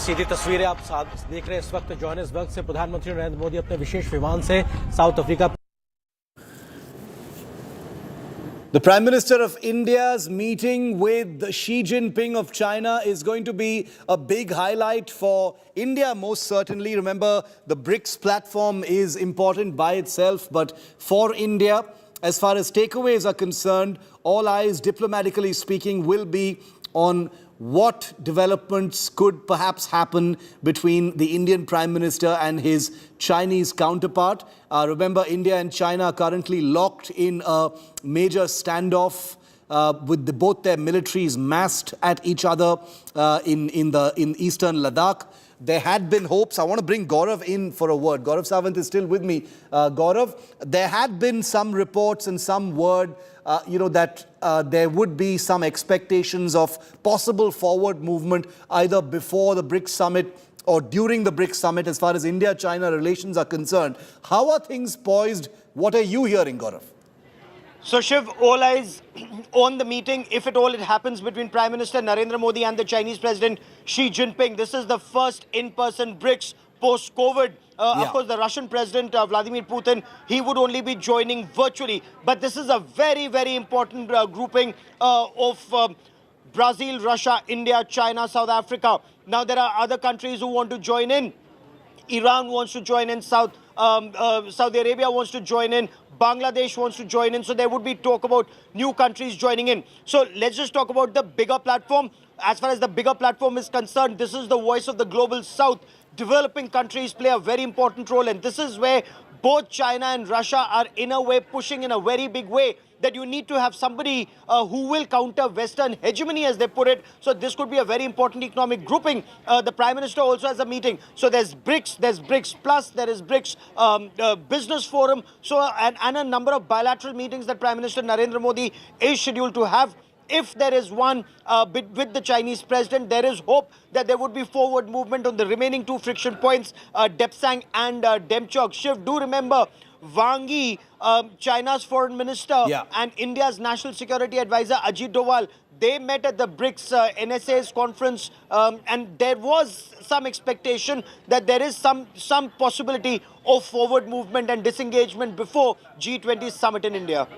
सीधी तस्वीरें आप देख रहे हैं इस वक्त जोहानिसबर्ग से प्रधानमंत्री नरेंद्र मोदी अपने विशेष विमान से south Africa. The Prime Minister of India's meeting with Xi Jinping of China is going to be a big highlight for India, most certainly. Remember, the Brics platform is important by itself, but for India, as far as takeaways are concerned, all eyes, diplomatically speaking, will be on what developments could perhaps happen between the Indian Prime Minister and his Chinese counterpart. Remember, India and China are currently locked in a major standoff with both their militaries massed at each other in eastern Ladakh. There had been hopes. I want to bring Gaurav in for a word. Gaurav Sawant is still with me. Gaurav, there had been some reports and some word that there would be some expectations of possible forward movement either before the BRICS summit or during the BRICS summit as far as India-China relations are concerned. How are things poised? What are you hearing, Gaurav? So Shiv, all eyes on the meeting, if at all it happens between Prime Minister Narendra Modi and the Chinese President Xi Jinping. This is the first in-person BRICS post-COVID. Of course, the Russian President Vladimir Putin, he would only be joining virtually. But this is a very, very important grouping of Brazil, Russia, India, China, South Africa. Now, there are other countries who want to join in. Iran wants to join in, Saudi Arabia wants to join in, Bangladesh wants to join in. So there would be talk about new countries joining in. So let's just talk about the bigger platform. As far as the bigger platform is concerned, this is the voice of the global south. Developing countries play a very important role, and this is where both China and Russia are in a way pushing in a very big way that you need to have somebody who will counter Western hegemony, as they put it. So this could be a very important economic grouping. The Prime Minister also has a meeting. So there's BRICS, there's BRICS Plus, there is BRICS Business Forum. So and a number of bilateral meetings that Prime Minister Narendra Modi is scheduled to have. If there is one with the Chinese president, there is hope that there would be forward movement on the remaining two friction points, Depsang and Demchok. Shiv, do remember Wang Yi, China's foreign minister, and India's national security advisor Ajit Doval, they met at the BRICS NSA's conference, and there was some expectation that there is some possibility of forward movement and disengagement before G20 summit in India.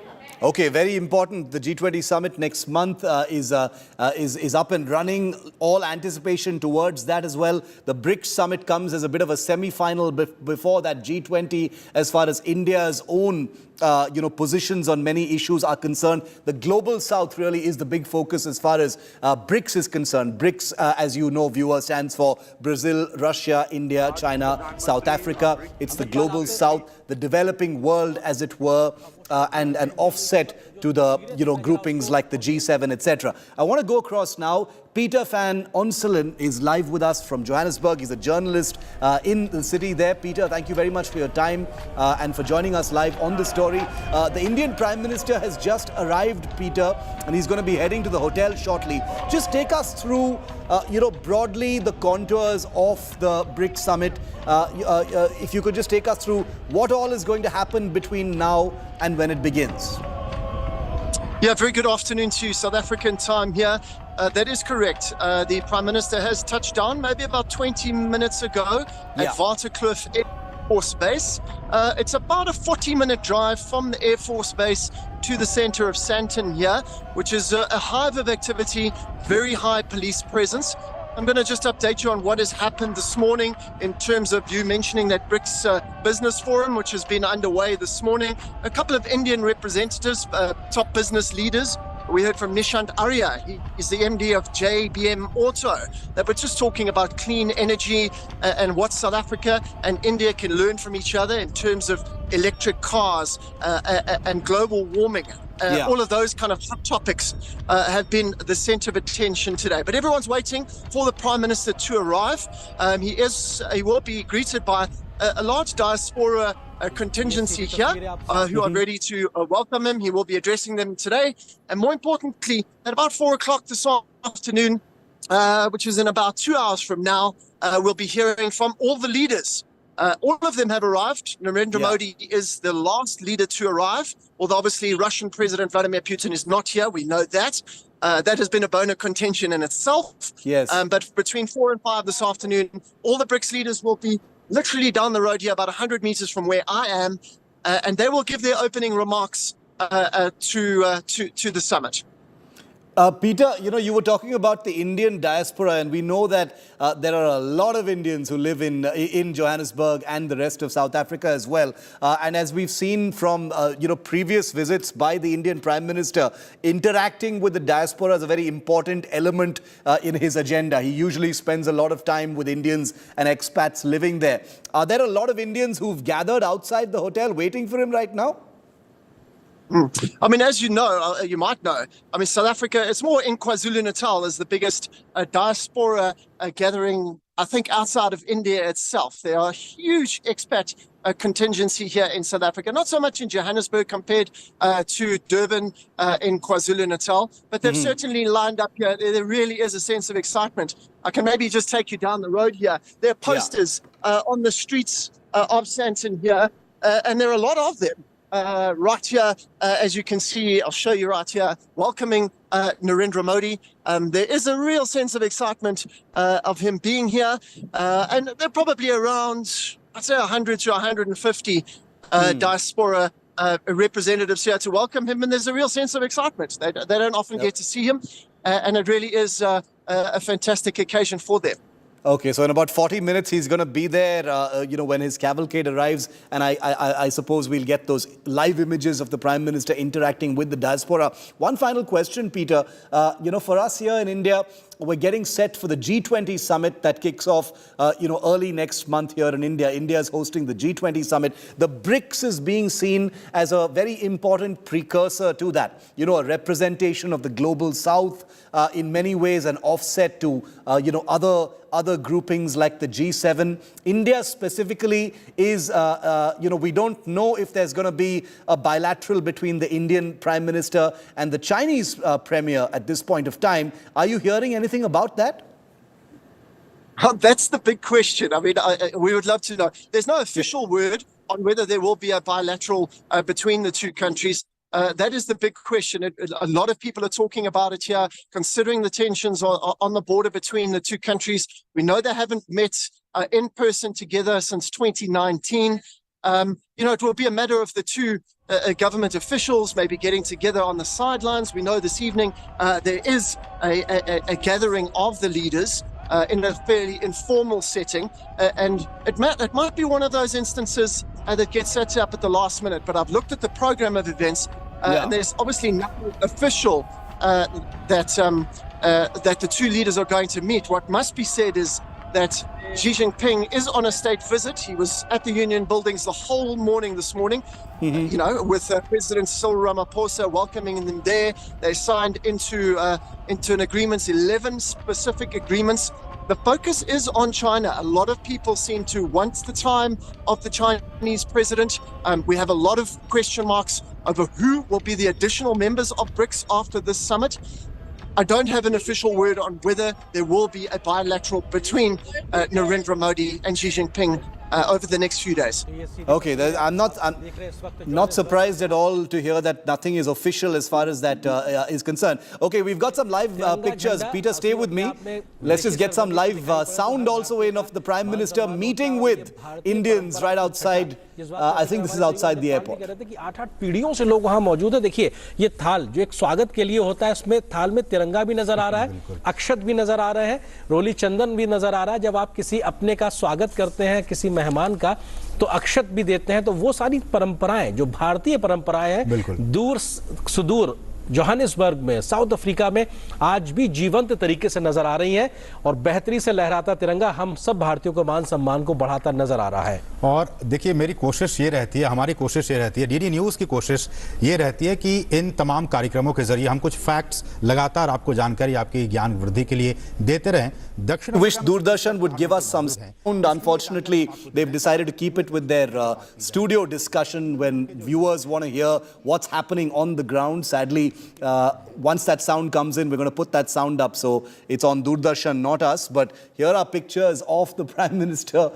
Okay, very important. The G20 summit next month is up and running. All anticipation towards that as well. The BRICS summit comes as a bit of a semi-final before that G20 as far as India's own positions on many issues are concerned. The global south really is the big focus as far as BRICS is concerned. BRICS, as you know, viewer, stands for Brazil, Russia, India, China, South Africa. It's the global south, the developing world, as it were, and an offset to the groupings like the G7, etc. I want to go across now. Peter van Onselen is live with us from Johannesburg. He's a journalist in the city there. Peter, thank you very much for your time and for joining us live on the story. The Indian Prime Minister has just arrived, Peter, and he's going to be heading to the hotel shortly. Just take us through, broadly the contours of the BRICS summit. If you could just take us through what all is going to happen between now and when it begins. Yeah, very good afternoon to you, South African time here. That is correct. The Prime Minister has touched down maybe about 20 minutes ago at Waterkloof Air Force Base. It's about a 40-minute drive from the Air Force Base to the center of Sandton here, which is a hive of activity, very high police presence. I'm going to just update you on what has happened this morning in terms of you mentioning that BRICS Business Forum, which has been underway this morning. A couple of Indian representatives, top business leaders. We heard from Nishant Arya. He is the MD of JBM Auto. They were just talking about clean energy and what South Africa and India can learn from each other in terms of electric cars and global warming. All of those kind of hot topics have been the center of attention today. But everyone's waiting for the Prime Minister to arrive. He will be greeted by a large diaspora contingency here who are ready to welcome him. He will be addressing them today. And more importantly, at about 4 o'clock this afternoon, which is in about 2 hours from now, we'll be hearing from all the leaders. All of them have arrived. Narendra Modi is the last leader to arrive, although obviously Russian President Vladimir Putin is not here. We know that. that has been a bone of contention in itself. Yes. But between 4 and 5 this afternoon, all the BRICS leaders will be literally down the road here, about 100 meters from where I am, and they will give their opening remarks to the summit. Peter, you were talking about the Indian diaspora, and we know that there are a lot of Indians who live in Johannesburg and the rest of South Africa as well. And as we've seen from previous visits by the Indian Prime Minister, interacting with the diaspora is a very important element in his agenda. He usually spends a lot of time with Indians and expats living there. Are there a lot of Indians who've gathered outside the hotel waiting for him right now? I mean, as you know, you might know, I mean, South Africa, it's more in KwaZulu-Natal is the biggest diaspora gathering, I think, outside of India itself. There are huge expat contingency here in South Africa, not so much in Johannesburg compared to Durban in KwaZulu-Natal, but they've certainly lined up here. There really is a sense of excitement. I can maybe just take you down the road here. There are posters on the streets of Sandton here, and there are a lot of them. Right here, as you can see, I'll show you right here, welcoming Narendra Modi. There is a real sense of excitement of him being here, and there are probably around, I'd say 100 to 150 diaspora representatives here to welcome him, and there's a real sense of excitement. They don't often get to see him, and it really is a fantastic occasion for them. Okay, so in about 40 minutes, he's going to be there, when his cavalcade arrives. And I suppose we'll get those live images of the Prime Minister interacting with the diaspora. One final question, Peter. For us here in India, we're getting set for the G20 summit that kicks off, early next month here in India. India is hosting the G20 summit. The Brics is being seen as a very important precursor to that. A representation of the global South, in many ways an offset to, other groupings like the G7. India specifically is, we don't know if there's going to be a bilateral between the Indian Prime Minister and the Chinese Premier at this point of time. Are you hearing anything about that? That's the big question. I mean, we would love to know. There's no official word on whether there will be a bilateral between the two countries. That is the big question. A lot of people are talking about it here, considering the tensions on the border between the two countries. We know they haven't met in person together since 2019. It will be a matter of the two government officials maybe getting together on the sidelines. We know this evening there is a gathering of the leaders in a fairly informal setting, and it might be one of those instances that gets set up at the last minute. But I've looked at the program of events, and there's obviously nothing official that the two leaders are going to meet. What must be said is that Xi Jinping is on a state visit. He was at the Union buildings the whole morning this morning, with President Cyril Ramaphosa welcoming them there. They signed into an agreement, 11 specific agreements. The focus is on China. A lot of people seem to want the time of the Chinese president. We have a lot of question marks over who will be the additional members of BRICS after this summit. I don't have an official word on whether there will be a bilateral between Narendra Modi and Xi Jinping over the next few days. Okay, I'm not surprised at all to hear that nothing is official as far as that is concerned. Okay, we've got some live pictures. Peter, stay with me. Let's just get some live sound also in of the Prime Minister meeting with Indians right outside. I think this is outside the airport. 8-8 पीढ़ियों से लोग वहां मौजूद है. देखिए, ये थाल जो एक स्वागत के लिए होता है, उसमें थाल में तिरंगा भी नजर आ रहा है, अक्षत भी नजर आ रहे हैं, रोली चंदन भी नजर आ रहा है. जब आप किसी अपने का स्वागत करते हैं, किसी मेहमान का, तो अक्षत भी देते हैं. तो वो सारी परंपराएं जो भारतीय परंपराएं हैं, दूर सुदूर जोहानिसबर्ग में, साउथ अफ्रीका में आज भी जीवंत तरीके से नजर आ रही हैं, और बेहतरी से लहराता तिरंगा हम सब भारतीयों को मान सम्मान को बढ़ाता नजर आ रहा है. और देखिए, मेरी कोशिश ये रहती है, हमारी कोशिश ये रहती है, डीडी न्यूज की कोशिश ये रहती है कि इन तमाम कार्यक्रमों के जरिए हम कुछ फैक्ट्स लगातार आपको जानकारी, आपकी ज्ञान वृद्धि के लिए देते रहें. Wish Doordarshan would give us some sound. Unfortunately, they've decided to keep it with their studio discussion when viewers want to hear what's happening on the ground. Sadly, once that sound comes in, we're going to put that sound up. So it's on Doordarshan, not us. But here are pictures of the Prime Minister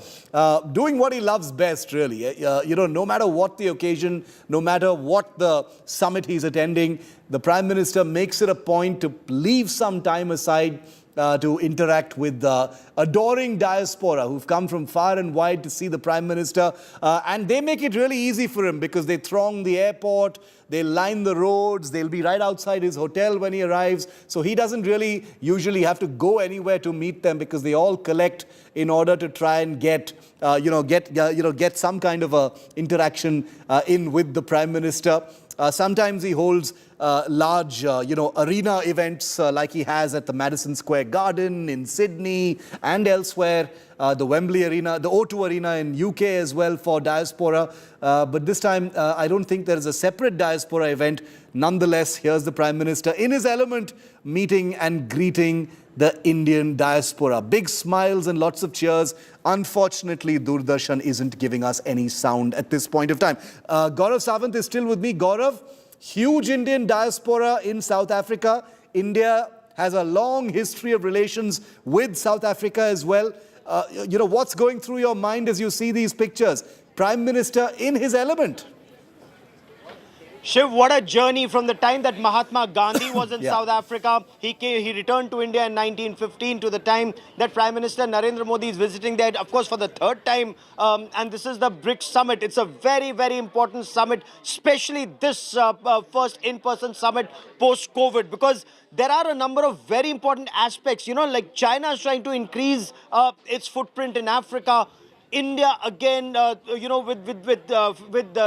doing what he loves best, really. No matter what the occasion, no matter what the summit he's attending, the Prime Minister makes it a point to leave some time aside to interact with the adoring diaspora who've come from far and wide to see the Prime Minister. And they make it really easy for him because they throng the airport, they line the roads, they'll be right outside his hotel when he arrives. So he doesn't really usually have to go anywhere to meet them because they all collect in order to try and get some kind of a interaction in with the Prime Minister. Sometimes he holds large, arena events like he has at the Madison Square Garden in Sydney and elsewhere, the Wembley Arena, the O2 Arena in UK as well for diaspora. But this time, I don't think there is a separate diaspora event. Nonetheless, here's the Prime Minister in his element, meeting and greeting the Indian diaspora. Big smiles and lots of cheers. Unfortunately, Doordarshan isn't giving us any sound at this point of time. Gaurav Sawant is still with me. Gaurav, huge Indian diaspora in South Africa. India has a long history of relations with South Africa as well. What's going through your mind as you see these pictures? Prime Minister in his element. Shiv, what a journey from the time that Mahatma Gandhi was in South Africa. He returned to India in 1915 to the time that Prime Minister Narendra Modi is visiting there, of course, for the third time. And this is the Brics summit. It's a very, very important summit, especially this first in-person summit post-COVID, because there are a number of very important aspects. Like China is trying to increase its footprint in Africa. India again, with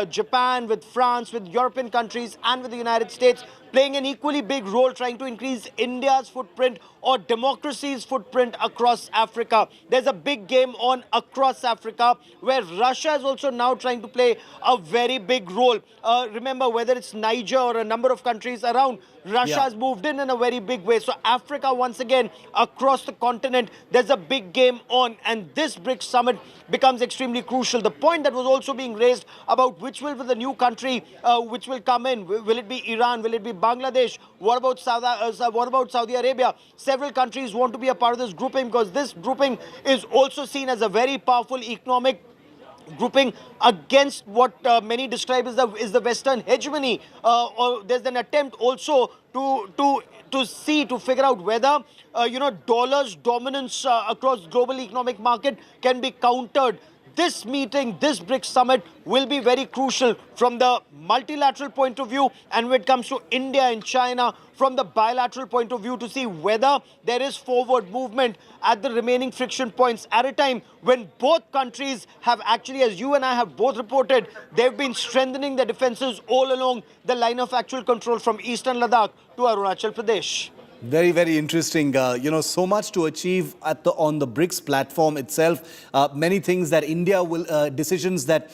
Japan, with France, with European countries and with the United States playing an equally big role trying to increase India's footprint or democracy's footprint across Africa. There's a big game on across Africa where Russia is also now trying to play a very big role. Remember, whether it's Niger or a number of countries around, Russia has moved in a very big way. So Africa, once again, across the continent, there's a big game on. And this BRICS summit becomes extremely crucial. The point that was also being raised about which will be the new country which will come in. Will it be Iran? Will it be Bangladesh? What about Saudi Arabia? Several countries want to be a part of this grouping because this grouping is also seen as a very powerful economic grouping against what many describe as the Western hegemony. Or there's an attempt also to figure out whether dollar's dominance across global economic market can be countered. This meeting, this BRICS summit will be very crucial from the multilateral point of view and when it comes to India and China from the bilateral point of view to see whether there is forward movement at the remaining friction points at a time when both countries have actually, as you and I have both reported, they've been strengthening their defenses all along the line of actual control from eastern Ladakh to Arunachal Pradesh. Very, very interesting. So much to achieve on the BRICS platform itself. Many things that India will, decisions that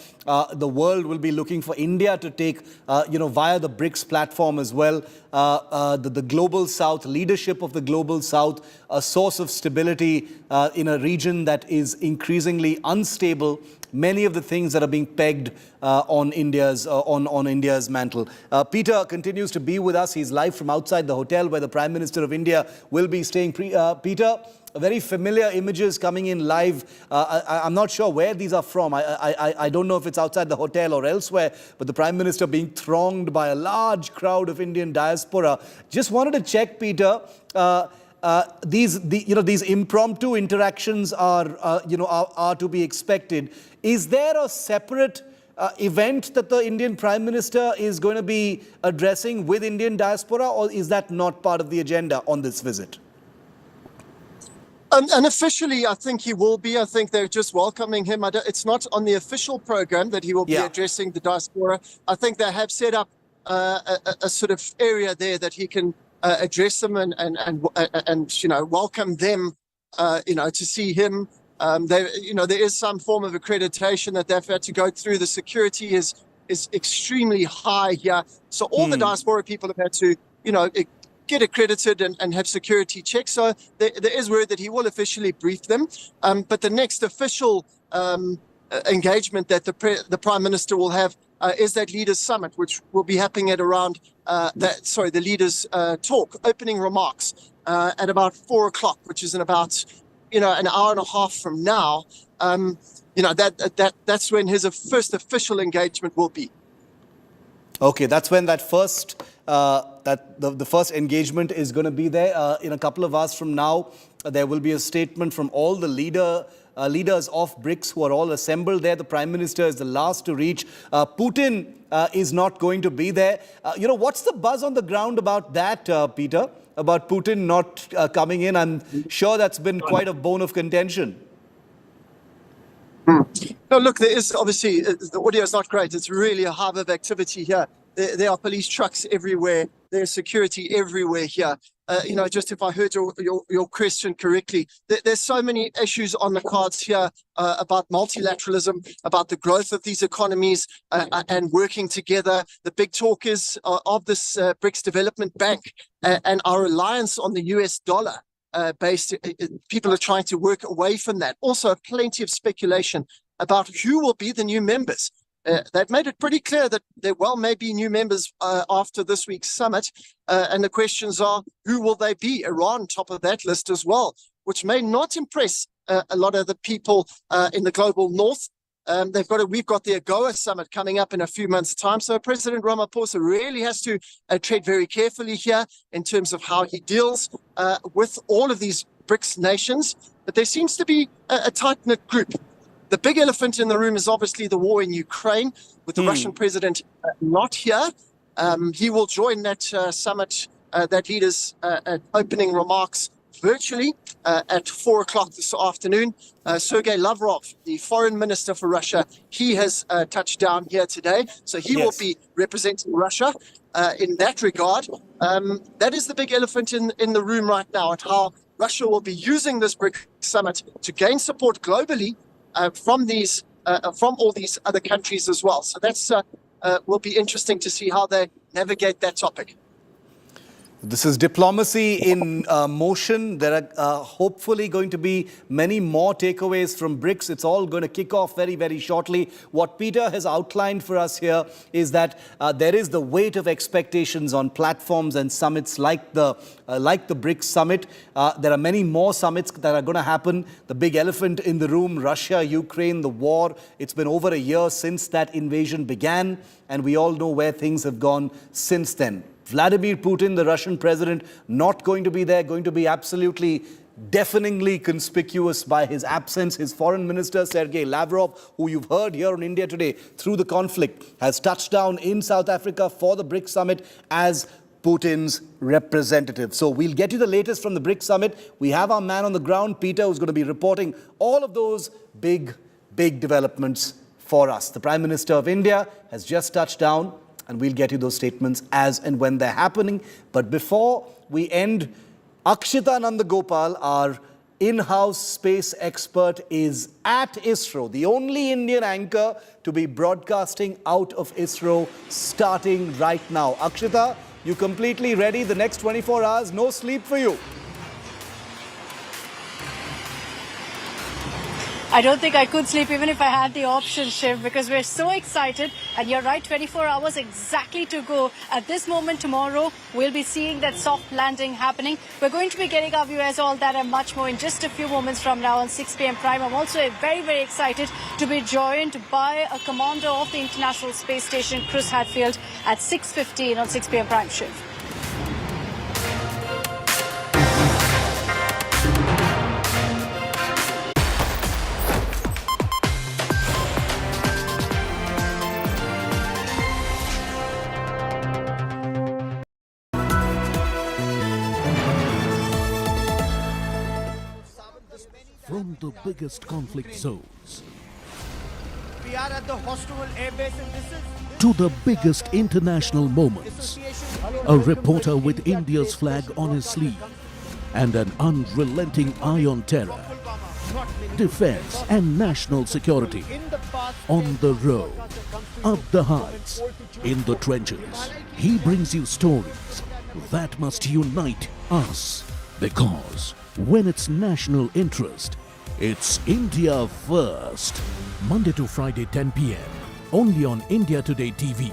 the world will be looking for India to take, via the BRICS platform as well. The Global South, leadership of the Global South, a source of stability in a region that is increasingly unstable. Many of the things that are being pegged on India's mantle. Peter continues to be with us. He's live from outside the hotel where the Prime Minister of India will be staying. Peter, very familiar images coming in live. I'm not sure where these are from. I don't know if it's outside the hotel or elsewhere, but the Prime Minister being thronged by a large crowd of Indian diaspora. Just wanted to check, Peter. These impromptu interactions are to be expected. Is there a separate event that the Indian Prime Minister is going to be addressing with Indian diaspora, or is that not part of the agenda on this visit? Unofficially, I think he will be. I think they're just welcoming him. It's not on the official program that he will be addressing the diaspora. I think they have set up a sort of area there that he can address them and welcome them to see him. There is some form of accreditation that they've had to go through. The security is extremely high here, so all the diaspora people have had to get accredited and have security checks. So there is word that he will officially brief them, but the next official engagement that the Prime Minister will have is that leaders summit, which will be happening at around the leaders talk, opening remarks at about 4 o'clock, which is in about an hour and a half from now. That's when his first official engagement will be. Okay, that's when that first the first engagement is going to be there. In a couple of hours from now, there will be a statement from all the leaders of BRICS who are all assembled there. The Prime Minister is the last to reach. Putin is not going to be there. What's the buzz on the ground about that, Peter? About Putin not coming in? I'm sure that's been quite a bone of contention. No, look, there is obviously, the audio is not great. It's really a hive of activity here. There are police trucks everywhere. There's security everywhere here. Just if I heard your question correctly, there's so many issues on the cards here about multilateralism, about the growth of these economies and working together. The big talk is of this BRICS Development Bank and our reliance on the US dollar. People are trying to work away from that. Also, plenty of speculation about who will be the new members. They've made it pretty clear that there may be new members after this week's summit. And the questions are, who will they be? Iran, top of that list as well, which may not impress a lot of the people in the global north. We've got the AGOA summit coming up in a few months' time. So President Ramaphosa really has to tread very carefully here in terms of how he deals with all of these BRICS nations. But there seems to be a tight-knit group. The big elephant in the room is obviously the war in Ukraine, with the Russian president not here. He will join that summit, that leaders' opening remarks virtually at 4 o'clock this afternoon. Sergei Lavrov, the foreign minister for Russia, he has touched down here today. So he will be representing Russia in that regard. That is the big elephant in the room right now, and how Russia will be using this BRICS summit to gain support globally from all these other countries as well. So that's will be interesting to see how they navigate that topic. This is diplomacy in motion. There are hopefully going to be many more takeaways from BRICS. It's all going to kick off very, very shortly. What Peter has outlined for us here is that there is the weight of expectations on platforms and summits like the BRICS summit. There are many more summits that are going to happen. The big elephant in the room, Russia, Ukraine, the war. It's been over a year since that invasion began, and we all know where things have gone since then. Vladimir Putin, the Russian president, not going to be there, going to be absolutely deafeningly conspicuous by his absence. His foreign minister, Sergei Lavrov, who you've heard here on India Today through the conflict, has touched down in South Africa for the BRICS summit as Putin's representative. So we'll get you the latest from the BRICS summit. We have our man on the ground, Peter, who's going to be reporting all of those big developments for us. The Prime Minister of India has just touched down, and we'll get you those statements as and when they're happening. But before we end, Akshita Nandagopal, our in-house space expert, is at ISRO, the only Indian anchor to be broadcasting out of ISRO starting right now. Akshita, you completely ready? The next 24 hours, no sleep for you. I don't think I could sleep even if I had the option, Shiv, because we're so excited. And you're right, 24 hours exactly to go. At this moment tomorrow, we'll be seeing that soft landing happening. We're going to be getting our viewers all that and much more in just a few moments from now on 6 p.m. Prime. I'm also very, very excited to be joined by a commander of the International Space Station, Chris Hadfield, at 6:15 on 6 p.m. Prime, Shiv. From the biggest conflict zones We are at the hostile airbase and this is to the biggest international moments, a reporter with India's flag on his sleeve and an unrelenting eye on terror, defense and national security, on the road, up the heights, in the trenches. He brings you stories that must unite us, because when it's national interest, it's India first. Monday to Friday, 10 p.m. only on India Today TV.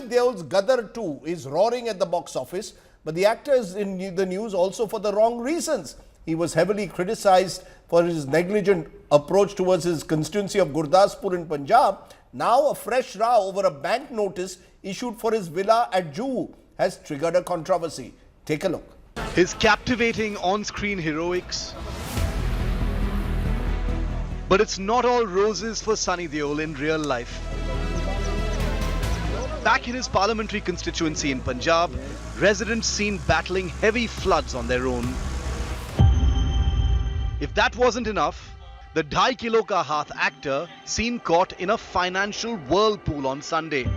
Deol's Gadar 2 is roaring at the box office, but the actor is in the news also for the wrong reasons. He was heavily criticized for his negligent approach towards his constituency of Gurdaspur in Punjab. Now a fresh row over a bank notice issued for his villa at Juhu has triggered a controversy. Take a look. His captivating on-screen heroics. But it's not all roses for Sunny Deol in real life. Back in his parliamentary constituency in Punjab, residents seen battling heavy floods on their own. If that wasn't enough, the 2.5 kilo ka haath actor seen caught in a financial whirlpool on Sunday.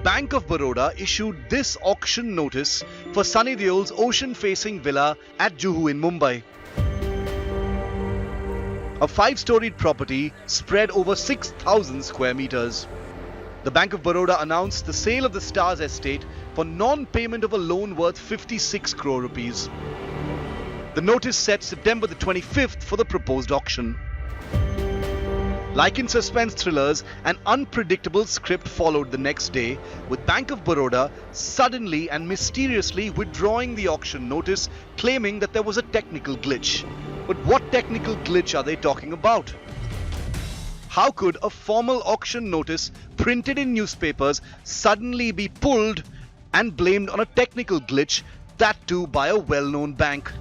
Bank of Baroda issued this auction notice for Sunny Deol's ocean-facing villa at Juhu in Mumbai. A 5-storied property spread over 6,000 square meters. The Bank of Baroda announced the sale of the Stars estate for non-payment of a loan worth 56 crore rupees. The notice set September the 25th for the proposed auction. Like in suspense thrillers, an unpredictable script followed the next day, with Bank of Baroda suddenly and mysteriously withdrawing the auction notice, claiming that there was a technical glitch. But what technical glitch are they talking about? How could a formal auction notice printed in newspapers suddenly be pulled and blamed on a technical glitch, that too by a well-known bank?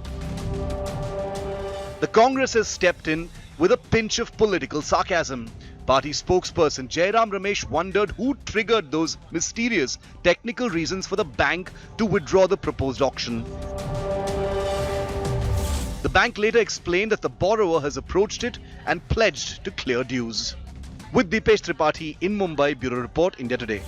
The Congress has stepped in with a pinch of political sarcasm. Party spokesperson Jairam Ramesh wondered who triggered those mysterious technical reasons for the bank to withdraw the proposed auction. The bank later explained that the borrower has approached it and pledged to clear dues. With Deepesh Tripathi in Mumbai, Bureau Report, India Today.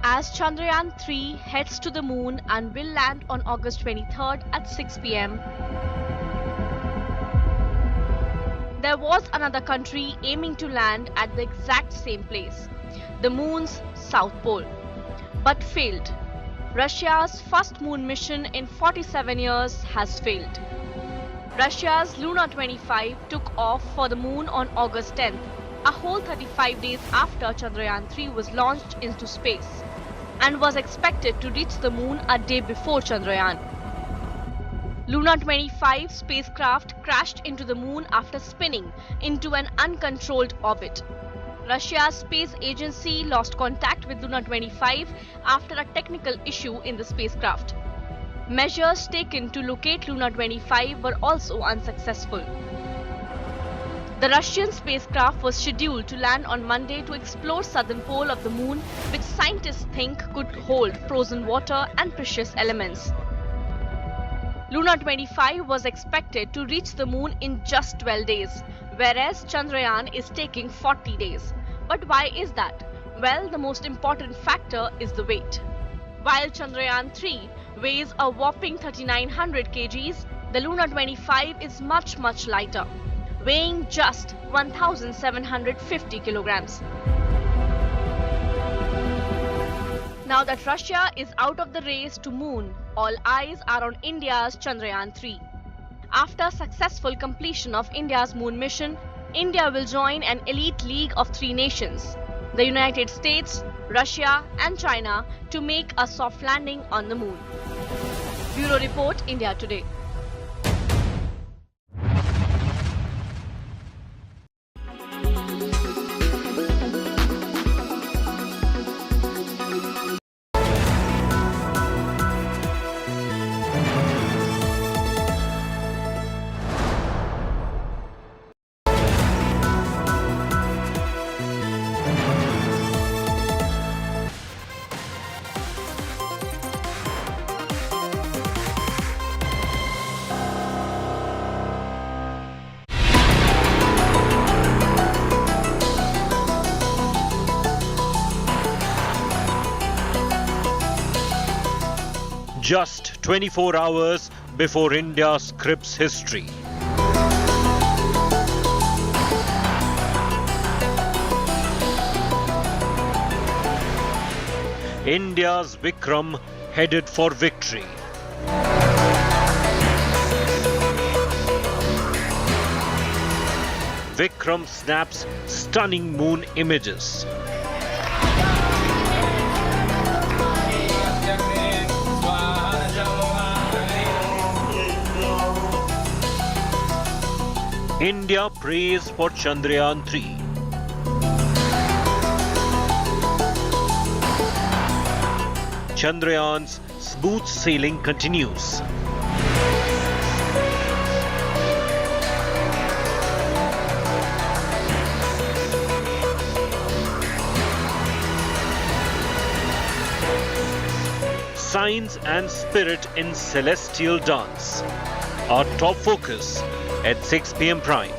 As Chandrayaan-3 heads to the moon and will land on August 23rd at 6 p.m. There was another country aiming to land at the exact same place, the moon's south pole, but failed. Russia's first moon mission in 47 years has failed. Russia's Luna 25 took off for the moon on August 10th, a whole 35 days after Chandrayaan-3 was launched into space, and was expected to reach the moon a day before Chandrayaan. Luna 25 spacecraft crashed into the moon after spinning into an uncontrolled orbit. Russia's space agency lost contact with Luna 25 after a technical issue in the spacecraft. Measures taken to locate Luna 25 were also unsuccessful. The Russian spacecraft was scheduled to land on Monday to explore southern pole of the moon, which scientists think could hold frozen water and precious elements. Luna 25 was expected to reach the moon in just 12 days, whereas Chandrayaan is taking 40 days. But why is that? Well, the most important factor is the weight. While Chandrayaan-3 weighs a whopping 3,900 kgs, the Luna 25 is much lighter, weighing just 1,750 kilograms. Now that Russia is out of the race to moon, all eyes are on India's Chandrayaan-3. After successful completion of India's moon mission, India will join an elite league of 3 nations, the United States, Russia and China, to make a soft landing on the moon. Bureau Report, India Today. just 24 hours before India scripts history. India's Vikram headed for victory. Vikram snaps stunning moon images. India prays for Chandrayaan 3. Chandrayaan's smooth sailing continues. Science and spirit in celestial dance. Our top focus at 6 p.m. prime.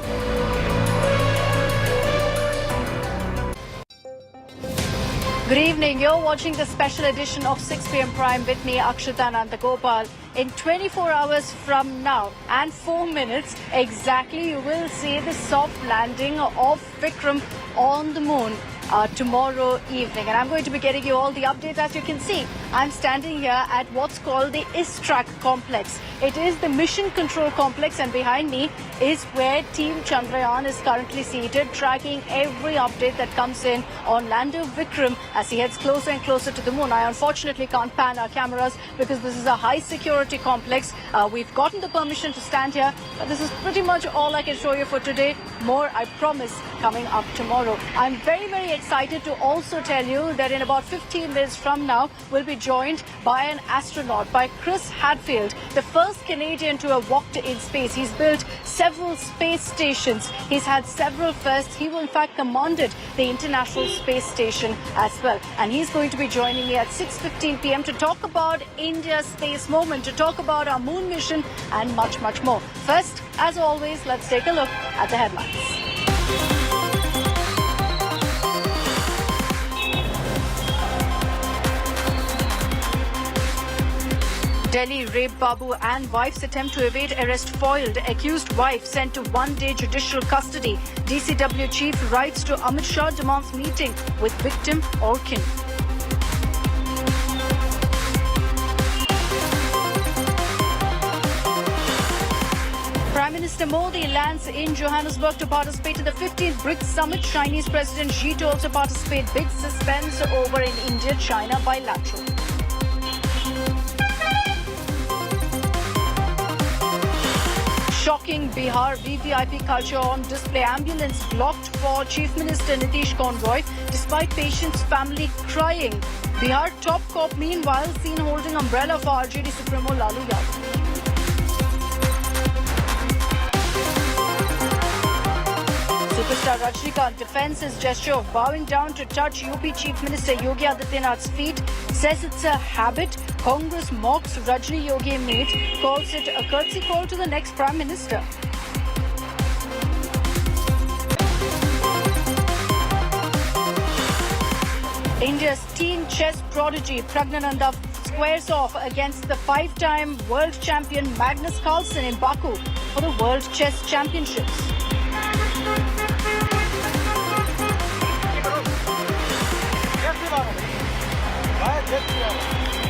Good evening. You're watching the special edition of 6 p.m. Prime with me, Akshita Nandagopal. In 24 hours from now and 4 minutes exactly, you will see the soft landing of Vikram on the moon tomorrow evening. And I'm going to be getting you all the updates. As you can see, I'm standing here at what's called the ISRO complex. It is the mission control complex, and behind me is where Team Chandrayaan is currently seated, tracking every update that comes in on lander Vikram as he heads closer and closer to the moon. I unfortunately can't pan our cameras because this is a high security complex. We've gotten the permission to stand here, but this is pretty much all I can show you for today. More, I promise, coming up tomorrow. I'm very, very excited to also tell you that in about 15 minutes from now, we'll be joined by an astronaut, by Chris Hadfield, the first Canadian to have walked in space. He's built several space stations. He's had several firsts. He will in fact commanded the International Space Station as well. And he's going to be joining me at 6:15 p.m. to talk about India's space moment, to talk about our moon mission and much, much more. First, as always, let's take a look at the headlines. Delhi rape Babu and wife's attempt to evade arrest foiled. Accused wife sent to one-day judicial custody. DCW chief writes to Amit Shah, demands meeting with victim or kin. Prime Minister Modi lands in Johannesburg to participate in the 15th Brics Summit. Chinese President Xi to also participate. Big suspense over in India-China bilateral. Shocking Bihar VVIP culture on display. Ambulance blocked for Chief Minister Nitish convoy despite patient's family crying. Bihar top cop meanwhile seen holding umbrella for RJD Supremo Lalu Yadav. Superstar Rajinikanth defends his gesture of bowing down to touch UP Chief Minister Yogi Adityanath's feet. Says it's a habit. Congress mocks Rajni Yogi meet. Calls it a courtesy call to the next Prime Minister. India's teen chess prodigy Pragnananda squares off against the five-time world champion Magnus Carlsen in Baku for the World Chess Championships.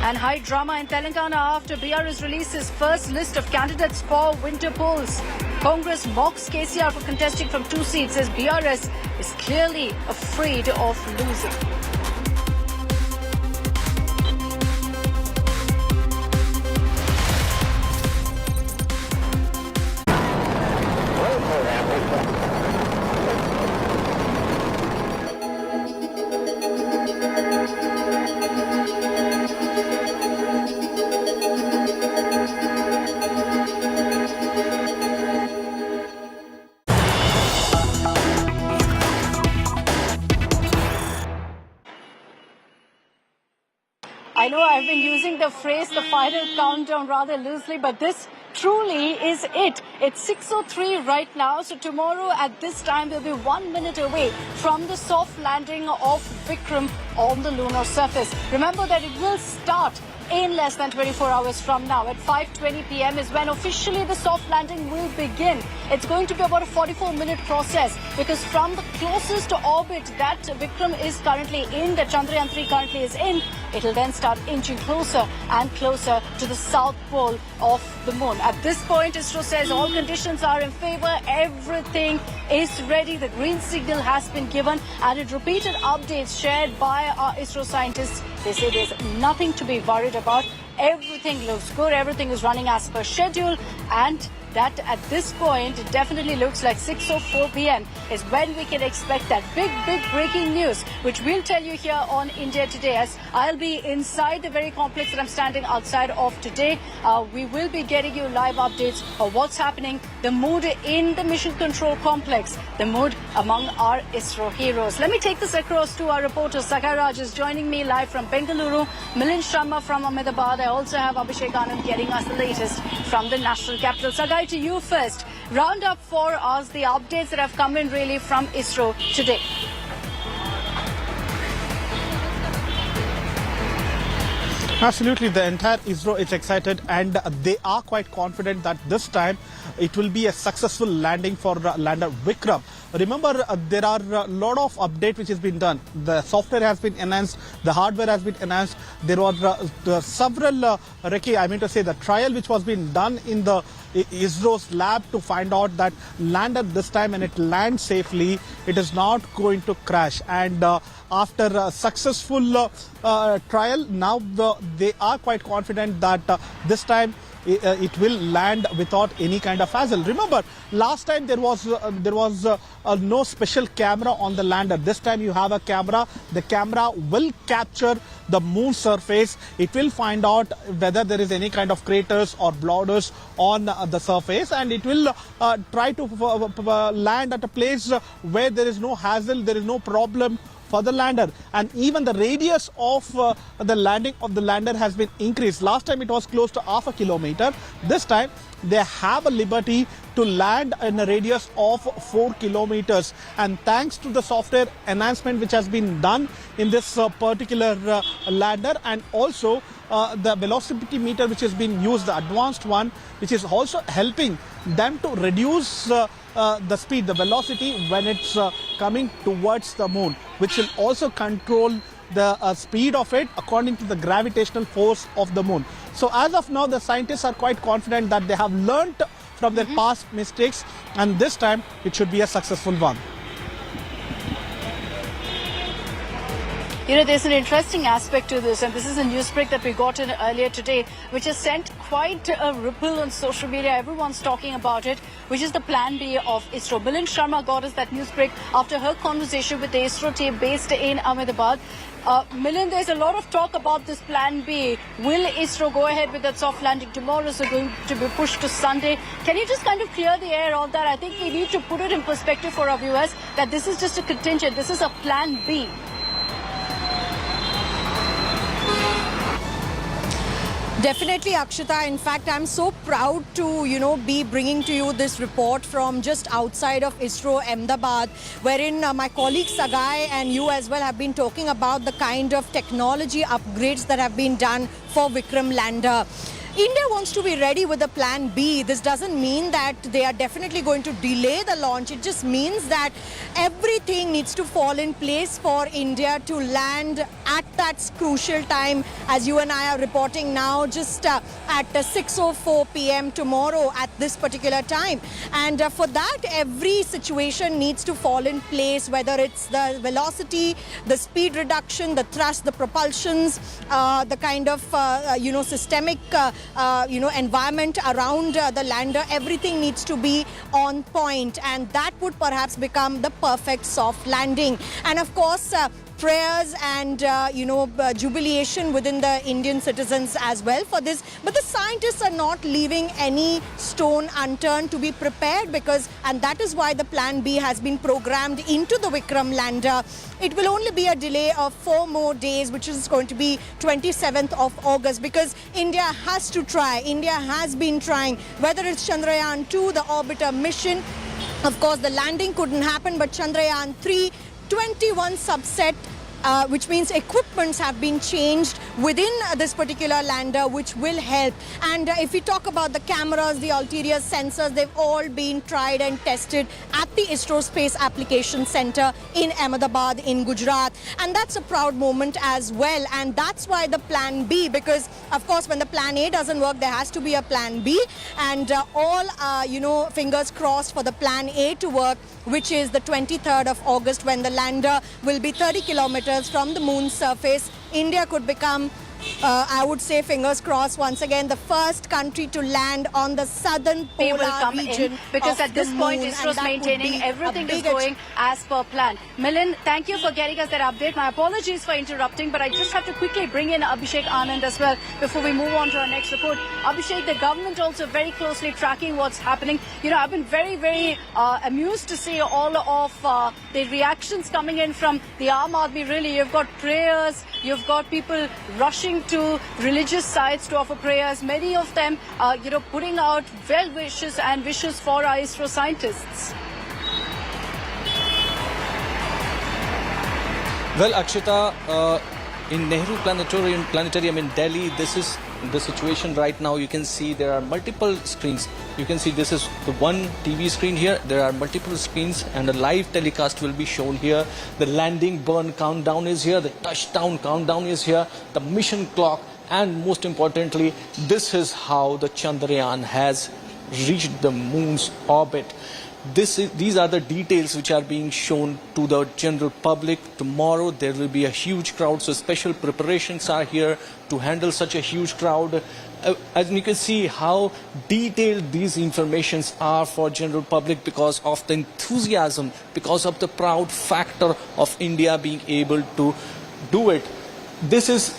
And high drama in Telangana after BRS releases first list of candidates for winter polls. Congress mocks KCR for contesting from 2 seats as BRS is clearly afraid of losing. I know I've been using the phrase the final countdown rather loosely, but this truly is it. It's 6:03 right now, so tomorrow at this time we'll be 1 minute away from the soft landing of Vikram on the lunar surface. Remember that it will start in less than 24 hours from now. At 5:20 p.m. is when officially the soft landing will begin. It's going to be about a 44-minute process because from the closest orbit that Vikram is currently in, that Chandrayaan 3 currently is in, it'll then start inching closer and closer to the south pole of the moon. At this point, ISRO says all conditions are in favor, everything is ready, the green signal has been given, and in repeated updates shared by our ISRO scientists, they say there's nothing to be worried about. Everything looks good, everything is running as per schedule, and that at this point it definitely looks like 6:04 p.m. is when we can expect that big breaking news, which we'll tell you here on India Today. As I'll be inside the very complex that I'm standing outside of today, we will be getting you live updates of what's happening, the mood in the mission control complex, the mood among our ISRO heroes. Let me take this across to our reporter. Sakai Raj is joining me live from Bengaluru, Milind Sharma from Ahmedabad. I also have Abhishek Anand getting us the latest from the national capital. Sakai, to you first. Round up for us the updates that have come in really from ISRO today. Absolutely, the entire ISRO is excited and they are quite confident that this time it will be a successful landing for lander Vikram. Remember, there are a lot of updates which has been done. The software has been enhanced, the hardware has been enhanced. There were several, the trial which was being done in the ISRO's lab to find out that lander this time, and it lands safely, it is not going to crash. And after a successful trial, now they are quite confident that this time it will land without any kind of hassle. Remember, last time there was no special camera on the lander. This time you have a camera. The camera will capture the moon surface. It will find out whether there is any kind of craters or boulders on the surface, and it will try to land at a place where there is no hassle, there is no problem for the lander. And even the radius of the landing of the lander has been increased. Last time it was close to half a kilometer. This time they have a liberty to land in a radius of 4 kilometers. And thanks to the software enhancement which has been done in this particular lander, and also the velocity meter which has been used, the advanced one, which is also helping them to reduce the speed, the velocity when it's coming towards the moon, which will also control the speed of it according to the gravitational force of the moon. So as of now, the scientists are quite confident that they have learnt from their past mistakes, and this time it should be a successful one. You know, there's an interesting aspect to this, and this is a news break that we got in earlier today, which has sent quite a ripple on social media. Everyone's talking about it, which is the plan B of ISRO. Milind Sharma got us that news break after her conversation with the ISRO team based in Ahmedabad. Milind, there's a lot of talk about this plan B. Will ISRO go ahead with that soft landing tomorrow? So going to be pushed to Sunday. Can you just kind of clear the air on that? I think we need to put it in perspective for our viewers that this is just a contingent. This is a plan B. Definitely, Akshita. In fact, I'm so proud to, be bringing to you this report from just outside of ISRO, Ahmedabad, wherein my colleague Sagai and you as well have been talking about the kind of technology upgrades that have been done for Vikram lander. India wants to be ready with a plan B. This doesn't mean that they are definitely going to delay the launch. It just means that everything needs to fall in place for India to land at that crucial time, as you and I are reporting now, just at 6:04 p.m. tomorrow at this particular time. And for that, every situation needs to fall in place, whether it's the velocity, the speed reduction, the thrust, the propulsions, the kind of, systemic environment around the lander. Everything needs to be on point, and that would perhaps become the perfect soft landing. And of course, prayers and jubilation within the Indian citizens as well for this. But the scientists are not leaving any stone unturned to be prepared, and that is why the plan B has been programmed into the Vikram lander. It will only be a delay of 4 more days, which is going to be 27th of August, because India has to try. India has been trying, whether it's Chandrayaan 2, the orbiter mission. Of course, the landing couldn't happen, but Chandrayaan 3, 21 subset which means equipments have been changed within this particular lander, which will help. And if we talk about the cameras, the ulterior sensors, they've all been tried and tested at the ISRO Space Application Center in Ahmedabad in Gujarat. And that's a proud moment as well. And that's why the plan B, because of course when the plan A doesn't work, there has to be a plan B. And all, fingers crossed for the plan A to work, which is the 23rd of August, when the lander will be 30 kilometers from the moon's surface. India could become, I would say, fingers crossed, once again, the first country to land on the southern polar region. Because at this point, ISRO is maintaining everything is going as per plan. Milind, thank you for getting us that update. My apologies for interrupting, but I just have to quickly bring in Abhishek Anand as well before we move on to our next report. Abhishek, the government also very closely tracking what's happening. I've been very, very amused to see all of the reactions coming in from the Aam Aadmi. Really, you've got prayers, you've got people rushing to religious sites to offer prayers. Many of them, putting out well wishes and wishes for our ISRO scientists. Well, Akshita, in Nehru Planetarium in Delhi, this is the situation right now. You can see there are multiple screens. You can see this is the one TV screen here. There are multiple screens and a live telecast will be shown here. The landing burn countdown is here. The touchdown countdown is here. The mission clock. And most importantly, this is how the Chandrayaan has reached the moon's orbit. These are the details which are being shown to the general public. Tomorrow there will be a huge crowd, so special preparations are here to handle such a huge crowd. As you can see how detailed these informations are for general public because of the enthusiasm, because of the proud factor of India being able to do it. This is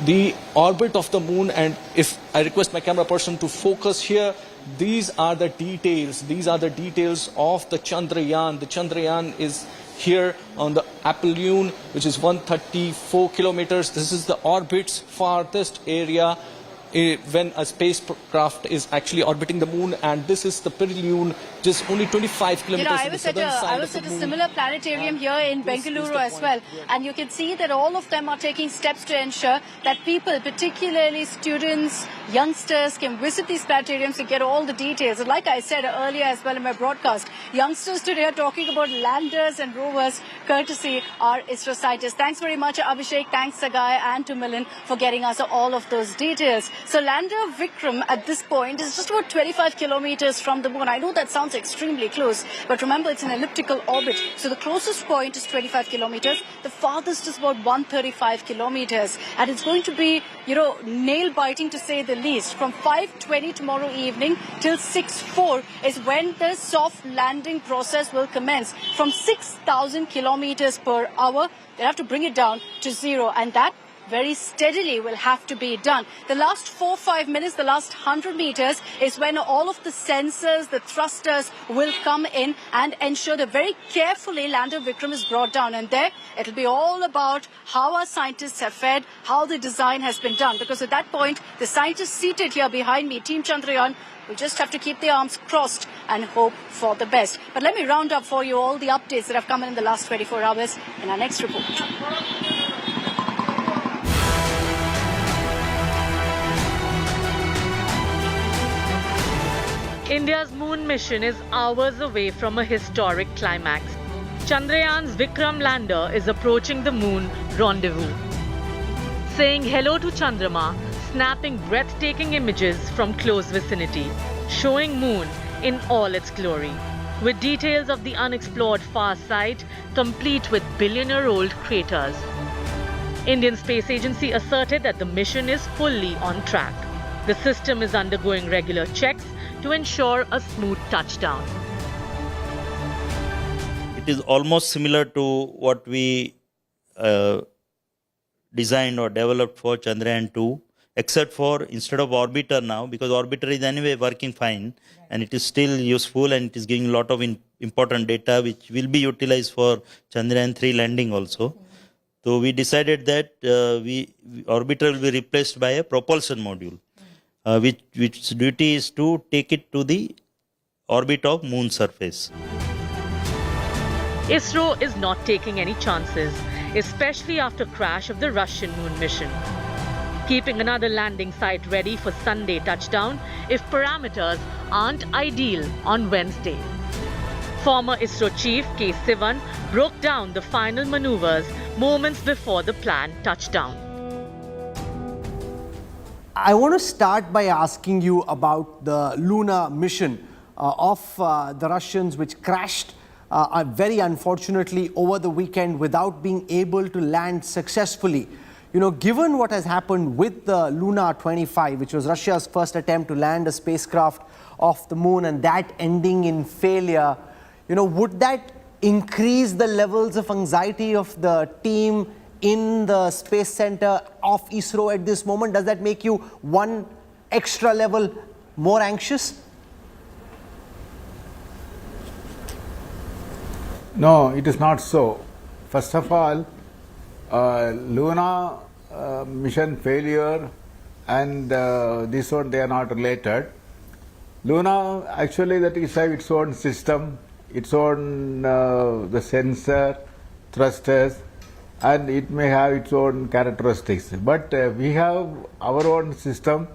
the orbit of the moon, and if I request my camera person to focus here, these are the details. These are the details of the Chandrayaan. The Chandrayaan is here on the Apollyon, which is 134 kilometers. This is the orbit's farthest area when a spacecraft is actually orbiting the moon, and this is the Perihelion, just only 25 kilometers I was at a similar planetarium here in Bengaluru as well, and you can see that all of them are taking steps to ensure that people, particularly students, youngsters, can visit these planetariums to get all the details. And like I said earlier as well in my broadcast, youngsters today are talking about landers and rovers, courtesy our ISRO scientists. Thanks very much, Abhishek. Thanks, Sagai, and to Milind for getting us all of those details. So lander Vikram at this point is just about 25 kilometers from the moon. I know that sounds extremely close, but remember it's an elliptical orbit. So the closest point is 25 kilometers. The farthest is about 135 kilometers. And it's going to be, nail-biting to say the least. From 5:20 tomorrow evening till 6:04 is when the soft landing process will commence. From 6,000 kilometers per hour, they have to bring it down to zero. And that very steadily will have to be done. The last 4-5 minutes, the last 100 meters is when all of the sensors, the thrusters will come in and ensure that very carefully lander Vikram is brought down. And there, it'll be all about how our scientists have fared, how the design has been done. Because at that point, the scientists seated here behind me, Team Chandrayaan, will just have to keep their arms crossed and hope for the best. But let me round up for you all the updates that have come in the last 24 hours in our next report. India's moon mission is hours away from a historic climax. Chandrayaan's Vikram lander is approaching the moon rendezvous. Saying hello to Chandrama, snapping breathtaking images from close vicinity, showing moon in all its glory. With details of the unexplored far side, complete with billion-year-old craters. Indian Space Agency asserted that the mission is fully on track. The system is undergoing regular checks to ensure a smooth touchdown. It is almost similar to what we designed or developed for Chandrayaan 2, except for instead of orbiter now, because orbiter is anyway working fine and it is still useful and it is giving a lot of important data which will be utilized for Chandrayaan 3 landing also. So we decided that orbiter will be replaced by a propulsion module. Which duty is to take it to the orbit of moon surface. ISRO is not taking any chances. especially after crash of the Russian moon mission. Keeping another landing site ready for Sunday touchdown if parameters aren't ideal on Wednesday. Former ISRO chief K. Sivan broke down the final maneuvers moments before the planned touchdown. I want to start by asking you about the lunar mission of the Russians, which crashed very unfortunately over the weekend without being able to land successfully. You know, given what has happened with the Luna 25, which was Russia's first attempt to land a spacecraft off the moon, and that ending in failure, you know, would that increase the levels of anxiety of the team in the Space Center of ISRO at this moment? Does that make you one extra level more anxious? No, it is not so. First of all, Luna mission failure and this one, they are not related. Luna, actually, that is its own system, its own the sensor, thrusters, and it may have its own characteristics. But we have our own system,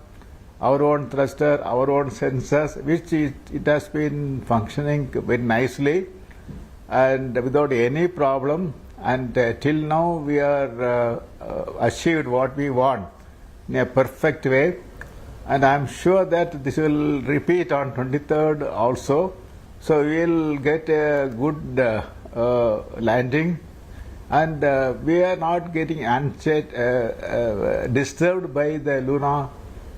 our own thruster, our own sensors, which it has been functioning very nicely and without any problem. And till now we are achieved what we want in a perfect way. And I am sure that this will repeat on 23rd also. So we will get a good landing. And we are not getting disturbed by the Luna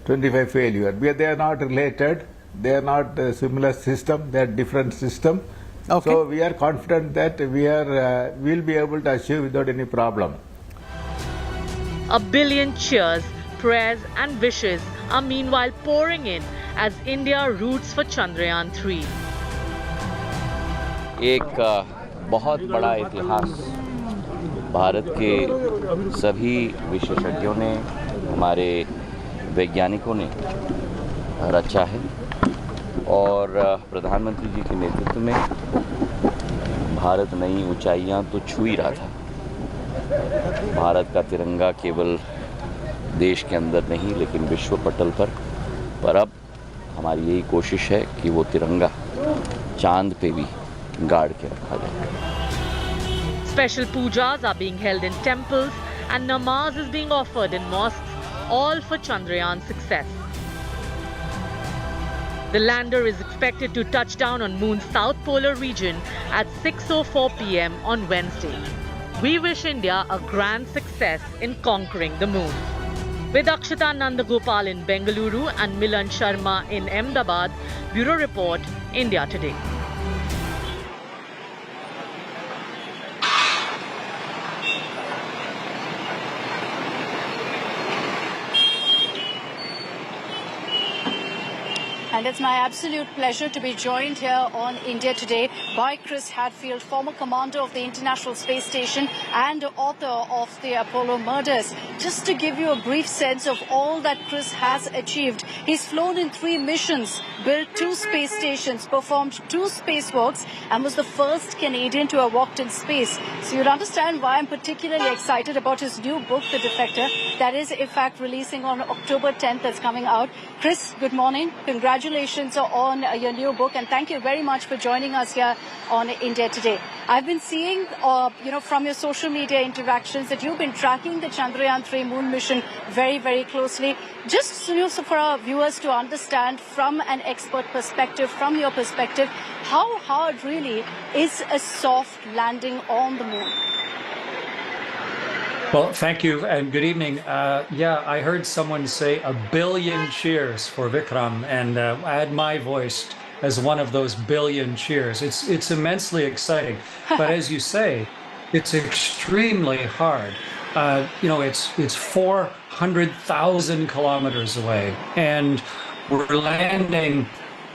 25 failure. They are not related. They are not a similar system. They are different system. Okay. So we are confident that we will be able to achieve without any problem. A billion cheers, prayers and wishes are meanwhile pouring in as India roots for Chandrayaan 3. एक बहुत बड़ा इतिहास भारत के सभी विशेषज्ञों ने, हमारे वैज्ञानिकों ने रचा है और प्रधानमंत्री जी के नेतृत्व में भारत नई ऊंचाइयां तो छू ही रहा था। भारत का तिरंगा केवल देश के अंदर नहीं लेकिन विश्व पटल पर अब हमारी यही कोशिश है कि वो तिरंगा चांद पे भी गाड़ के रखा जाए। Special pujas are being held in temples and namaz is being offered in mosques, all for Chandrayaan success. The lander is expected to touch down on Moon's south polar region at 6:04 p.m. on Wednesday. We wish India a grand success in conquering the moon. With Akshita Nandagopal in Bengaluru and Milan Sharma in Ahmedabad, Bureau Report, India Today. And it's my absolute pleasure to be joined here on India Today by Chris Hadfield, former commander of the International Space Station and author of the Apollo murders. Just to give you a brief sense of all that Chris has achieved, he's flown in 3 missions, built 2 space stations, performed 2 spacewalks, and was the first Canadian to have walked in space. So you'd understand why I'm particularly excited about his new book, The Defector, that is in fact releasing on October 10th. That's coming out. Chris, good morning. Congratulations on your new book, and thank you very much for joining us here on India Today. I've been seeing, from your social media interactions that you've been tracking the Chandrayaan 3 moon mission very, very closely. Just so for our viewers to understand from an expert perspective, from your perspective, how hard really is a soft landing on the moon? Well, thank you and good evening. I heard someone say 1 billion cheers for Vikram, and add my voice as one of those billion cheers. It's immensely exciting, but as you say, it's extremely hard. It's 400,000 kilometers away, and we're landing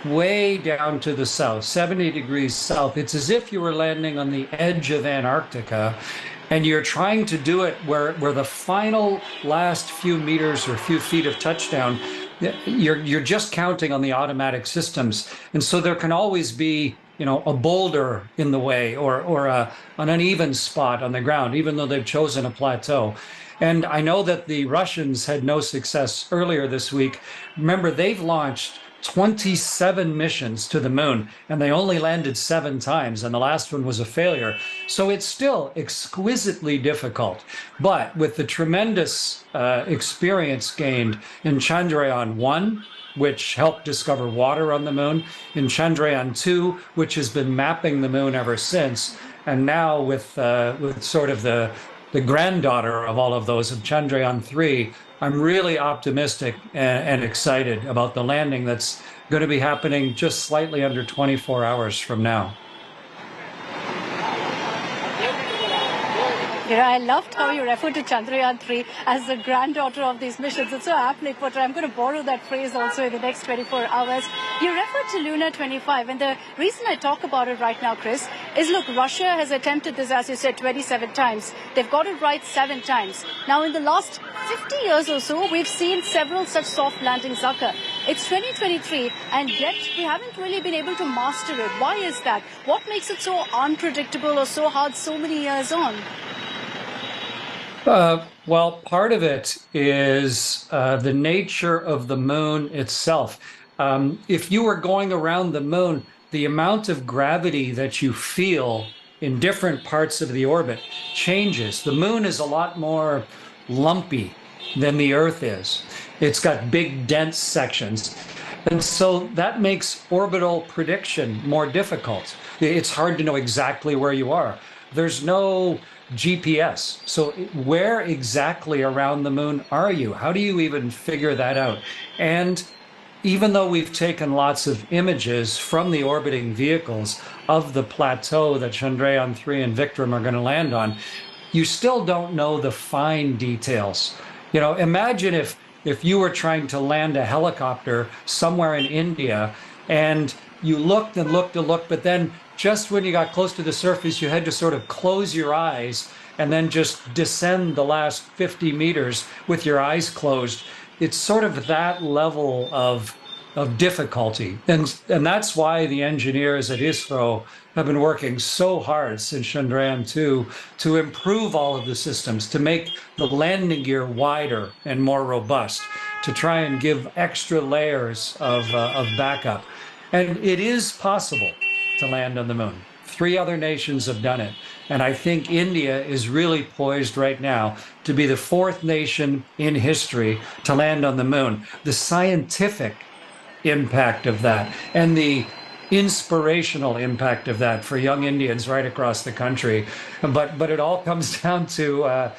way down to the south, 70 degrees south. It's as if you were landing on the edge of Antarctica, and you're trying to do it where the final last few meters or few feet of touchdown, you're just counting on the automatic systems. And so there can always be a boulder in the way or an uneven spot on the ground, even though they've chosen a plateau. And I know that the Russians had no success earlier this week. Remember, they've launched 27 missions to the moon, and they only landed 7 times, and the last one was a failure. So it's still exquisitely difficult. But with the tremendous experience gained in Chandrayaan-1, which helped discover water on the moon, in Chandrayaan-2, which has been mapping the moon ever since, and now with sort of the granddaughter of all of those, of Chandrayaan-3, I'm really optimistic and excited about the landing that's going to be happening just slightly under 24 hours from now. I loved how you referred to Chandrayaan-3 as the granddaughter of these missions. It's so aptly put. I'm going to borrow that phrase also in the next 24 hours. You referred to Luna 25, and the reason I talk about it right now, Chris, is look, Russia has attempted this, as you said, 27 times. They've got it right 7 times. Now, in the last 50 years or so, we've seen several such soft landings occur. It's 2023, and yet we haven't really been able to master it. Why is that? What makes it so unpredictable or so hard so many years on? Well, part of it is the nature of the moon itself. If you were going around the moon, the amount of gravity that you feel in different parts of the orbit changes. The moon is a lot more lumpy than the Earth is. It's got big, dense sections. And so that makes orbital prediction more difficult. It's hard to know exactly where you are. There's no GPS. So where exactly around the moon are you? How do you even figure that out? And even though we've taken lots of images from the orbiting vehicles of the plateau that Chandrayaan-3 and Vikram are going to land on, you still don't know the fine details. Imagine if you were trying to land a helicopter somewhere in India and you looked and looked and looked, but then just when you got close to the surface, you had to sort of close your eyes and then just descend the last 50 meters with your eyes closed. It's sort of that level of difficulty. And that's why the engineers at ISRO have been working so hard since Chandrayaan-2 to improve all of the systems, to make the landing gear wider and more robust, to try and give extra layers of backup. And it is possible to land on the moon. 3 other nations have done it. And I think India is really poised right now to be the 4th nation in history to land on the moon. The scientific impact of that and the inspirational impact of that for young Indians right across the country. But it all comes down to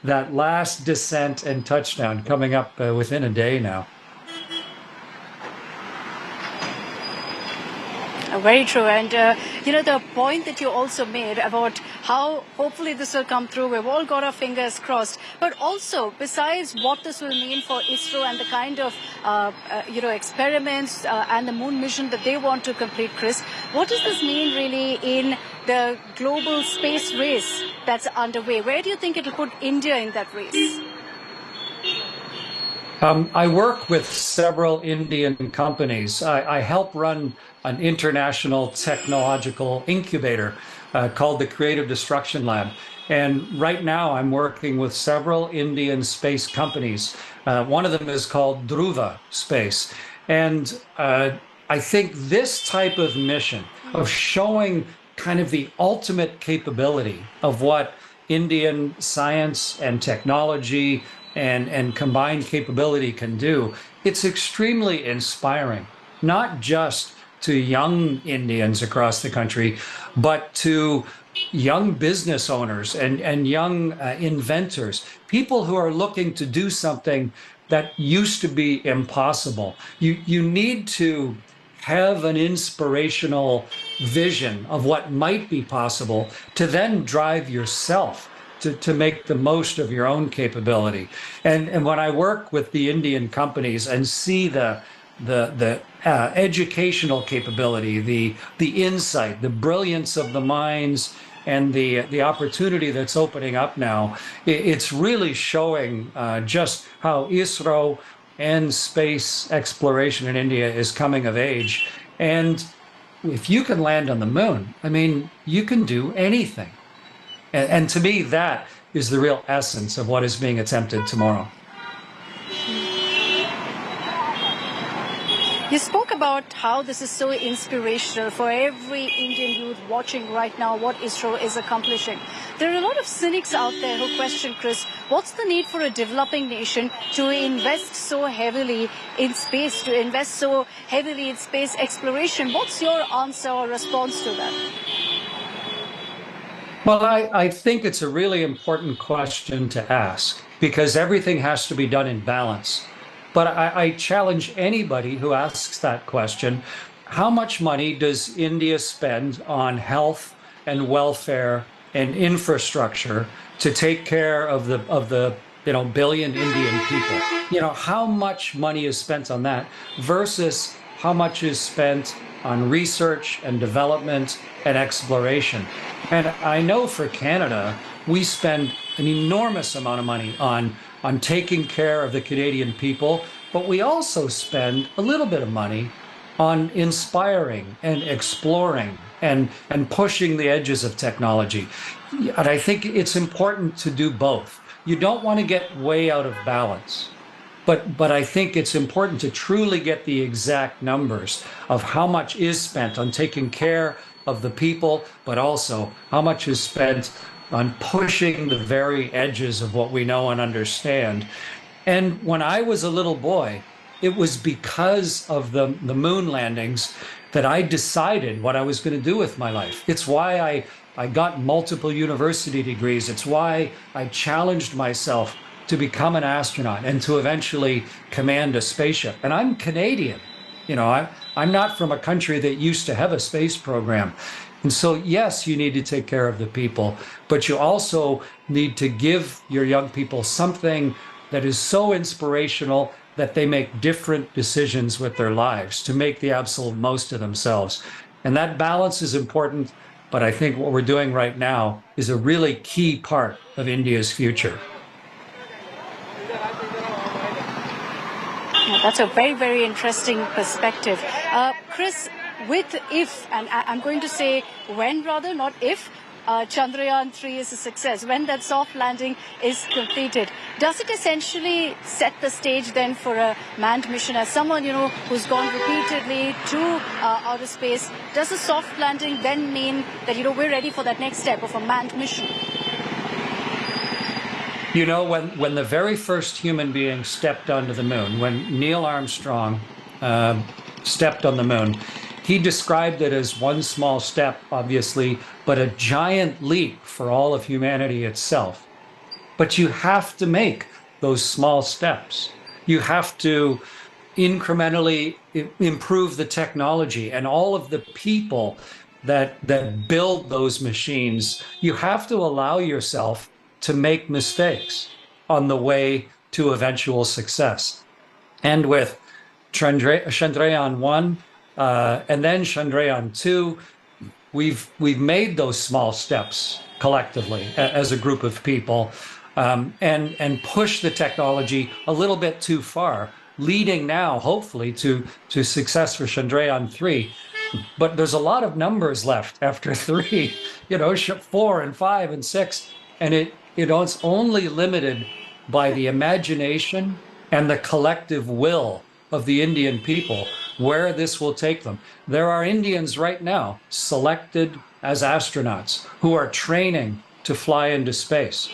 that last descent and touchdown coming up within a day now. Very true. And, the point that you also made about how hopefully this will come through, we've all got our fingers crossed. But also, besides what this will mean for ISRO and the kind of, experiments and the moon mission that they want to complete, Chris, what does this mean really in the global space race that's underway? Where do you think it'll put India in that race? I work with several Indian companies. I help run an international technological incubator called the Creative Destruction Lab. And right now I'm working with several Indian space companies. One of them is called Dhruva Space. And I think this type of mission of showing kind of the ultimate capability of what Indian science and technology and combined capability can do, it's extremely inspiring, not just to young Indians across the country, but to young business owners and young inventors, people who are looking to do something that used to be impossible. You need to have an inspirational vision of what might be possible to then drive yourself to make the most of your own capability. And when I work with the Indian companies and see the educational capability, the insight, the brilliance of the minds, and the opportunity that's opening up now, it's really showing just how ISRO and space exploration in India is coming of age. And if you can land on the moon, I mean, you can do anything. And to me, that is the real essence of what is being attempted tomorrow. You spoke about how this is so inspirational for every Indian youth watching right now what ISRO is accomplishing. There are a lot of cynics out there who question, Chris, what's the need for a developing nation to invest so heavily in space, to invest so heavily in space exploration? What's your answer or response to that? Well, I think it's a really important question to ask because everything has to be done in balance. But I challenge anybody who asks that question, how much money does India spend on health and welfare and infrastructure to take care of the billion Indian people? How much money is spent on that versus how much is spent on research and development and exploration? And I know for Canada, we spend an enormous amount of money on taking care of the Canadian people, but we also spend a little bit of money on inspiring and exploring and pushing the edges of technology. And I think it's important to do both. You don't want to get way out of balance, but I think it's important to truly get the exact numbers of how much is spent on taking care of the people, but also how much is spent on pushing the very edges of what we know and understand. And when I was a little boy, it was because of the moon landings that I decided what I was going to do with my life. It's why I got multiple university degrees. It's why I challenged myself to become an astronaut and to eventually command a spaceship. And I'm Canadian. I'm not from a country that used to have a space program. And so, yes, you need to take care of the people, but you also need to give your young people something that is so inspirational that they make different decisions with their lives to make the absolute most of themselves. And that balance is important, but I think what we're doing right now is a really key part of India's future. That's a very, very interesting perspective. Chris, and I'm going to say when rather, not if, Chandrayaan 3 is a success, when that soft landing is completed, does it essentially set the stage then for a manned mission? As someone, who's gone repeatedly to outer space, does a soft landing then mean that, we're ready for that next step of a manned mission? When the very first human being stepped onto the moon, when Neil Armstrong stepped on the moon, he described it as one small step, obviously, but a giant leap for all of humanity itself. But you have to make those small steps. You have to incrementally improve the technology and all of the people that build those machines. You have to allow yourself to make mistakes on the way to eventual success. And with Chandrayaan 1 and then Chandrayaan 2, we've made those small steps collectively as a group of people and push the technology a little bit too far, leading now, hopefully, to success for Chandrayaan 3. But there's a lot of numbers left after 3, 4 and 5 and 6, and it's only limited by the imagination and the collective will of the Indian people, where this will take them. There are Indians right now selected as astronauts who are training to fly into space.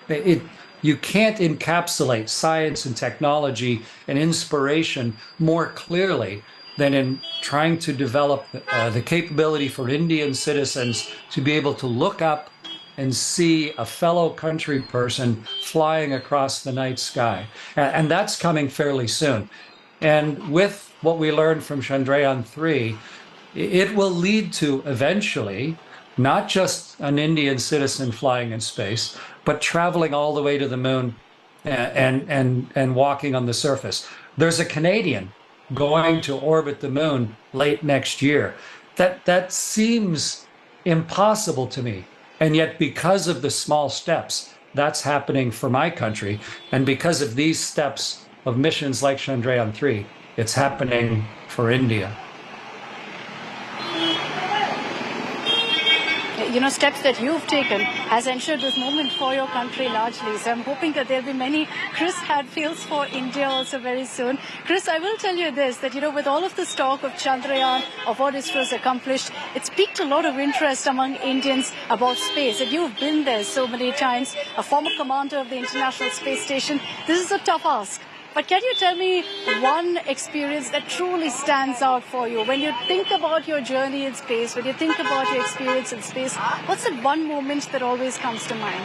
You can't encapsulate science and technology and inspiration more clearly than in trying to develop the capability for Indian citizens to be able to look up and see a fellow country person flying across the night sky. And that's coming fairly soon. And with what we learned from Chandrayaan 3, it will lead to eventually not just an Indian citizen flying in space, but traveling all the way to the moon and walking on the surface. There's a Canadian going to orbit the moon late next year. That seems impossible to me. And yet, because of the small steps, that's happening for my country. And because of these steps of missions like Chandrayaan 3, it's happening for India. steps that you've taken has ensured this moment for your country largely. So I'm hoping that there'll be many Chris Hadfields for India also very soon. Chris, I will tell you this, that, with all of this talk of Chandrayaan, of what ISRO has accomplished, it's piqued a lot of interest among Indians about space. And you've been there so many times, a former commander of the International Space Station. This is a tough ask. But can you tell me one experience that truly stands out for you? When you think about your journey in space, when you think about your experience in space, what's that one moment that always comes to mind?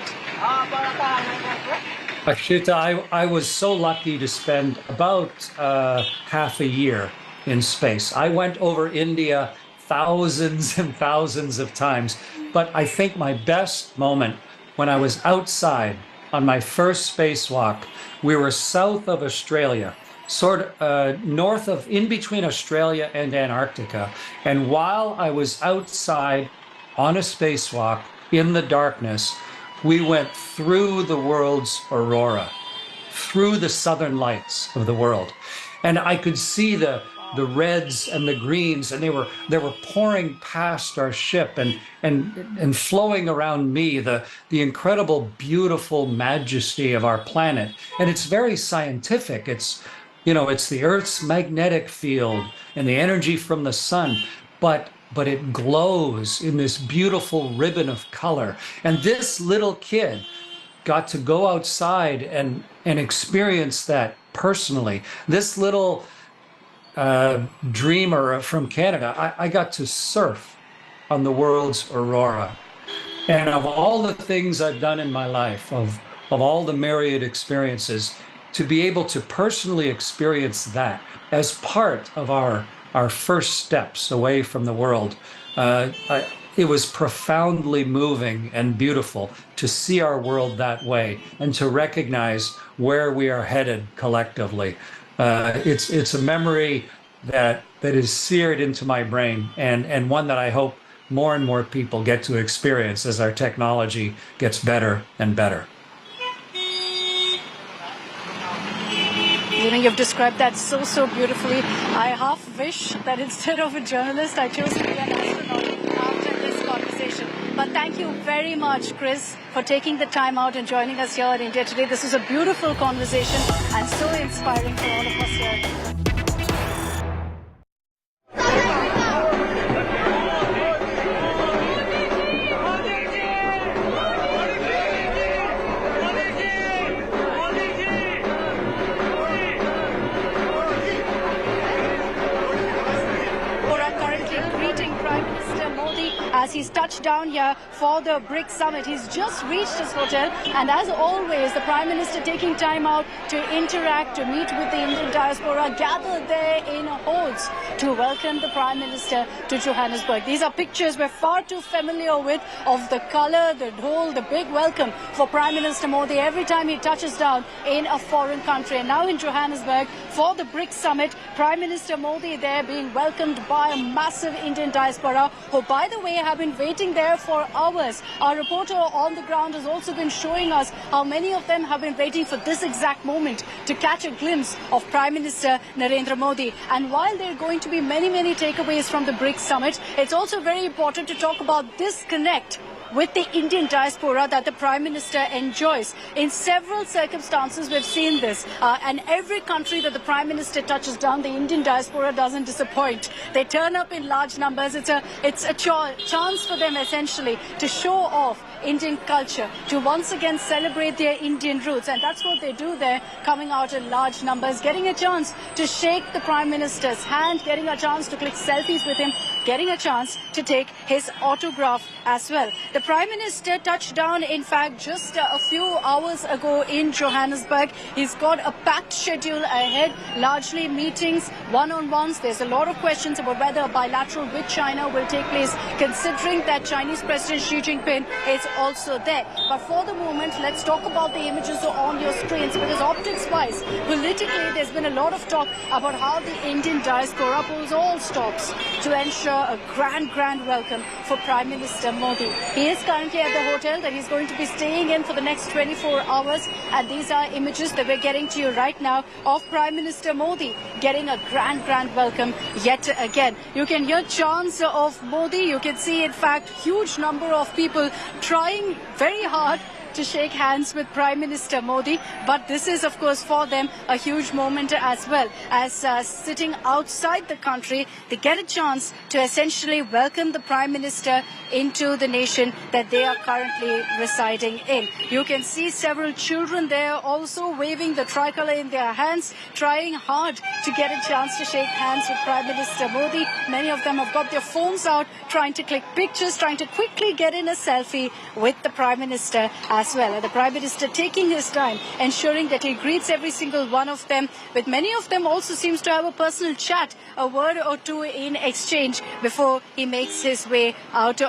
Akshita, I was so lucky to spend about half a year in space. I went over India thousands and thousands of times, but I think my best moment when I was outside on my first spacewalk. We were south of Australia, sort of north of, in between Australia and Antarctica. And while I was outside on a spacewalk in the darkness, we went through the world's aurora, through the southern lights of the world. And I could see the reds and the greens, and they were pouring past our ship and flowing around me, the incredible, beautiful majesty of our planet. And it's very scientific. It's the Earth's magnetic field and the energy from the sun, but it glows in this beautiful ribbon of color. And this little kid got to go outside and experience that personally. This little dreamer from Canada, I got to surf on the world's aurora. And of all the things I've done in my life, of all the myriad experiences, to be able to personally experience that as part of our first steps away from the world, it was profoundly moving and beautiful to see our world that way and to recognize where we are headed collectively. It's a memory that is seared into my brain, and one that I hope more and more people get to experience as our technology gets better and better. You've described that so beautifully. I half wish that instead of a journalist, I chose to be an astronaut after this conversation. But thank you very much, Chris, for taking the time out and joining us here in India today. This was a beautiful conversation and so inspiring for all of us here. As he's touched down here for the Brics summit. He's just reached his hotel, and as always, the Prime Minister taking time out to interact, to meet with the Indian diaspora, gathered there in hordes to welcome the Prime Minister to Johannesburg. These are pictures we're far too familiar with of the color, the whole, the big welcome for Prime Minister Modi every time he touches down in a foreign country. And now in Johannesburg for the Brics summit, Prime Minister Modi there being welcomed by a massive Indian diaspora who, by the way, have been waiting there for hours. Our reporter on the ground has also been showing us how many of them have been waiting for this exact moment to catch a glimpse of Prime Minister Narendra Modi. And while there are going to be many takeaways from the Brics summit, it's also very important to talk about this connect with the Indian diaspora that the Prime Minister enjoys. In several circumstances, we've seen this. And every country that the Prime Minister touches down, the Indian diaspora doesn't disappoint. They turn up in large numbers. It's a chance for them, essentially, to show off Indian culture, to once again celebrate their Indian roots. And that's what they do there, coming out in large numbers, getting a chance to shake the Prime Minister's hand, getting a chance to click selfies with him, getting a chance to take his autograph as well. The Prime Minister touched down, in fact, just a few hours ago in Johannesburg. He's got a packed schedule ahead, largely meetings, one-on-ones. There's a lot of questions about whether a bilateral with China will take place, considering that Chinese President Xi Jinping is also there. But for the moment, let's talk about the images on your screens, because optics-wise, politically, there's been a lot of talk about how the Indian diaspora pulls all stops to ensure ensure a grand welcome for Prime Minister Modi. He is currently at the hotel that he's going to be staying in for the next 24 hours. And these are images that we're getting to you right now of Prime Minister Modi getting a grand welcome yet again. You can hear chants of Modi. You can see, in fact, huge number of people trying very hard to shake hands with Prime Minister Modi, but this is of course for them a huge moment as well, as sitting outside the country they get a chance to essentially welcome the Prime Minister into the nation that they are currently residing in. You can see several children there also waving the tricolour in their hands, trying hard to get a chance to shake hands with Prime Minister Modi. Many of them have got their phones out, trying to click pictures, trying to quickly get in a selfie with the Prime Minister as well. And the Prime Minister taking his time, ensuring that he greets every single one of them. With many of them also seems to have a personal chat, a word or two in exchange before he makes his way out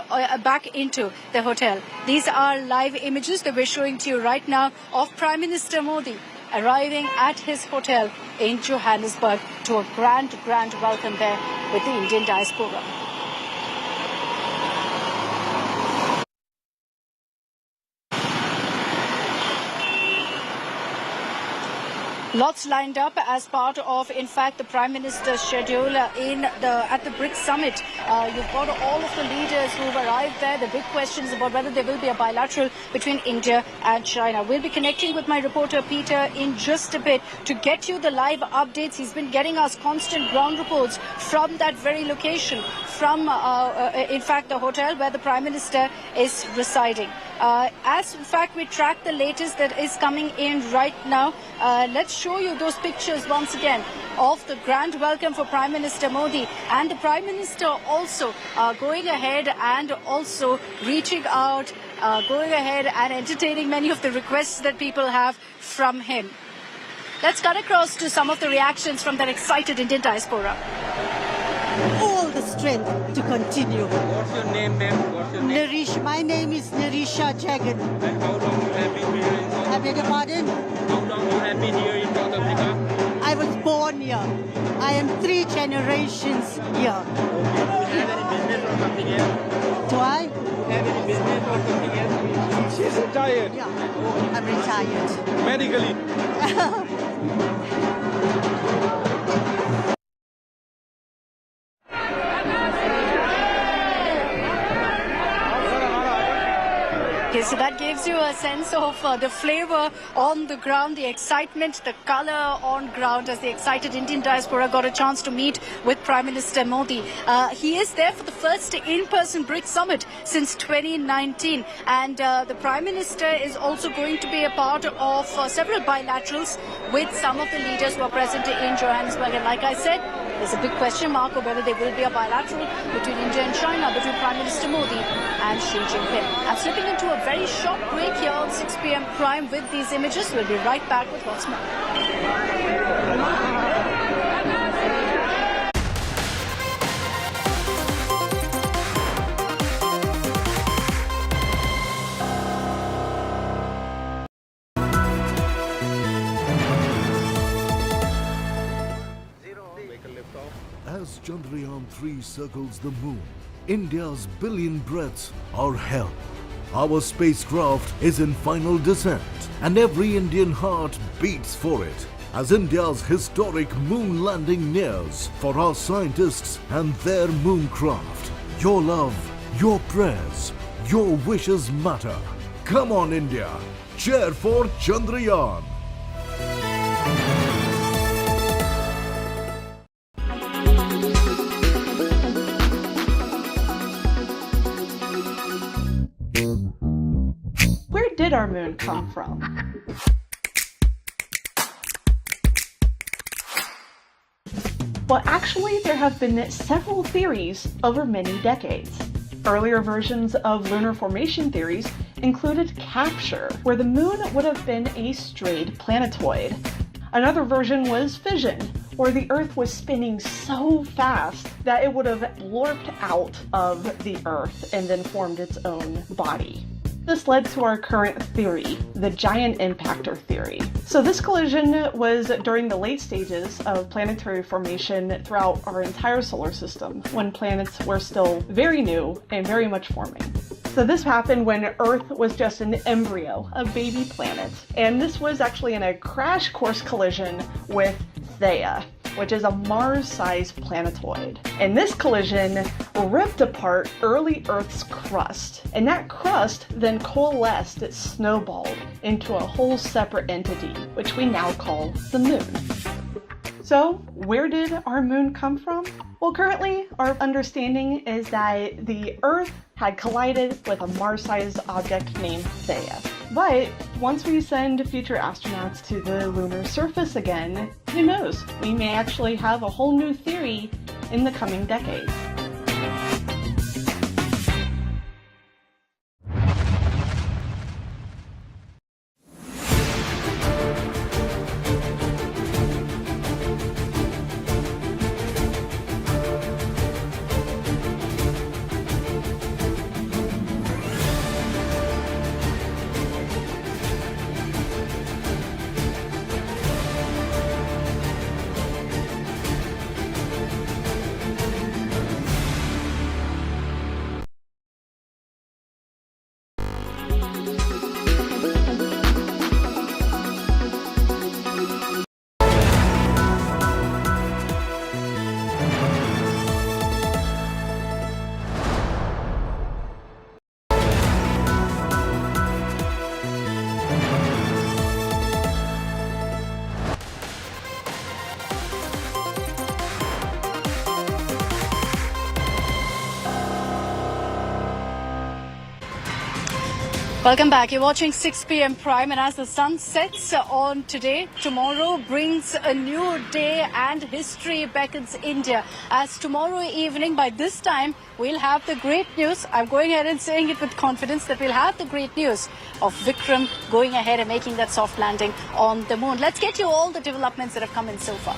back into the hotel. These are live images that we're showing to you right now of Prime Minister Modi arriving at his hotel in Johannesburg to a grand welcome there with the Indian diaspora. Lots lined up as part of, in fact, the Prime Minister's schedule at the Brics summit. You've got all of the leaders who've arrived there. The big question is about whether there will be a bilateral between India and China. We'll be connecting with my reporter Peter in just a bit to get you the live updates. He's been getting us constant ground reports from that very location, from, in fact, the hotel where the Prime Minister is residing. As, in fact, we track the latest that is coming in right now, let's show you those pictures once again of the grand welcome for Prime Minister Modi, and the Prime Minister also going ahead and also reaching out, going ahead and entertaining many of the requests that people have from him. Let's cut across to some of the reactions from that excited Indian diaspora. All the strength to continue. What's your name, ma'am? What's your name? Narish. My name is Narisha Jagan. And how long you have been here in South I beg your pardon? How long you have been here in South Africa? I was born here. I am 3 generations here. Do you have any business or something else? Do I? Do you have any business or something else? She's retired. Yeah, I'm retired. Medically? Okay, so that gives you a sense of the flavor on the ground, the excitement, the color on ground as the excited Indian diaspora got a chance to meet with Prime Minister Modi. He is there for the first in-person Brics summit since 2019, and the Prime Minister is also going to be a part of several bilaterals with some of the leaders who are present in Johannesburg. And like I said, there's a big question mark of whether there will be a bilateral between India and China, between Prime Minister Modi and Xi Jinping. I'm slipping into a very short break here on 6 p.m. Prime with these images. We'll be right back with lots more. As Chandrayaan-3 circles the moon, India's billion breaths are held. Our spacecraft is in final descent, and every Indian heart beats for it as India's historic moon landing nears for our scientists and their mooncraft. Your love, your prayers, your wishes matter. Come on, India, cheer for Chandrayaan. Where did our moon come from? Well, actually, there have been several theories over many decades. Earlier versions of lunar formation theories included capture, where the moon would have been a strayed planetoid. Another version was fission, where the Earth was spinning so fast that it would have warped out of the Earth and then formed its own body. This led to our current theory, the giant impactor theory. So this collision was during the late stages of planetary formation throughout our entire solar system, when planets were still very new and very much forming. So this happened when Earth was just an embryo, a baby planet. And this was actually in a crash course collision with Theia, which is a Mars-sized planetoid. And this collision ripped apart early Earth's crust. And that crust then coalesced, it snowballed into a whole separate entity, which we now call the Moon. So, where did our moon come from? Well, currently, our understanding is that the Earth had collided with a Mars-sized object named Theia. But once we send future astronauts to the lunar surface again, who knows? We may actually have a whole new theory in the coming decades. Welcome back. You're watching 6 p.m. Prime, and as the sun sets on today, tomorrow brings a new day and history beckons India. As tomorrow evening, by this time, we'll have the great news. I'm going ahead and saying it with confidence that we'll have the great news of Vikram going ahead and making that soft landing on the moon. Let's get you all the developments that have come in so far.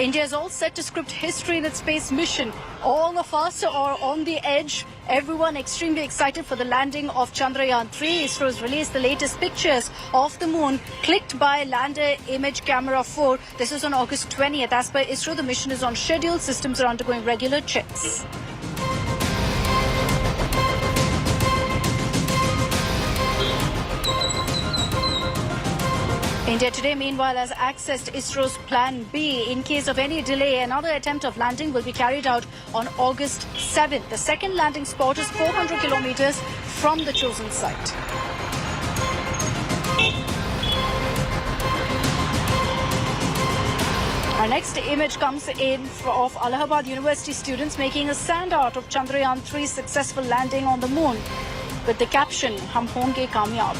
India is all set to script history in its space mission. All of us are on the edge. Everyone extremely excited for the landing of Chandrayaan-3. ISRO has released the latest pictures of the moon clicked by lander image camera 4. This is on August 20th. As per ISRO, the mission is on schedule. Systems are undergoing regular checks. India today, meanwhile, has accessed ISRO's Plan B. In case of any delay, another attempt of landing will be carried out on August 7th. The second landing spot is 400 kilometers from the chosen site. Our next image comes in of Allahabad University students making a sand art of Chandrayaan-3's successful landing on the moon with the caption, "Hum honge kamyab."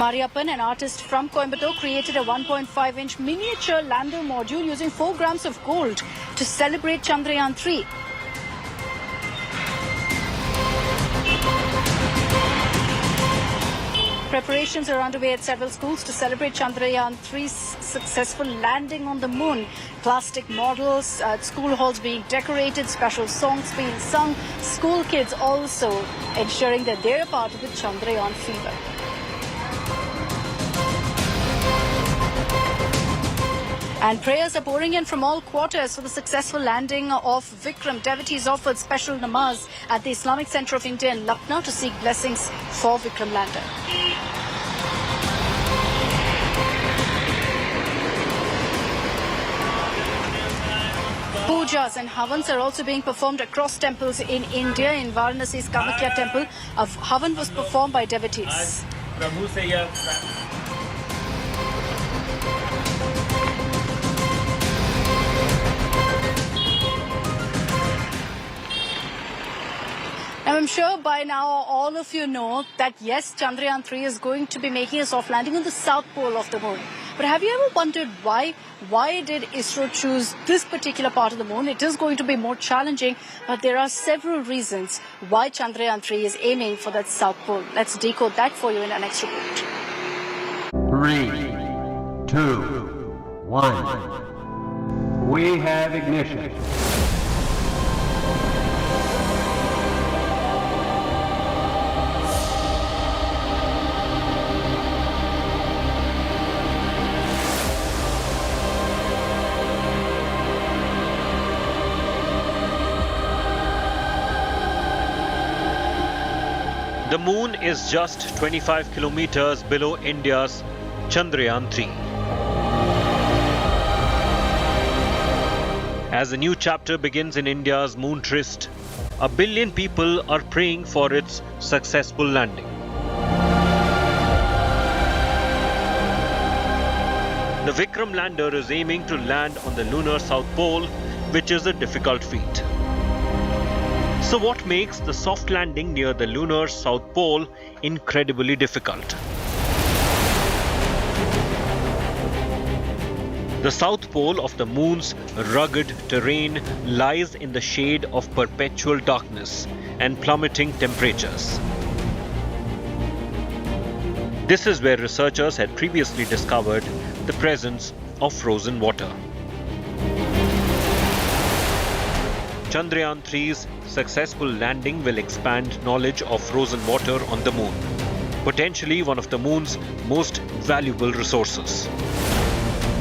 Mariappan, an artist from Coimbatore, created a 1.5-inch miniature lander module using 4 grams of gold to celebrate Chandrayaan-3. Preparations are underway at several schools to celebrate Chandrayaan-3's successful landing on the moon. Plastic models, school halls being decorated, special songs being sung, school kids also ensuring that they're a part of the Chandrayaan fever. And prayers are pouring in from all quarters for the successful landing of Vikram. Devotees offered special namaz at the Islamic Center of India in Lucknow to seek blessings for Vikram lander. Pujas and havans are also being performed across temples in India. In Varanasi's Kamakhya temple, a havan was performed by devotees. Now, I'm sure by now all of you know that yes, Chandrayaan-3 is going to be making a soft landing on the south pole of the moon. But have you ever wondered why? Why did ISRO choose this particular part of the moon? It is going to be more challenging, but there are several reasons why Chandrayaan-3 is aiming for that south pole. Let's decode that for you in our next report. 3, 2, 1. We have ignition. The moon is just 25 kilometers below India's Chandrayaan 3. As a new chapter begins in India's moon tryst, 1 billion people are praying for its successful landing. The Vikram lander is aiming to land on the lunar south pole, which is a difficult feat. So what makes the soft landing near the lunar south pole incredibly difficult? The south pole of the moon's rugged terrain lies in the shade of perpetual darkness and plummeting temperatures. This is where researchers had previously discovered the presence of frozen water. Chandrayaan 3's successful landing will expand knowledge of frozen water on the moon, potentially one of the moon's most valuable resources.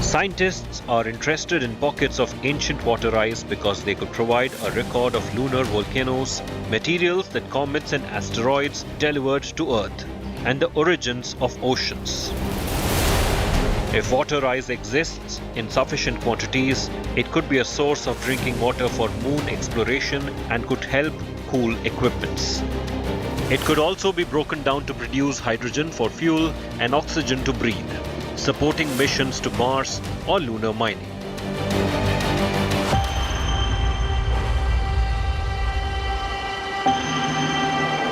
Scientists are interested in pockets of ancient water ice because they could provide a record of lunar volcanoes, materials that comets and asteroids delivered to Earth, and the origins of oceans. If water ice exists in sufficient quantities, it could be a source of drinking water for moon exploration and could help cool equipments. It could also be broken down to produce hydrogen for fuel and oxygen to breathe, supporting missions to Mars or lunar mining.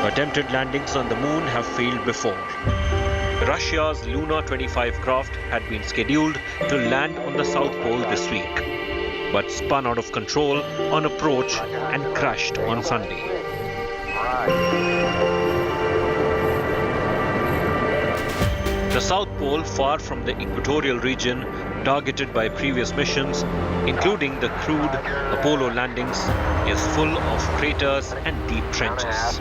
Attempted landings on the moon have failed before. Russia's Luna 25 craft had been scheduled to land on the South Pole this week, but spun out of control on approach and crashed on Sunday. The South Pole, far from the equatorial region targeted by previous missions, including the crewed Apollo landings, is full of craters and deep trenches.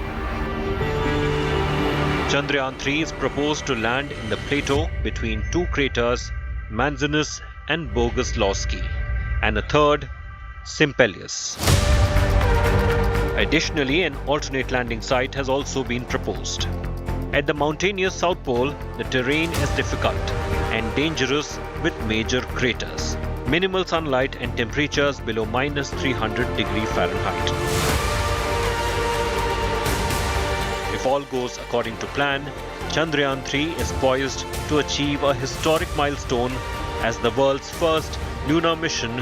Chandrayaan 3 is proposed to land in the plateau between two craters, Manzinus and Boguslawski, and a third, Simpelius. Additionally, an alternate landing site has also been proposed. At the mountainous South Pole, the terrain is difficult and dangerous with major craters, minimal sunlight and temperatures below -300°F. If all goes according to plan, Chandrayaan 3 is poised to achieve a historic milestone as the world's first lunar mission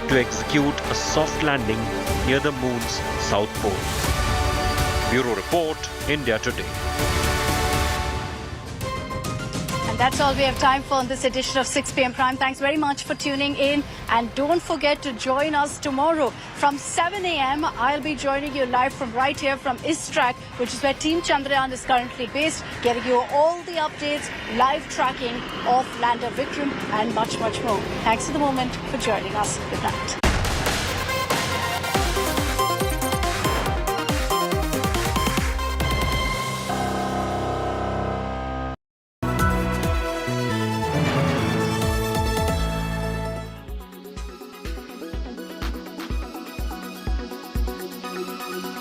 to execute a soft landing near the moon's south pole. Bureau Report, India Today. And that's all we have time for on this edition of 6 p.m. Prime. Thanks very much for tuning in. And don't forget to join us tomorrow from 7 a.m. I'll be joining you live from right here from ISRO, which is where Team Chandrayaan is currently based, getting you all the updates, live tracking of lander Vikram and much, much more. Thanks for the moment for joining us. Good night.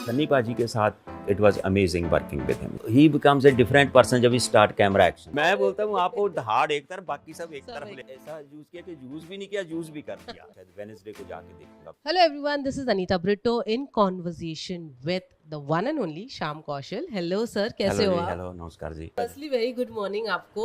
Sunny पाजी के साथ it was amazing working with him. He becomes a different person जब ही start camera action. मैं बोलता हूँ आपको hard एक तरफ बाकी सब एक तरफ ले. ऐसा यूज किया कि यूज भी नहीं किया, यूज भी कर दिया. वेडनेसडे को जाके देखूंगा. Hello everyone, this is Anita Brito in conversation with the one and only Shyam Kaushal. Hello sir, कैसे हो आप? हेलो नमस्कार जी. Firstly very good morning आपको.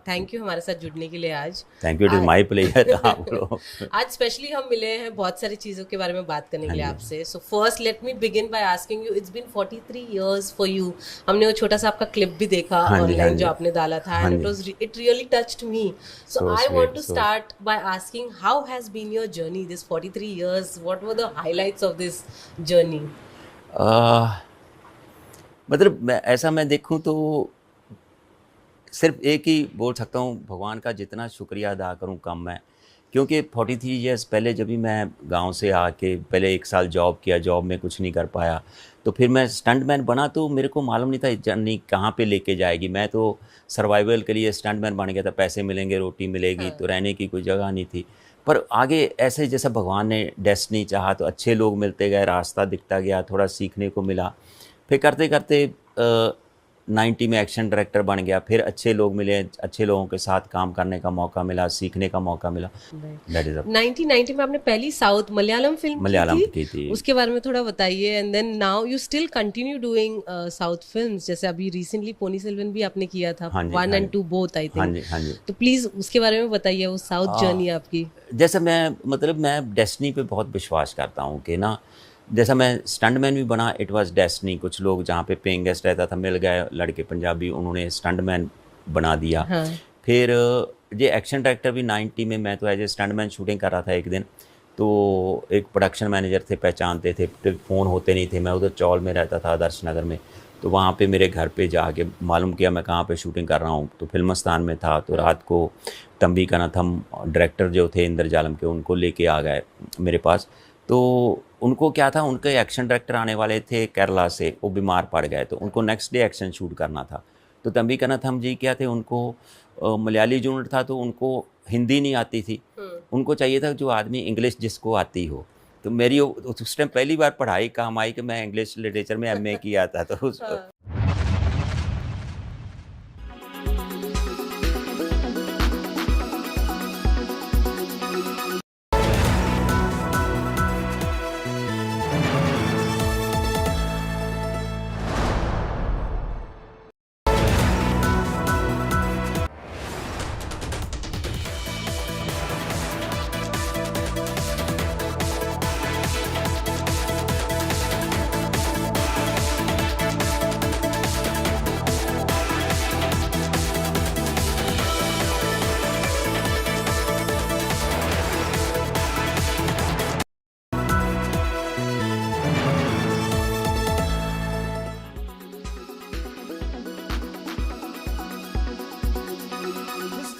थैंक यू हमारे साथ जुड़ने के लिए आज. Thank you, it is my pleasure. आप लोग आज स्पेशली हम मिले हैं बहुत सारी चीज़ों के बारे में बात करने के लिए आपसे. So first let me begin by asking you, it's been 43 years for you. हमने वो छोटा सा आपका क्लिप भी देखा ऑनलाइन जो आपने डाला था, and it really touched me. So I want to start by asking how has been your journey this 43 years. What were the highlights of this journey? मतलब ऐसा मैं देखूं तो सिर्फ एक ही बोल सकता हूँ, भगवान का जितना शुक्रिया अदा करूँ कम है, क्योंकि 43 ईयर्स पहले जब भी मैं गांव से आके पहले 1 साल जॉब किया, जॉब में कुछ नहीं कर पाया, तो फिर मैं स्टंटमैन बना, तो मेरे को मालूम नहीं था जर्नी कहाँ पे लेके जाएगी। मैं तो सर्वाइवल के लिए स्टंटमैन बन गया था, पैसे मिलेंगे, रोटी मिलेगी, तो रहने की कोई जगह नहीं थी। पर आगे ऐसे जैसा भगवान ने डेस्टिनी चाहा, तो अच्छे लोग मिलते गए, रास्ता दिखता गया, थोड़ा सीखने को मिला। फिर करते करते 90 में एक्शन डायरेक्टर बन गया, फिर अच्छे लोग मिले, अच्छे लोगों के साथ काम करने का मौका मिला, सीखने का मौका मिला। 1990 में आपने पहली साउथ मलयालम फिल्म की थी, उसके बारे में थोड़ा बताइए। And then now you still continue doing south films, जैसे अभी रिसेंटली पोनी सेल्वन भी आपने किया था, 1 and 2 बोथ आई थिंक। तो प्लीज उसके बारे में बताइए, वो साउथ जर्नी आपकी। जैसे मैं डेस्टिनी पे बहुत विश्वास करता हूँ कि ना, जैसा मैं स्टंटमैन भी बना, इट वाज डेस्टिनी। कुछ लोग जहाँ पे पेइंग गेस्ट रहता था, मिल गए लड़के पंजाबी, उन्होंने स्टंटमैन बना दिया। हाँ। फिर ये एक्शन डायरेक्टर भी 90 में, मैं तो एज ए स्टंटमैन शूटिंग कर रहा था एक दिन, तो एक प्रोडक्शन मैनेजर थे, पहचानते थे, फिर फ़ोन होते नहीं थे। मैं उधर चौल में रहता था, आदर्श नगर में, तो वहाँ पे मेरे घर पे जाके मालूम किया मैं कहाँ पे शूटिंग कर रहा हूँ, तो फिल्मस्तान में था। तो रात को तंबी कनाथम डायरेक्टर जो थे इंद्रजालम के, उनको लेके आ गए मेरे पास। तो उनको क्या था, उनके एक्शन डायरेक्टर आने वाले थे केरला से, वो बीमार पड़ गए, तो उनको नेक्स्ट डे एक्शन शूट करना था। तो तंबी कनाथम जी क्या थे, उनको मलयाली यूनिट था, तो उनको हिंदी नहीं आती थी, उनको चाहिए था जो आदमी इंग्लिश जिसको आती हो। तो मेरी उस टाइम पहली बार पढ़ाई काम आई कि मैं इंग्लिश लिटरेचर में MA किया था, तो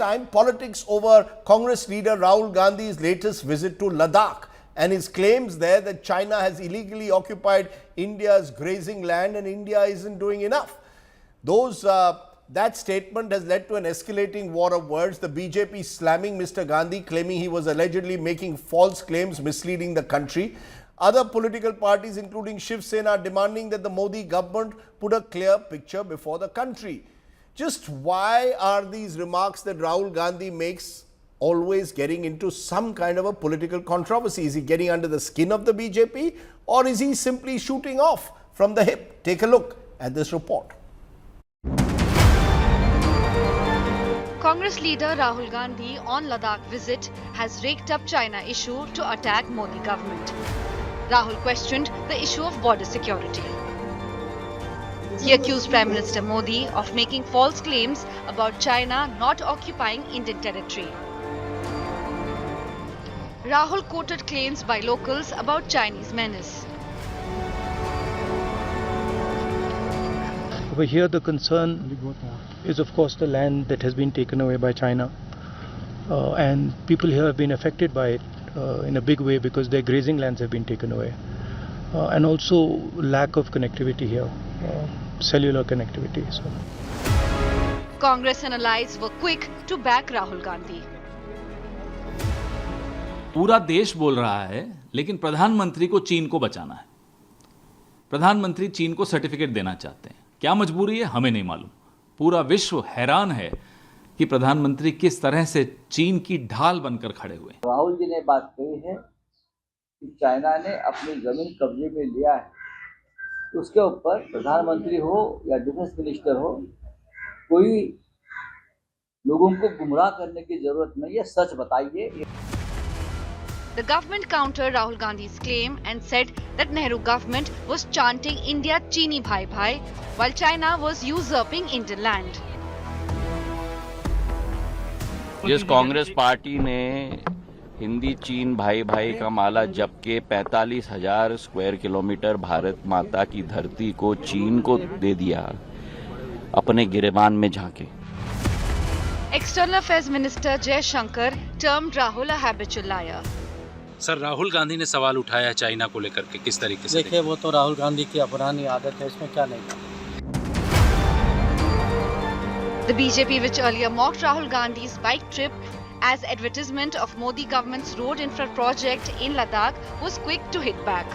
time, politics over Congress leader Rahul Gandhi's latest visit to Ladakh and his claims there that China has illegally occupied India's grazing land and India isn't doing enough. That statement has led to an escalating war of words. The BJP slamming Mr. Gandhi, claiming he was allegedly making false claims, misleading the country. Other political parties, including Shiv Sena, are demanding that the Modi government put a clear picture before the country. Just why are these remarks that Rahul Gandhi makes always getting into some kind of a political controversy? Is he getting under the skin of the BJP, or is he simply shooting off from the hip? Take a look at this report. Congress leader Rahul Gandhi on Ladakh visit has raked up China issue to attack Modi government. Rahul questioned the issue of border security. He accused Prime Minister Modi of making false claims about China not occupying Indian territory. Rahul quoted claims by locals about Chinese menace. Over here the concern is of course the land that has been taken away by China, and people here have been affected by it in a big way because their grazing lands have been taken away, and also lack of connectivity here, cellular connectivity. So. Congress and allies were quick to back Rahul Gandhi. पूरा देश बोल रहा है, लेकिन प्रधानमंत्री को चीन को बचाना है। प्रधानमंत्री चीन को सर्टिफिकेट देना चाहते हैं। क्या मजबूरी है हमें नहीं मालूम। पूरा विश्व हैरान है कि प्रधानमंत्री किस तरह से चीन की ढाल बनकर खड़े हुए। राहुल जी ने बात कही है कि चाइना ने अपनी जमीन कब्जे में लिया है, तो उसके ऊपर प्रधानमंत्री हो या डिफेंस मिनिस्टर हो, कोई लोगों को गुमराह करने की जरूरत नहीं है, सच बताइए। The government countered Rahul Gandhi's claim and said that Nehru government was chanting India Chini Bhai Bhai while China was usurping Indian land. जिस कांग्रेस पार्टी ने हिंदी चीन भाई भाई का माला जप के 45,000 स्क्वायर किलोमीटर भारत माता की धरती को चीन को दे दिया, अपने गिरेबान में झांके। External Affairs Minister Shankar termed Rahul a habitual liar. Sir Rahul Gandhi ने सवाल उठाया है चाइना को लेकर के, किस तरीके से? देखिए वो तो राहुल गांधी की पुरानी आदत है, इसमें क्या नहीं था। The BJP, which earlier mocked Rahul Gandhi's bike trip as advertisement of Modi government's road infra project in Ladakh, was quick to hit back.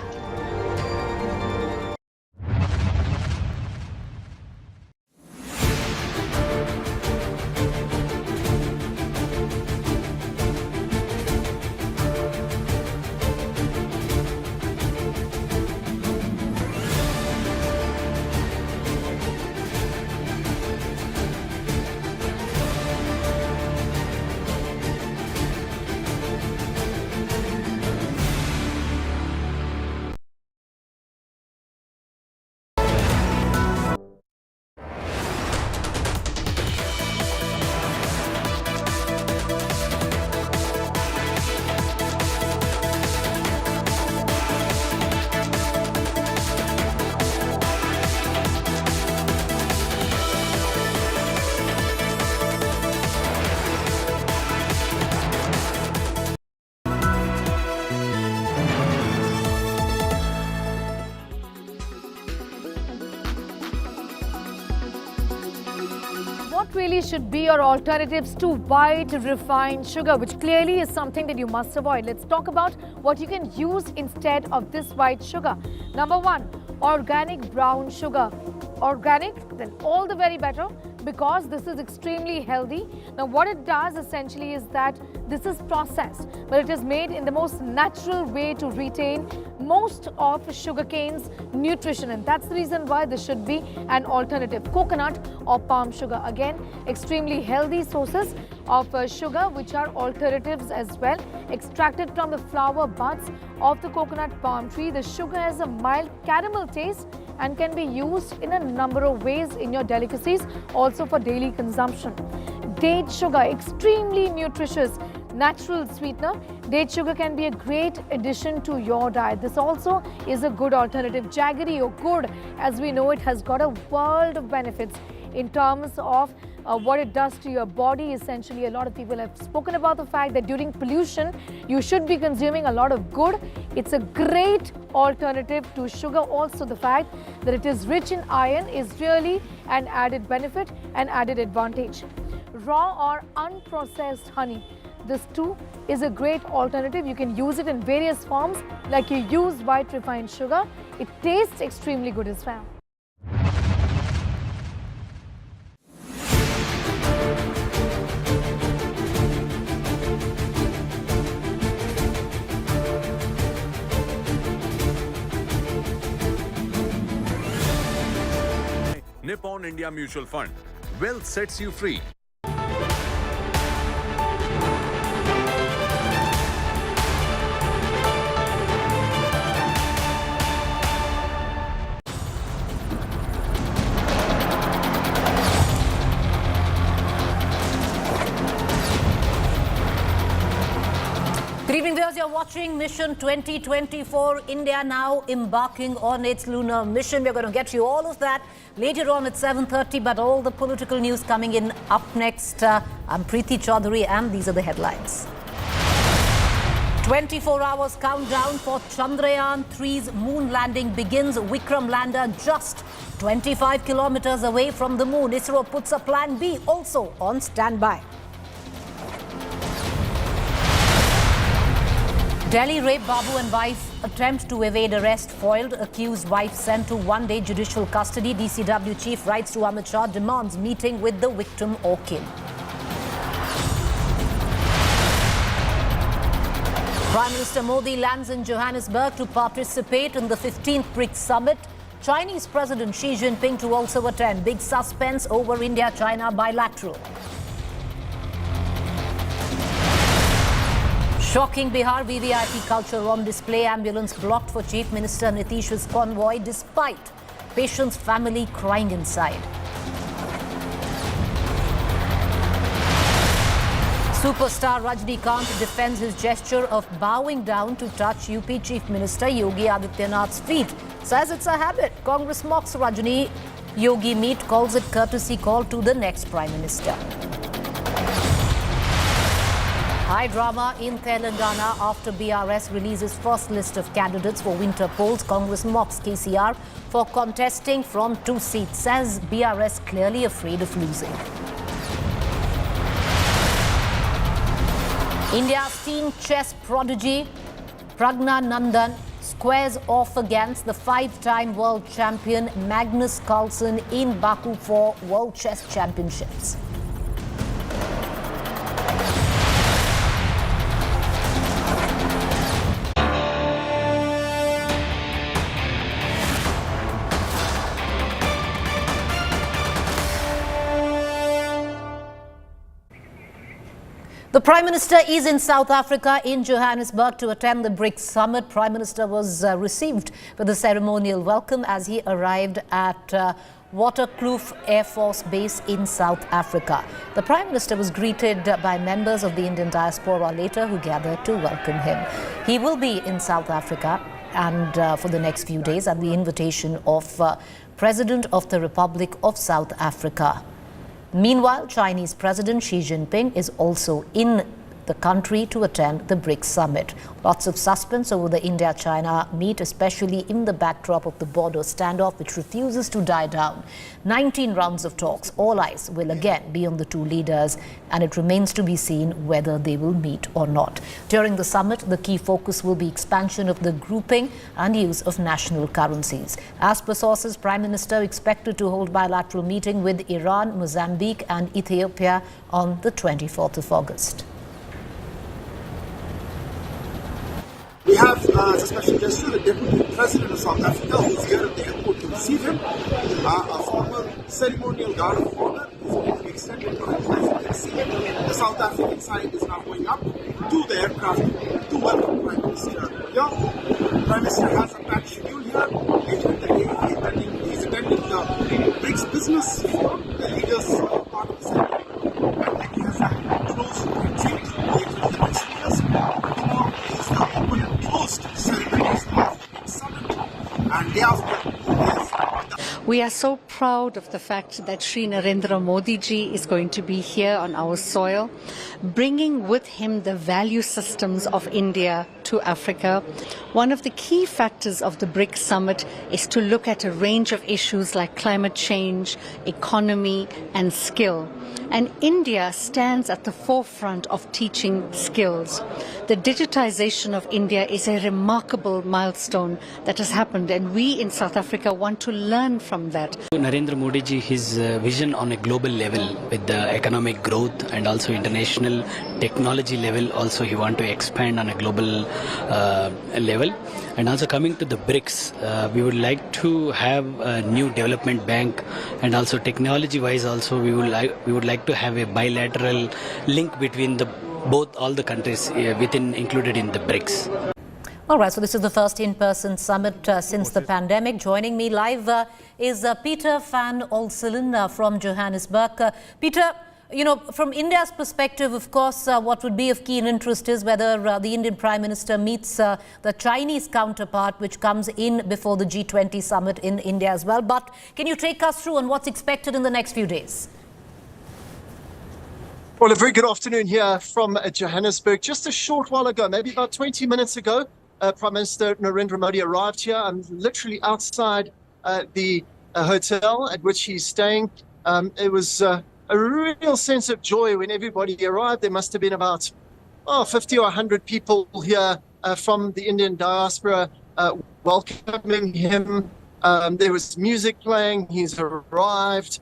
What really should be your alternatives to white refined sugar, which clearly is something that you must avoid? Let's talk about what you can use instead of this white sugar. Number one, organic brown sugar. Organic, then all the very better, because this is extremely healthy. Now what it does essentially is that this is processed, but it is made in the most natural way to retain most of sugarcane's nutrition, and that's the reason why this should be an alternative. Coconut or palm sugar, again extremely healthy sources of sugar, which are alternatives as well, extracted from the flower buds of the coconut palm tree. The sugar has a mild caramel taste and can be used in a number of ways in your delicacies, also for daily consumption. Date sugar, extremely nutritious natural sweetener. Date sugar can be a great addition to your diet. This also is a good alternative. Jaggery or gur, as we know it, has got a world of benefits in terms of what it does to your body. Essentially, a lot of people have spoken about the fact that during pollution, you should be consuming a lot of gur. It's a great alternative to sugar. Also, the fact that it is rich in iron is really an added benefit and added advantage. Raw or unprocessed honey. This too is a great alternative. You can use it in various forms, like you use white refined sugar. It tastes extremely good as well. Nippon India Mutual Fund. Wealth sets you free. Good evening, viewers. You're watching Mission 2024. India now embarking on its lunar mission. We're going to get you all of that later on at 7:30. But all the political news coming in up next. I'm Preeti Chaudhary, and these are the headlines. 24 hours countdown for Chandrayaan 3's moon landing begins. Vikram lander just 25 kilometers away from the moon. ISRO puts a plan B also on standby. Delhi rape Babu and wife attempt to evade arrest foiled. Accused wife sent to one-day judicial custody. DCW chief writes to Amit Shah, demands meeting with the victim or kin. Prime Minister Modi lands in Johannesburg to participate in the 15th Brics summit. Chinese President Xi Jinping to also attend. Big suspense over India-China bilateral. Shocking Bihar VVIP culture on display. Ambulance blocked for Chief Minister Nitish's convoy despite patient's family crying inside. Superstar Rajinikanth defends his gesture of bowing down to touch UP Chief Minister Yogi Adityanath's feet. Says it's a habit. Congress mocks Rajini. Yogi meet calls it courtesy call to the next Prime Minister. High drama in Telangana after BRS releases first list of candidates for winter polls. Congress mocks KCR for contesting from 2 seats, says BRS clearly afraid of losing. India's teen chess prodigy Pragna Nandan squares off against the 5-time world champion Magnus Carlsen in Baku for World Chess Championships. The Prime Minister is in South Africa in Johannesburg to attend the Brics summit. Prime Minister was received with a ceremonial welcome as he arrived at Waterkloof Air Force Base in South Africa. The Prime Minister was greeted by members of the Indian diaspora later who gathered to welcome him. He will be in South Africa and for the next few days at the invitation of President of the Republic of South Africa. Meanwhile, Chinese President Xi Jinping is also in the country to attend the Brics summit. Lots of suspense over the India-China meet, especially in the backdrop of the border standoff, which refuses to die down. 19 rounds of talks. All eyes will again be on the two leaders, and it remains to be seen whether they will meet or not. During the summit, the key focus will be expansion of the grouping and use of national currencies. As per sources, Prime Minister expected to hold bilateral meeting with Iran, Mozambique and Ethiopia on the 24th of August. We have, as a special gesture, the Deputy President of South Africa, who is here at the airport to receive him. A formal ceremonial guard of honor is going to be extended to him. As you can see, the South African side is now going up to the aircraft to welcome Prime Minister here. Prime Minister has a packed schedule here. He's attending the Brics Business Forum, the leaders part of the ceremony. And he has a close retreat with the Brics leaders. Tomorrow is the open and closed ceremonies of the summit. And thereafter, we are so proud of the fact that Sri Narendra Modi ji is going to be here on our soil, bringing with him the value systems of India to Africa. One of the key factors of the BRICS summit is to look at a range of issues like climate change, economy and skill. And India stands at the forefront of teaching skills. The digitization of India is a remarkable milestone that has happened, and we in South Africa want to learn from that. Narendra Modi ji, his vision on a global level with the economic growth and also international technology level, also he want to expand on a global level. And also coming to the BRICS, we would like to have a new development bank, and also technology wise also we would like to have a bilateral link between all the countries included in the BRICS. All right, so this is the first in-person summit since the pandemic. Joining me live is Peter van Olselen from Johannesburg. Peter, you know, from India's perspective, of course, what would be of keen interest is whether the Indian Prime Minister meets the Chinese counterpart, which comes in before the G20 summit in India as well. But can you take us through on what's expected in the next few days? Well, a very good afternoon here from Johannesburg. Just a short while ago, maybe about 20 minutes ago, Prime Minister Narendra Modi arrived here. I'm literally outside the hotel at which he's staying. It was a real sense of joy when everybody arrived. There must have been about 50 or 100 people here from the Indian diaspora welcoming him. There was music playing. He's arrived.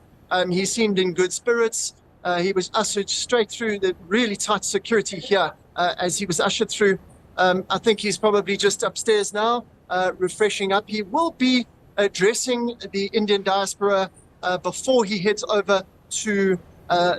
He seemed in good spirits. He was ushered straight through the really tight security here as he was ushered through. I think he's probably just upstairs now, refreshing up. He will be addressing the Indian diaspora before he heads over to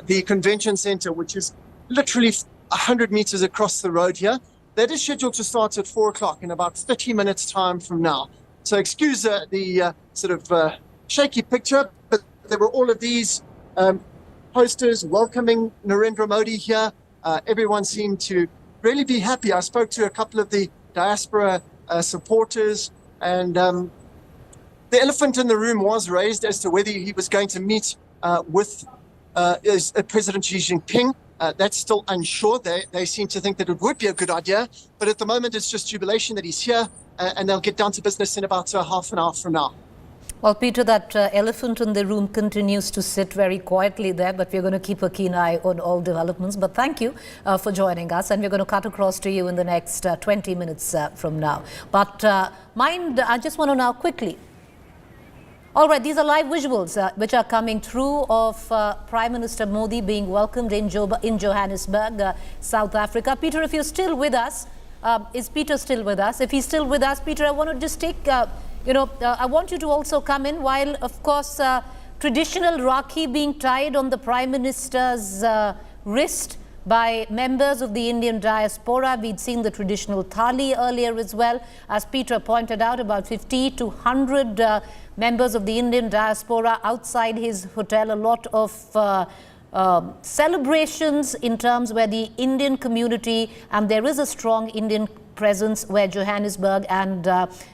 the convention center, which is literally 100 meters across the road here. That is scheduled to start at 4 o'clock in about 30 minutes time from now. So excuse the sort of shaky picture, but there were all of these posters welcoming Narendra Modi here. Everyone seemed to really be happy. I spoke to a couple of the diaspora supporters, and the elephant in the room was raised as to whether he was going to meet with President Xi Jinping. That's still unsure. They seem to think that it would be a good idea, but at the moment it's just jubilation that he's here, and they'll get down to business in about half an hour from now. Well, Peter, that elephant in the room continues to sit very quietly there, but we're going to keep a keen eye on all developments. But thank you for joining us, and we're going to cut across to you in the next 20 minutes from now. But I just want to now quickly. All right, these are live visuals which are coming through of Prime Minister Modi being welcomed in Johannesburg, South Africa. Peter, if you're still with us, is Peter still with us? If he's still with us, Peter, I want to just take, I want you to also come in while, of course, traditional Rakhi being tied on the Prime Minister's wrist by members of the Indian diaspora. We'd seen the traditional thali earlier as well. As Peter pointed out, about 50 to 100 members of the Indian diaspora outside his hotel. A lot of celebrations in terms where the Indian community, and there is a strong Indian presence where Johannesburg and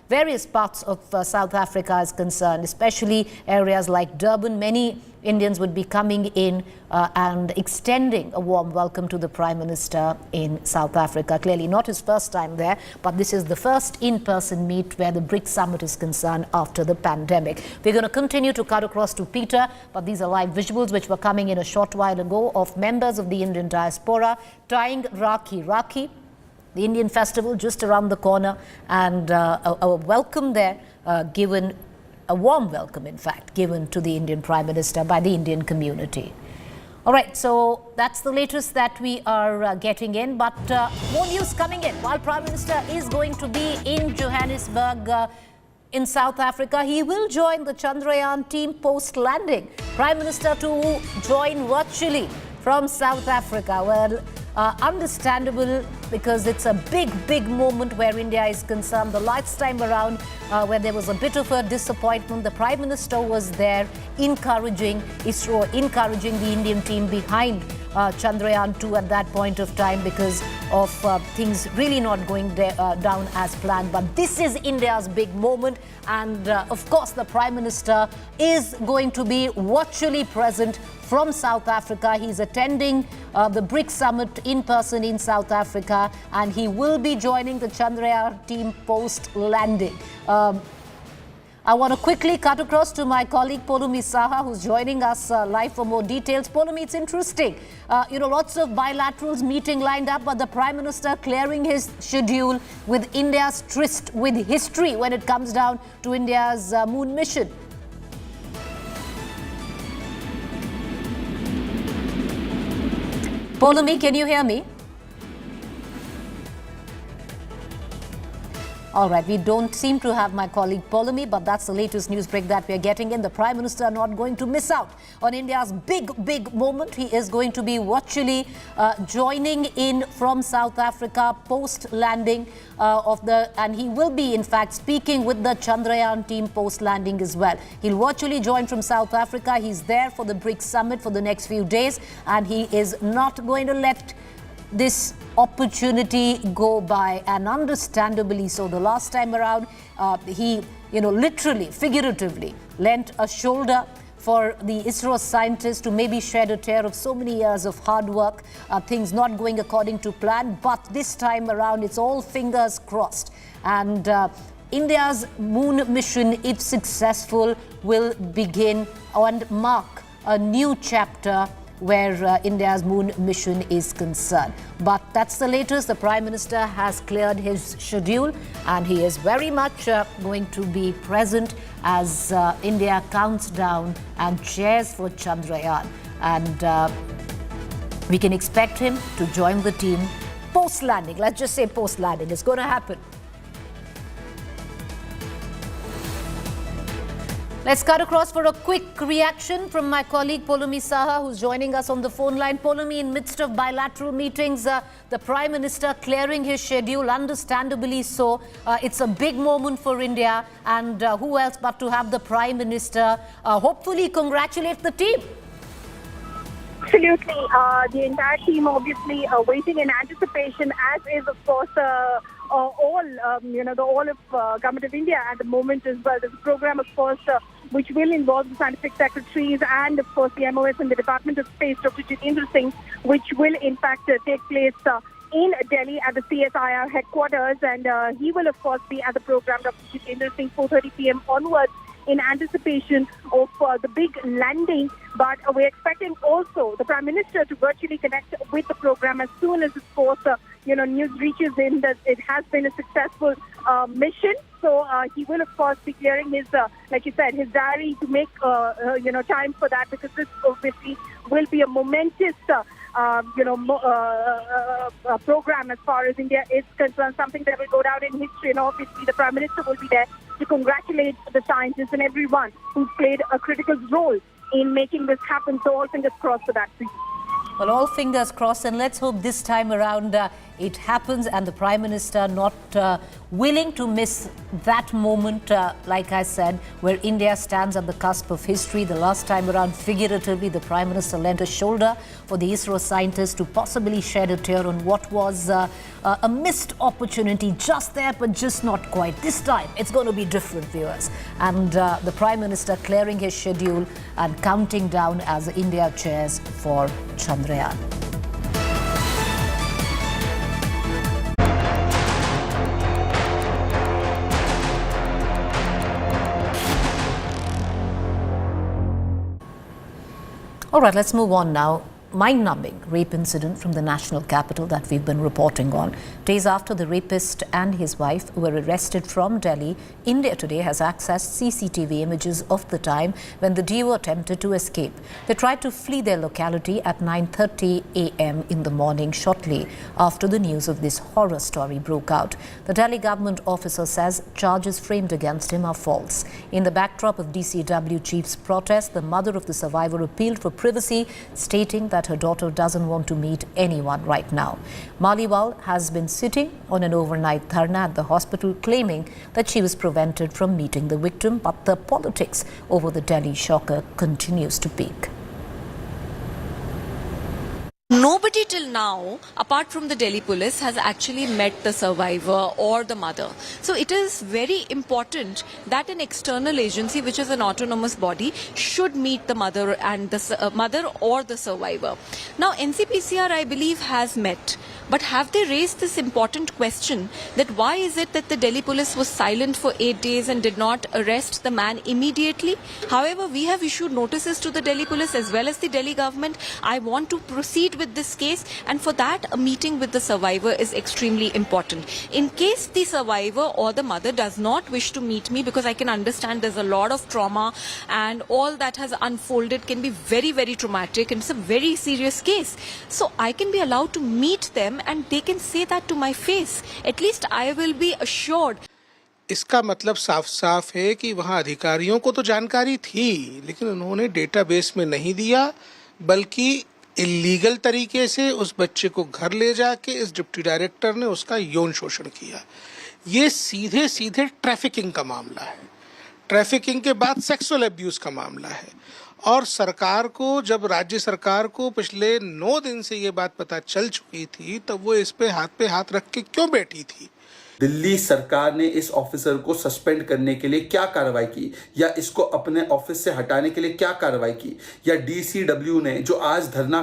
various parts of South Africa is concerned, especially areas like Durban. Many Indians would be coming in and extending a warm welcome to the Prime Minister in South Africa. Clearly not his first time there, but this is the first in-person meet where the Brics summit is concerned after the pandemic. We're going to continue to cut across to Peter, but these are live visuals which were coming in a short while ago of members of the Indian diaspora tying Rakhi, the Indian festival just around the corner, and a welcome there given, a warm welcome in fact, given to the Indian Prime Minister by the Indian community. All right, so that's the latest that we are getting in, but more news coming in. While Prime Minister is going to be in Johannesburg in South Africa, he will join the Chandrayaan team post-landing. Prime Minister to join virtually from South Africa. Well, understandable, because it's a big moment where India is concerned. The last time around where there was a bit of a disappointment, the Prime Minister was there encouraging ISRO, encouraging the Indian team behind Chandrayaan 2 at that point of time because of things really not going down as planned. But this is India's big moment, and of course the Prime Minister is going to be virtually present from South Africa. He's attending the Brics summit in person in South Africa, and he will be joining the Chandrayaan team post-landing. I want to quickly cut across to my colleague Polumi Saha, who's joining us live for more details. Polumi, it's interesting. Lots of bilaterals meeting lined up, but the Prime Minister clearing his schedule with India's tryst with history when it comes down to India's moon mission. Polumi, can you hear me? All right, we don't seem to have my colleague Polumi, but that's the latest news break that we're getting in. The Prime Minister not going to miss out on India's big moment. He is going to be virtually joining in from South Africa post-landing and he will be in fact speaking with the Chandrayaan team post-landing as well. He'll virtually join from South Africa. He's there for the Brics summit for the next few days, and he is not going to let this opportunity go by, and understandably so. The last time around, he, literally, figuratively lent a shoulder for the ISRO scientists to maybe shed a tear of so many years of hard work, things not going according to plan. But this time around, it's all fingers crossed. And India's moon mission, if successful, will begin and mark a new chapter where India's moon mission is concerned. But that's the latest. The Prime Minister has cleared his schedule, and he is very much going to be present as India counts down and cheers for Chandrayaan. And we can expect him to join the team post-landing. Let's just say post-landing. It's going to happen. Let's cut across for a quick reaction from my colleague Polumi Saha, who's joining us on the phone line. Polumi, in midst of bilateral meetings, the Prime Minister clearing his schedule, understandably so. It's a big moment for India, and who else but to have the Prime Minister hopefully congratulate the team. Absolutely. The entire team obviously waiting in anticipation, as is, of course, the whole of government of India at the moment as well. There's a program, of course, which will involve the scientific secretaries and, of course, the MOS and the Department of Space, Dr. Jitendra Singh, which will, in fact, take place in Delhi at the CSIR headquarters. And he will, of course, be at the program, Dr. Jitendra Singh, 4:30 p.m. onwards, in anticipation of the big landing. But we're expecting also the Prime Minister to virtually connect with the program as soon as, of course, news reaches in that it has been a successful mission. So he will, of course, be clearing his, like you said, his diary to make, time for that, because this obviously will be a momentous, program as far as India is concerned, something that will go down in history. And obviously the Prime Minister will be there to congratulate the scientists and everyone who played a critical role in making this happen. So all fingers crossed for that. Well, all fingers crossed, and let's hope this time around it happens and the Prime Minister not willing to miss that moment, like I said, where India stands at the cusp of history. The last time around, figuratively, the Prime Minister lent a shoulder for the ISRO scientists to possibly shed a tear on what was a missed opportunity just there, but just not quite. This time, it's going to be different, viewers. And the Prime Minister clearing his schedule and counting down as India chairs for Chandrayaan. All right, let's move on now. Mind-numbing rape incident from the national capital that we've been reporting on. Days after the rapist and his wife were arrested from Delhi, India Today has accessed CCTV images of the time when the duo attempted to escape. They tried to flee their locality at 9:30 a.m. in the morning, shortly after the news of this horror story broke out. The Delhi government officer says charges framed against him are false. In the backdrop of DCW chief's protest, the mother of the survivor appealed for privacy, stating that her daughter doesn't want to meet anyone right now. Maliwal has been sitting on an overnight dharna at the hospital, claiming that she was prevented from meeting the victim, but the politics over the Delhi shocker continues to peak. Nobody till now, apart from the Delhi police, has actually met the survivor or the mother. So it is very important that an external agency, which is an autonomous body, should meet the mother and the mother or the survivor. Now, NCPCR, I believe, has met. But have they raised this important question that why is it that the Delhi police was silent for 8 days and did not arrest the man immediately? However, we have issued notices to the Delhi police as well as the Delhi government. I want to proceed with this case, and for that a meeting with the survivor is extremely important. In case the survivor or the mother does not wish to meet me, because I can understand there's a lot of trauma and all that has unfolded can be very, very traumatic, and it's a very serious case. So I can be allowed to meet them and they can say that to my face. At least I will be assured. इसका मतलब साफ साफ है कि वहाँ अधिकारियों को तो जानकारी थी, लेकिन उन्होंने डेटाबेस में नहीं दिया, बल्कि इलीगल तरीके से उस बच्चे को घर ले जाके इस डिप्टी डायरेक्टर ने उसका यौन शोषण किया। ये सीधे सीधे ट्रैफिकिंग का मामला है। ट्रैफिकिंग के बाद सेक्सुअल अब्यूज का मामला है। और सरकार को, जब राज्य सरकार को पिछले 9 दिन से ये बात पता चल चुकी थी, तब वो इस पे हाथ रख के क्यों बैठी थी? दिल्ली सरकार ने इस ऑफिसर को सस्पेंड करने के लिए क्या कार्रवाई की, या इसको अपने ऑफिस से हटाने के लिए क्या कार्रवाई की, या डीसीडब्ल्यू ने जो आज धरना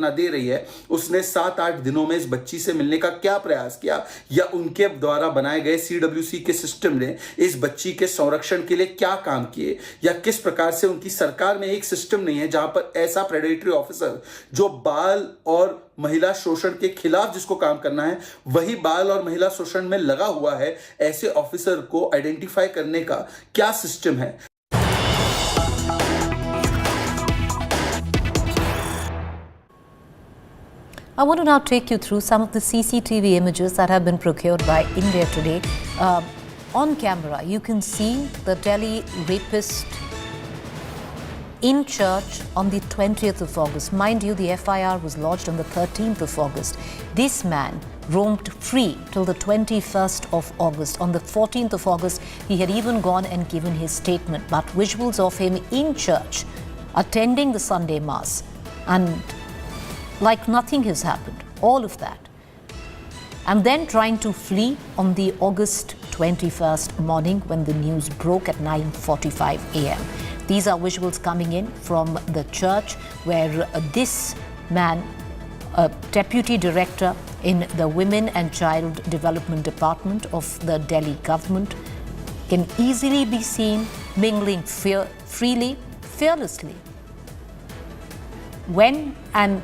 दे रही है, उसने 7-8 दिनों में इस बच्ची से मिलने का क्या प्रयास किया, या उनके द्वारा बनाए गए सीडब्ल्यूसी के सिस्टम ने इस बच्ची के संरक्षण के लिए क्या काम किए, या किस प्रकार से उनकी सरकार में एक सिस्टम नहीं है जहां पर ऐसा प्रेडेटरी ऑफिसर जो बाल और महिला शोषण के खिलाफ जिसको काम करना है, वही बाल और महिला शोषण में लगा हुआ है, ऐसे ऑफिसर को आइडेंटिफाई करने का क्या सिस्टम है? I want to now take you through some of the CCTV images that have been procured by India Today. On camera, you can see the Delhi rapist in church on the 20th of August. Mind you, the FIR was lodged on the 13th of August. This man roamed free till the 21st of August. On the 14th of August, he had even gone and given his statement. But visuals of him in church, attending the Sunday Mass, and like nothing has happened. All of that. and then trying to flee on the August 21st morning when the news broke at 9:45 a.m. These are visuals coming in from the church where this man, a deputy director in the Women and Child Development Department of the Delhi government, can easily be seen mingling freely, fearlessly. When an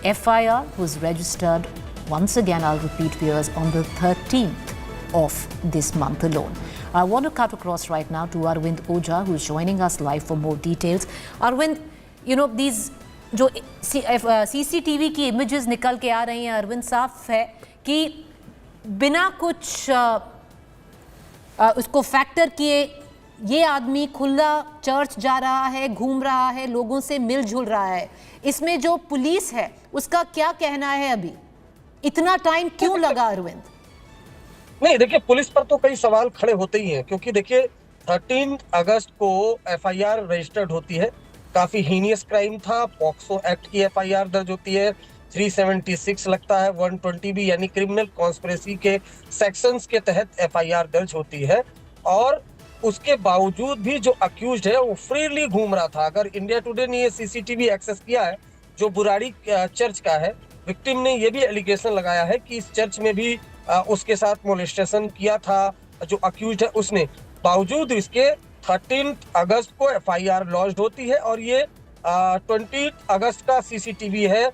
FIR was registered, once again I'll repeat viewers, on the 13th of this month alone. I want to cut across right now to Arvind Ojha, who's joining us live for more details. Arvind, you know, these जो CCTV की images निकल के आ रही हैं अरविंद, साफ है कि बिना कुछ उसको फैक्टर किए ये आदमी खुला चर्च जा रहा है, घूम रहा है, लोगों से मिलजुल रहा है। इसमें जो पुलिस है उसका क्या कहना है? अभी इतना टाइम क्यों लगा अरविंद? नहीं, देखिए, पुलिस पर तो कई सवाल खड़े होते ही हैं, क्योंकि देखिए 13 अगस्त को FIR रजिस्टर्ड होती है। काफी हीनियस क्राइम था, पॉक्सो एक्ट की FIR दर्ज होती है, 376 लगता है, 120 भी यानी क्रिमिनल कॉन्स्पिरेसी के सेक्शंस के तहत FIR दर्ज होती है। और उसके बावजूद भी जो अक्यूज्ड है वो फ्रीली घूम रहा था। अगर इंडिया टुडे ने ये CCTV एक्सेस किया है जो बुराड़ी चर्च का है, विक्टिम ने ये भी एलिगेशन लगाया है कि इस चर्च में भी उसके साथ मोलेस्टेशन किया था जो अक्यूज्ड है उसने। बावजूद इसके 13 अगस्त को FIR लॉन्च होती है और ये 20 अगस्त का CCTV है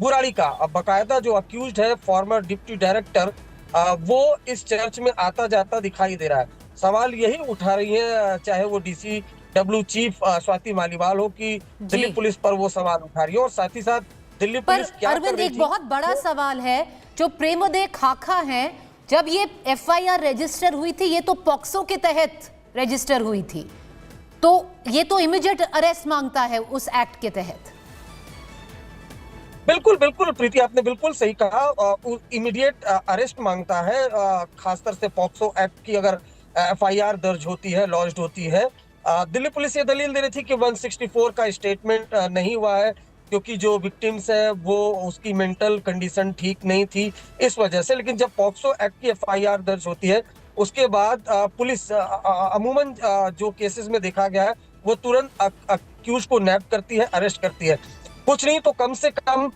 बुराड़ी का। अब बाकायदा जो अक्यूज्ड है फॉर्मर डिप्टी डायरेक्टर, वो इस चर्च में आता जाता दिखाई दे रहा है। सवाल यही उठा रही है, चाहे वो DCW चीफ स्वाति मालीवाल हो कि दिल्ली पुलिस पर वो सवाल उठा रही है। और साथ ही साथ दिल्ली पुलिस क्या कर रही थी? अरविंद, एक बहुत बड़ा सवाल है जो प्रेमोदय खाखा है, जब ये FIR रजिस्टर हुई थी, ये तो पॉक्सो के तहत रजिस्टर हुई थी, तो ये तो इमीडिएट अरेस्ट मांगता है उस एक्ट के तहत। बिल्कुल बिल्कुल प्रीति, आपने बिल्कुल सही कहा, इमीडिएट अरेस्ट मांगता है। खासकर से पॉक्सो एक्ट की अगर FIR दर्ज होती है, लॉन्च होती है। दिल्ली पुलिस ये दलील दे रही थी कि 164 का स्टेटमेंट नहीं हुआ है क्योंकि जो विक्टिम्स है वो उसकी मेंटल कंडीशन ठीक नहीं थी, इस वजह से। लेकिन जब पॉक्सो एक्ट की FIR दर्ज होती है उसके बाद पुलिस अमूमन जो केसेस में देखा गया है वो तुरंत अक्यूज को नैप करती है, अरेस्ट करती है। कुछ नहीं तो कम से कम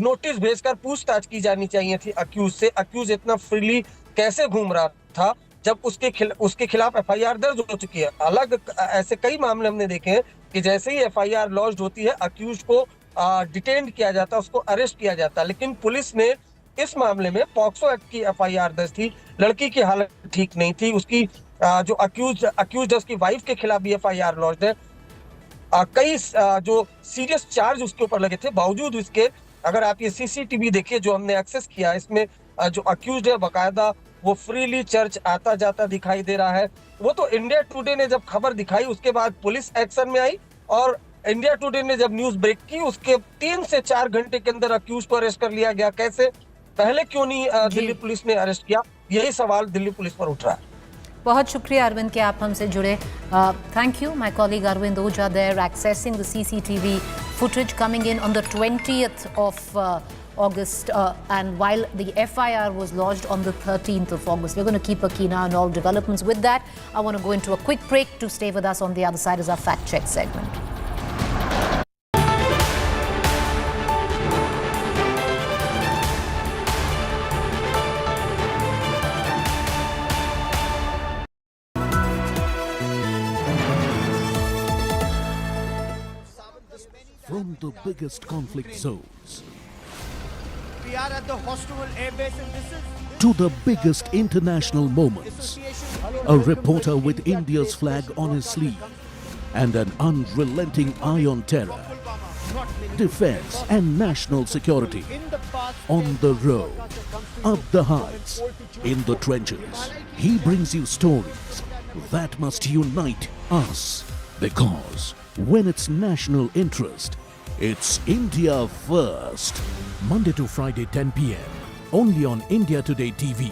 नोटिस भेजकर पूछताछ की जानी चाहिए थी अक्यूज से। अक्यूज इतना फ्रीली कैसे घूम रहा था जब उसके खिलाफ FIR दर्ज हो चुकी है? अलग ऐसे कई मामले हमने देखे हैं कि जैसे ही FIR लॉन्च होती है अक्यूज को डिटेन किया जाता, उसको अरेस्ट किया जाता। लेकिन पुलिस ने इस मामले में पॉक्सो एक्ट की FIR दर्ज थी, लड़की की हालत ठीक नहीं थी, उसकी जो अक्यूज उसकी वाइफ के खिलाफ भी FIR लॉन्च है। कई जो सीरियस चार्ज उसके ऊपर लगे थे। बावजूद इसके अगर आप ये CCTV देखिए जो हमने एक्सेस किया, इसमें जो अक्यूज है बाकायदा वो फ्रीली चर्च आता जाता दिखाई दे रहा है। वो तो इंडिया टुडे ने जब खबर दिखाई उसके बाद पुलिस एक्शन में आई और इंडिया टुडे ने जब न्यूज ब्रेक की उसके 3 से 4 घंटे के अंदर अक्यूज को अरेस्ट कर लिया गया। कैसे? पहले क्यों नहीं दिल्ली पुलिस ने अरेस्ट किया? यही सवाल दिल्ली पुलिस पर उठ रहा है। बहुत शुक्रिया अरविंद कि आप हमसे जुड़े। Thank you my colleague Arvind Ojha there accessing the CCTV footage coming in on the 20th of August and while the FIR was lodged on the 13th of August. We're going to keep a keen eye on all developments. With that, I want to go into a quick break. To stay with us on the other side is our fact check segment. From the biggest conflict zones we are at the Hostel Airbase and this is to the biggest international moments, a reporter with India's flag on his sleeve and an unrelenting eye on terror, defense and national security, on the road, up the heights, in the trenches. He brings you stories that must unite us, because when it's national interest, it's India first. Monday to Friday 10 p.m. only on India Today TV.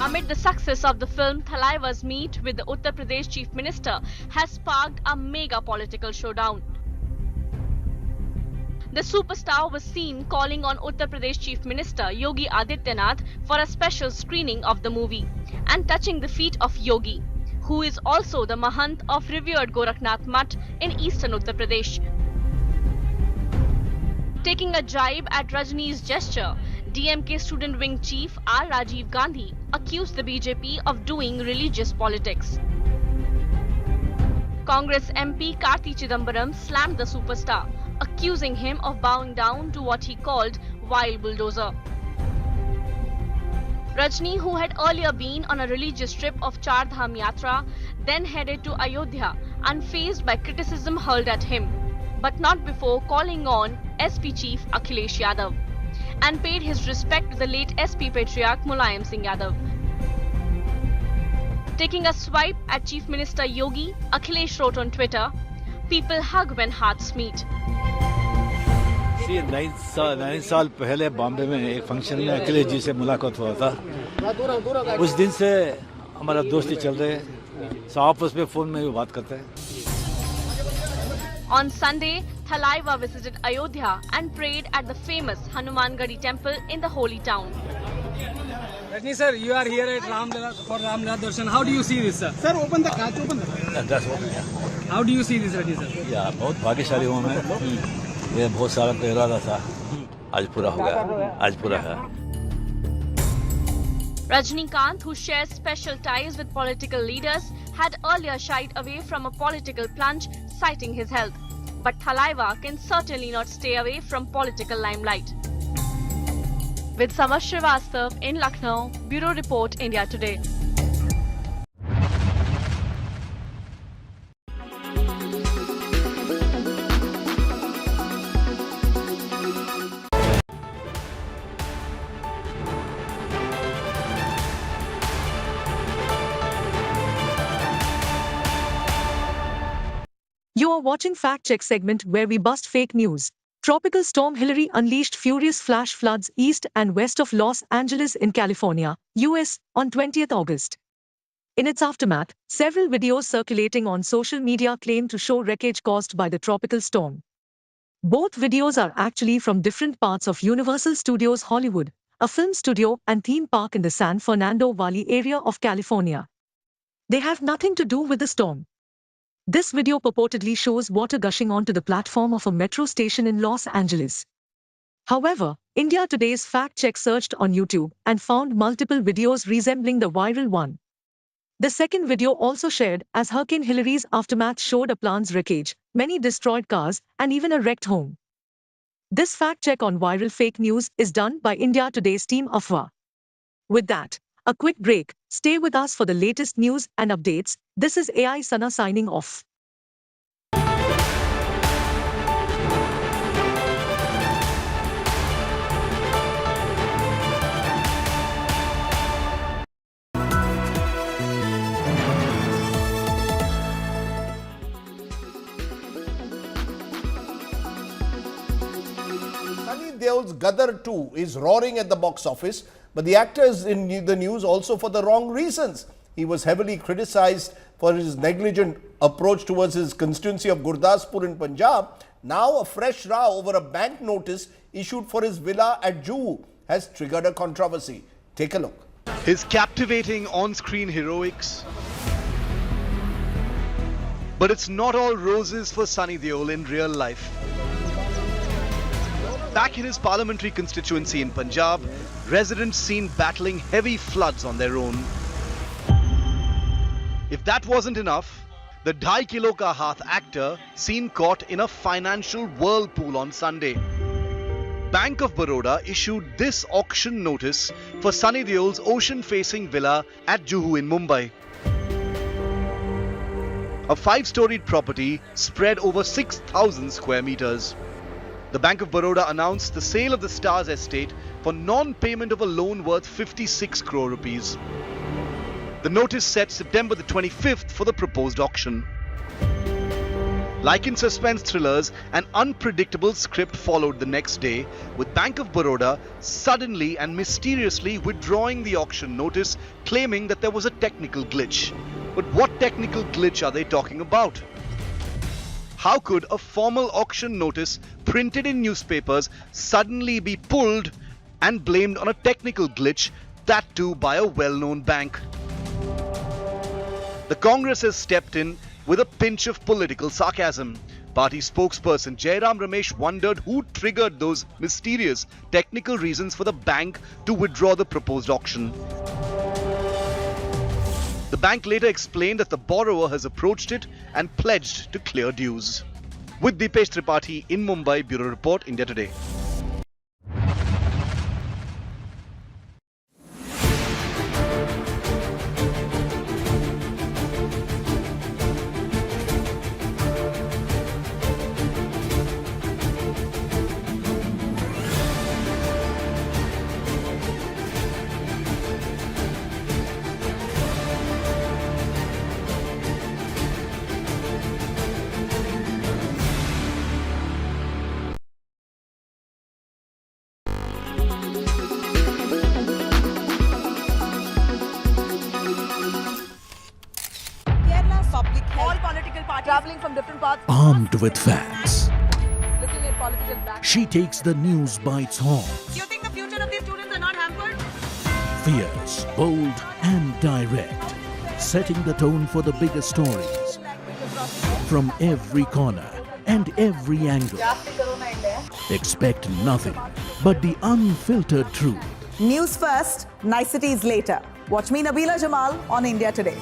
Amid But the success of the film Thalaiva's meet with the Uttar Pradesh Chief Minister has sparked a mega political showdown. The superstar was seen calling on Uttar Pradesh Chief Minister Yogi Adityanath for a special screening of the movie and touching the feet of Yogi, who is also the Mahant of revered Gorakhnath Mutt in eastern Uttar Pradesh. Taking a jibe at Rajini's gesture, DMK student wing chief R. Rajiv Gandhi accused the BJP of doing religious politics. Congress MP Karti Chidambaram slammed the superstar, accusing him of bowing down to what he called wild bulldozer. Rajni, who had earlier been on a religious trip of Char Dham Yatra, then headed to Ayodhya, unfazed by criticism hurled at him, but not before calling on SP Chief Akhilesh Yadav, and paid his respect to the late SP Patriarch Mulayam Singh Yadav. Taking a swipe at Chief Minister Yogi, Akhilesh wrote on Twitter, "People hug when hearts meet." 9 साल पहले बॉम्बे में एक function में अखिलेश जी से मुलाकात हुआ था। उस दिन से हमारा दोस्ती चल रही है, सब आपस में फोन में भी बात करते हैं। On Sunday, Thalaiva visited Ayodhya and prayed at the famous Hanumangadi temple in the holy town. Rajni sir, you are here at Ramlala for Ramlala Darshan. How do you see this, sir? Sir, open the catch, open the. That's what, yeah. How do you see this, Rajni sir? Yeah, बहुत भाग्यशाली हूँ मैं। ये बहुत सारा का इरादा था, आज पूरा हो गया, आज पूरा है। Rajinikanth, who shares special ties with political leaders, had earlier shied away from a political plunge, citing his health. But Thalaiva can certainly not stay away from political limelight. With Samar Srivastav in Lucknow, Bureau Report, India Today. You are watching Fact Check segment where we bust fake news. Tropical storm Hillary unleashed furious flash floods east and west of Los Angeles in California, US, on 20th August. In its aftermath, several videos circulating on social media claim to show wreckage caused by the tropical storm. Both videos are actually from different parts of Universal Studios Hollywood, a film studio and theme park in the San Fernando Valley area of California. They have nothing to do with the storm. This video purportedly shows water gushing onto the platform of a metro station in Los Angeles. However, India Today's Fact Check searched on YouTube and found multiple videos resembling the viral one. The second video, also shared as Hurricane Hillary's aftermath, showed a plant's wreckage, many destroyed cars, and even a wrecked home. This fact check on viral fake news is done by India Today's team Afwa. With that, a quick break. Stay with us for the latest news and updates. This is AI Sana signing off. Deol's Gadar 2 is roaring at the box office, but the actor is in the news also for the wrong reasons. He was heavily criticized for his negligent approach towards his constituency of Gurdaspur in Punjab. Now a fresh row over a bank notice issued for his villa at Juhu has triggered a controversy. Take a look. His captivating on-screen heroics. But it's not all roses for Sunny Deol in real life. Back in his parliamentary constituency in Punjab, residents seen battling heavy floods on their own. If that wasn't enough, the 2.5 kilo ka haath actor seen caught in a financial whirlpool on Sunday. Bank of Baroda issued this auction notice for Sunny Deol's ocean-facing villa at Juhu in Mumbai. A 5-storied property spread over 6,000 square meters. The Bank of Baroda announced the sale of the Stars estate for non-payment of a loan worth 56 crore rupees. The notice set September the 25th for the proposed auction. Like in suspense thrillers, an unpredictable script followed the next day, with Bank of Baroda suddenly and mysteriously withdrawing the auction notice, claiming that there was a technical glitch. But what technical glitch are they talking about? How could a formal auction notice printed in newspapers suddenly be pulled and blamed on a technical glitch, that too by a well-known bank? The Congress has stepped in with a pinch of political sarcasm. Party spokesperson Jairam Ramesh wondered who triggered those mysterious technical reasons for the bank to withdraw the proposed auction. The bank later explained that the borrower has approached it and pledged to clear dues. With Deepesh Tripathi in Mumbai, Bureau Report, India Today. Traveling from different parts. Armed with facts, Looking at political back. she takes the news by its horns. Do you think the future of these students are not hampered? Fierce, bold and direct, setting the tone for the biggest stories. From every corner and every angle. Expect nothing but the unfiltered truth. News first, niceties later. Watch me, Nabila Jamal, on India Today.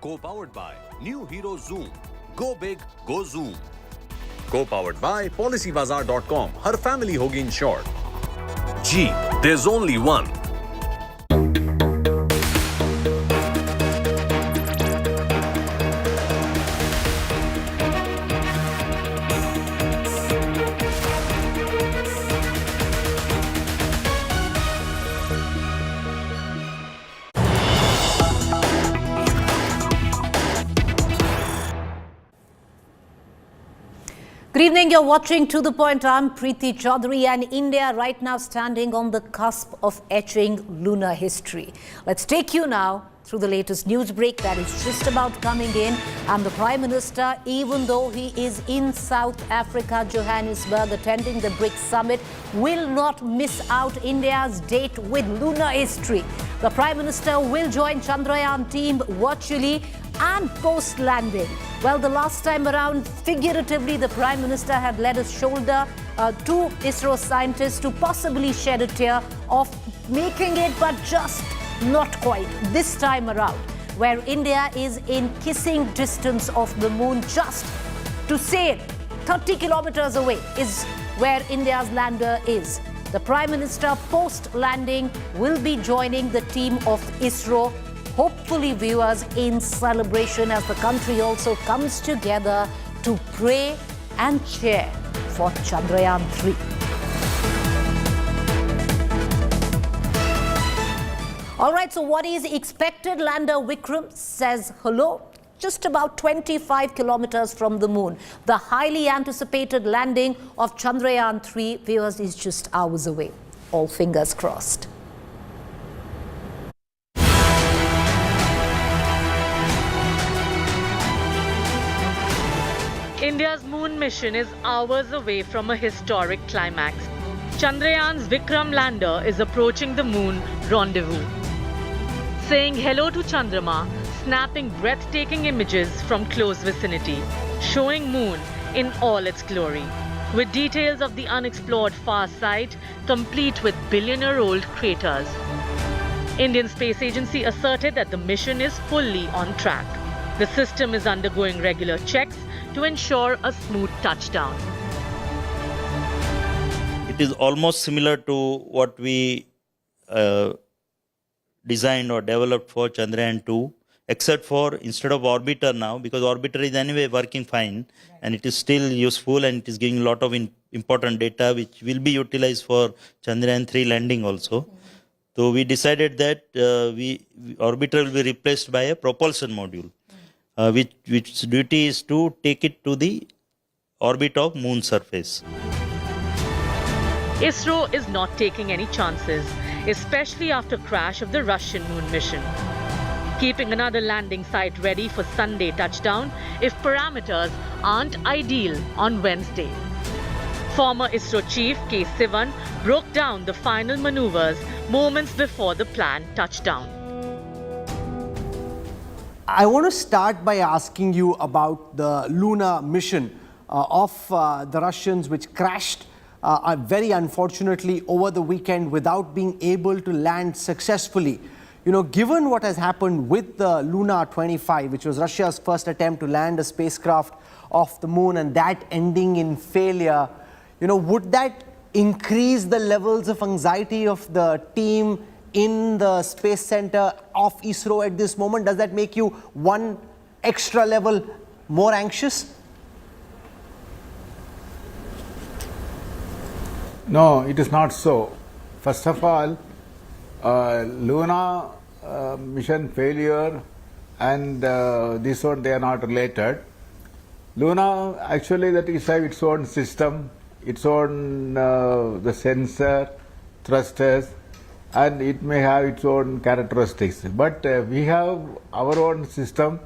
Co-powered by New Hero Zoom. Go big, go Zoom. Co-powered by PolicyBazaar.com. Har family hogi insured. Jeep, there's only one. Good evening, you're watching To The Point. I'm Preeti Chaudhary, and India right now standing on the cusp of etching lunar history. Let's take you now through the latest news break that is just about coming in. And the Prime Minister, even though he is in South Africa, Johannesburg, attending the Brics summit, will not miss out India's date with lunar history. The Prime Minister will join Chandrayaan team virtually and post-landing. Well, the last time around, figuratively, the Prime Minister had led his shoulder to ISRO scientists to possibly shed a tear of making it, but just not quite this time around, where India is in kissing distance of the moon. Just to say it, 30 kilometers away is where India's lander is. The Prime Minister, post-landing, will be joining the team of ISRO, hopefully viewers, in celebration as the country also comes together to pray and cheer for Chandrayaan 3. All right, so what is expected? Lander Vikram says hello, just about 25 kilometers from the moon. The highly anticipated landing of Chandrayaan 3, viewers, is just hours away. All fingers crossed. India's moon mission is hours away from a historic climax. Chandrayaan's Vikram lander is approaching the moon rendezvous. Saying hello to Chandrama, snapping breathtaking images from close vicinity, showing moon in all its glory, with details of the unexplored far side, complete with billion-year-old craters. Indian Space Agency asserted that the mission is fully on track. The system is undergoing regular checks to ensure a smooth touchdown. It is almost similar to what we designed or developed for Chandrayaan 2, except for instead of orbiter now, because orbiter is anyway working fine and it is still useful and it is giving a lot of important data which will be utilized for Chandrayaan 3 landing also. So we decided that orbiter will be replaced by a propulsion module, which duty is to take it to the orbit of moon surface. ISRO is not taking any chances, especially after crash of the Russian moon mission. Keeping another landing site ready for Sunday touchdown if parameters aren't ideal on Wednesday. Former ISRO chief K. Sivan broke down the final maneuvers moments before the planned touchdown. I want to start by asking you about the lunar mission of the Russians, which crashed very unfortunately over the weekend without being able to land successfully. You know, given what has happened with the Luna 25, which was Russia's first attempt to land a spacecraft off the moon and that ending in failure, you know, would that increase the levels of anxiety of the team in the Space Center of ISRO at this moment? Does that make you one extra level more anxious? No, it is not so. First of all, Luna mission failure and this one, they are not related. Luna, actually, that is have its own system, its own the sensor, thrusters, and it may have its own characteristics. But we have our own system,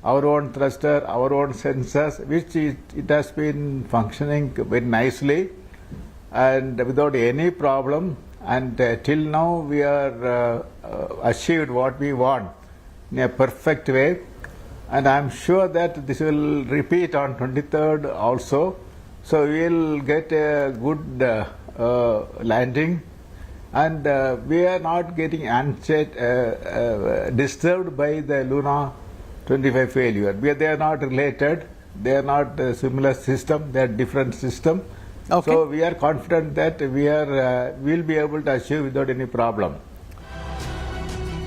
our own thruster, our own sensors, which it has been functioning very nicely and without any problem. And till now we are achieved what we want in a perfect way. And I am sure that this will repeat on 23rd also. So we will get a good landing, and we are not getting disturbed by the Luna 25 failure. They are not related, they are not a similar system, they are different system. Okay. So we are confident that we will be able to achieve without any problem.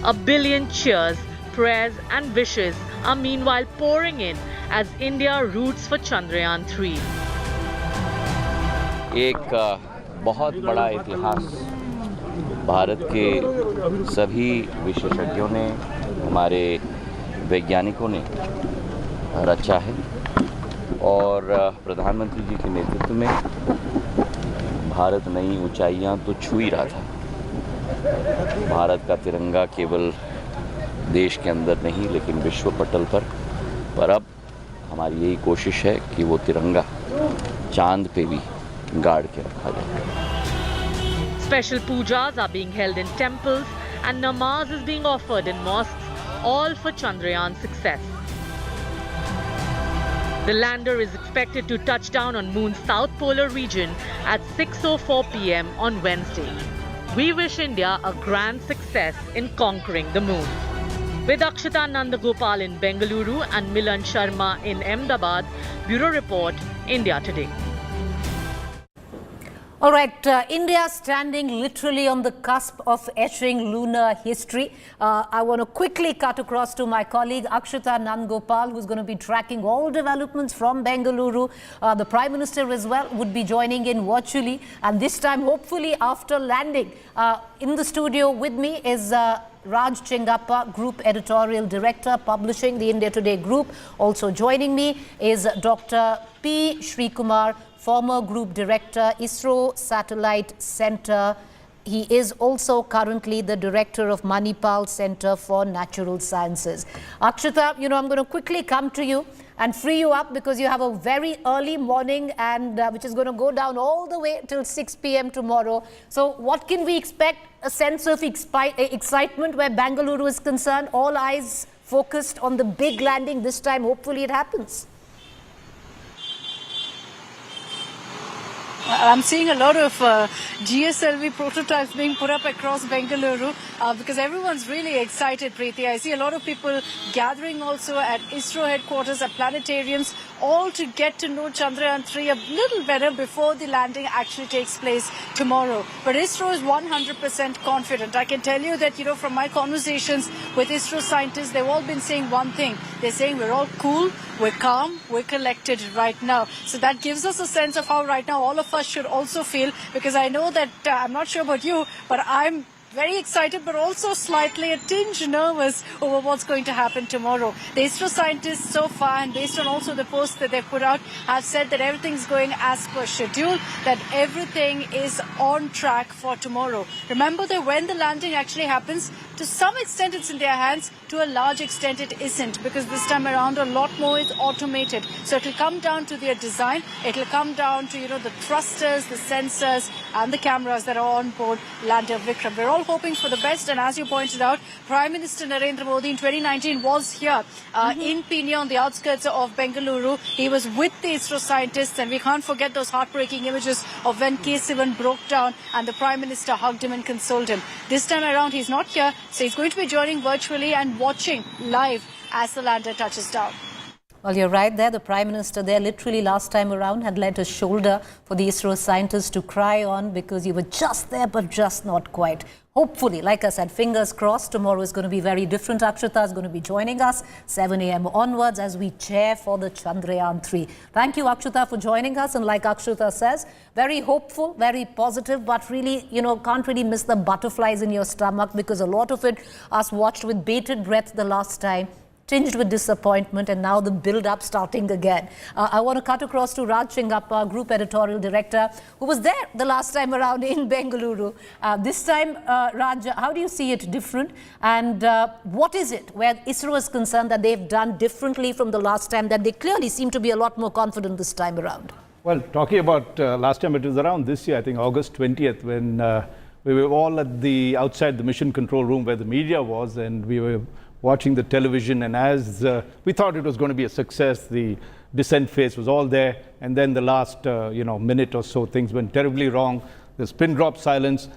A billion cheers, prayers and wishes are meanwhile pouring in as India roots for Chandrayaan 3. एक बहुत बड़ा इतिहास भारत के सभी विशेषज्ञों ने, हमारे वैज्ञानिकों ने रचा है और प्रधानमंत्री जी के नेतृत्व में भारत नई ऊंचाइयां तो छू ही रहा था। भारत का तिरंगा केवल देश के अंदर नहीं लेकिन विश्व पटल पर अब हमारी यही कोशिश है कि वो तिरंगा चांद पे भी गाड़ के रखा जाए। Special pujas are being held in temples and namaz is being offered in mosques, all for Chandrayaan's success. The lander is expected to touch down on Moon's south polar region at 6:04 p.m. on Wednesday. We wish India a grand success in conquering the moon. With Akshita Nandagopal in Bengaluru and Milan Sharma in Ahmedabad, Bureau Report, India Today. All right, India standing literally on the cusp of etching lunar history. I want to quickly cut across to my colleague Akshita Nandagopal, who's going to be tracking all developments from Bengaluru. The Prime Minister as well would be joining in virtually, and this time hopefully after landing. In the studio with me is Raj Chengappa, Group Editorial Director, publishing the India Today Group. Also joining me is Dr. P. Srikumar, former Group Director, ISRO Satellite Center. He is also currently the Director of Manipal Center for Natural Sciences. Akshita, I'm going to quickly come to you and free you up because you have a very early morning and which is going to go down all the way till 6 p.m. tomorrow. So what can we expect? A sense of excitement where Bengaluru is concerned, all eyes focused on the big landing this time. Hopefully it happens. I'm seeing a lot of GSLV prototypes being put up across Bengaluru because everyone's really excited, Preeti. I see a lot of people gathering also at ISRO headquarters, at planetariums, all to get to know Chandrayaan 3 a little better before the landing actually takes place tomorrow. But ISRO is 100% confident. I can tell you that, from my conversations with ISRO scientists, they've all been saying one thing. They're saying we're all cool, we're calm, we're collected right now. So that gives us a sense of how right now all of us should also feel, because I know that, I'm not sure about you, but I'm very excited but also slightly a tinge nervous over what's going to happen tomorrow. The ISRO scientists so far, and based on also the posts that they've put out, have said that everything's going as per schedule, that everything is on track for tomorrow. Remember that when the landing actually happens, to some extent it's in their hands, to a large extent it isn't, because this time around a lot more is automated. So it'll come down to their design, it'll come down to, the thrusters, the sensors and the cameras that are on board lander Vikram. We're all hoping for the best, and as you pointed out, Prime Minister Narendra Modi in 2019 was here in Pune on the outskirts of Bengaluru. He was with the ISRO scientists, and we can't forget those heartbreaking images of when K7 broke down and the Prime Minister hugged him and consoled him. This time around he's not here, so he's going to be joining virtually and watching live as the lander touches down. Well, you're right there. The Prime Minister there literally last time around had lent a shoulder for the ISRO scientists to cry on, because you were just there but just not quite. Hopefully, like I said, fingers crossed, tomorrow is going to be very different. Akshata is going to be joining us 7 a.m. onwards as we chair for the Chandrayaan 3. Thank you, Akshata, for joining us. And like Akshata says, very hopeful, very positive, but really, can't really miss the butterflies in your stomach, because a lot of it us watched with bated breath the last time, tinged with disappointment, and now the build-up starting again. I want to cut across to Raj Chingappa, Group Editorial Director, who was there the last time around in Bengaluru. This time, Raj, how do you see it different? And what is it where ISRO is concerned that they've done differently from the last time, that they clearly seem to be a lot more confident this time around? Well, talking about last time, it was around this year, I think August 20th, when we were all at outside the mission control room where the media was, and we were watching the television, and as we thought it was going to be a success, the descent phase was all there, and then the last minute or so, things went terribly wrong. There's pin drop silence.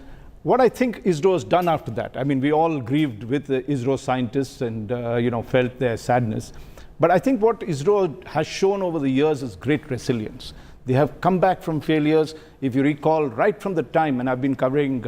What I think ISRO has done after that, I mean, we all grieved with the ISRO scientists and felt their sadness, but I think what ISRO has shown over the years is great resilience. They have come back from failures. If you recall, right from the time, and I've been covering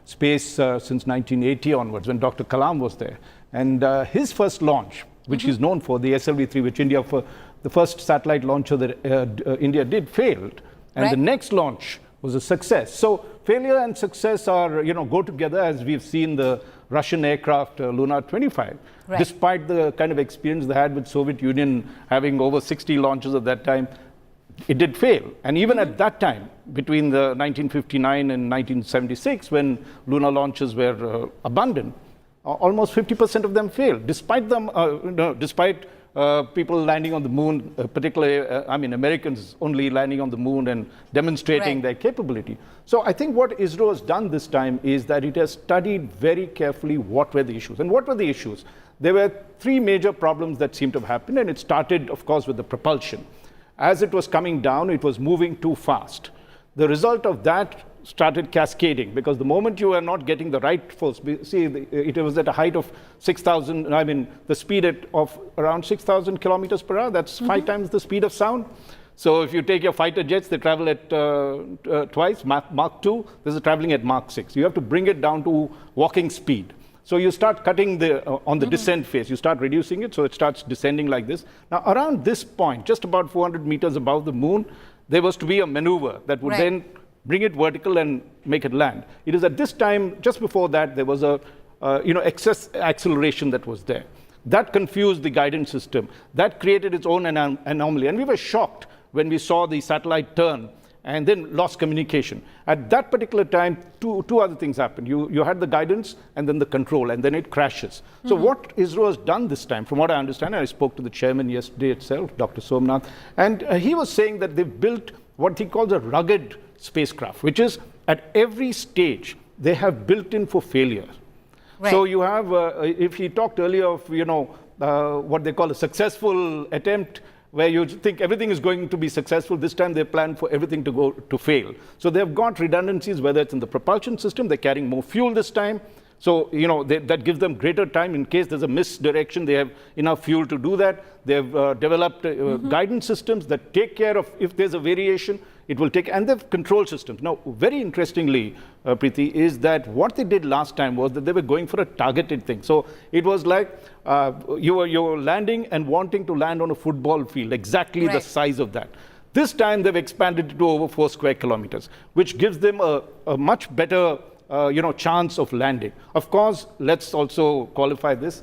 space since 1980 onwards, when Dr. Kalam was there. And his first launch, which he's known for, the SLV-3, which the first satellite launcher that India did, failed. And the next launch was a success. So failure and success are, go together, as we've seen the Russian aircraft Luna 25. Despite the kind of experience they had with Soviet Union having over 60 launches at that time, it did fail. And even at that time, between the 1959 and 1976, when lunar launches were abundant, almost 50% of them failed, despite people landing on the moon, particularly, Americans only landing on the moon and demonstrating their capability. So I think what ISRO has done this time is that it has studied very carefully what were the issues. And what were the issues? There were three major problems that seemed to have happened, and it started, of course, with the propulsion. As it was coming down, it was moving too fast. The result of that started cascading, because the moment you are not getting the right force, it was at a height of 6,000, the speed of around 6,000 kilometers per hour, that's 5 times the speed of sound. So if you take your fighter jets, they travel at twice, Mach 2, this is traveling at Mach 6. You have to bring it down to walking speed. So you start cutting on the descent phase, you start reducing it, so it starts descending like this. Now around this point, just about 400 meters above the moon, there was to be a maneuver that would then bring it vertical and make it land. It is at this time, just before that, there was a excess acceleration that was there. That confused the guidance system. That created its own anomaly. And we were shocked when we saw the satellite turn and then lost communication. At that particular time, two other things happened. You had the guidance and then the control, and then it crashes. So what ISRO has done this time, from what I understand, and I spoke to the chairman yesterday itself, Dr. Somnath, and he was saying that they've built what he calls a rugged spacecraft, which is at every stage they have built in for failure. So you have, if he talked earlier of, what they call a successful attempt, where you think everything is going to be successful, this time they plan for everything to fail. So they've got redundancies, whether it's in the propulsion system, they're carrying more fuel this time. So, that gives them greater time in case there's a misdirection, they have enough fuel to do that. They've developed guidance systems that take care of if there's a variation, it will take, and they've control systems. Now, very interestingly, Preeti, is that what they did last time was that they were going for a targeted thing. So it was like you were landing and wanting to land on a football field, exactly the size of that. This time they've expanded it to over 4 square kilometers, which gives them a much better chance of landing. Of course, let's also qualify this.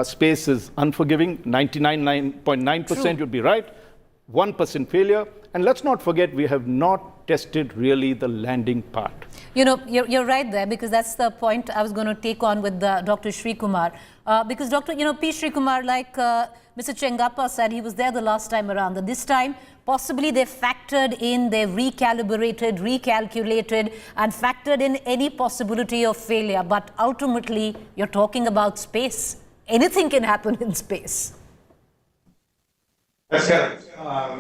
Space is unforgiving. 99.9% you'd be right. 1% failure. And let's not forget, we have not tested really the landing part. You know, you're right there, because that's the point I was going to take on with Dr. Sri Kumar. Because P. Sri Kumar, like Mr. Chengappa said, he was there the last time around. That this time, possibly they factored in, they recalibrated, recalculated, and factored in any possibility of failure. But ultimately, you're talking about space. Anything can happen in space. That's correct.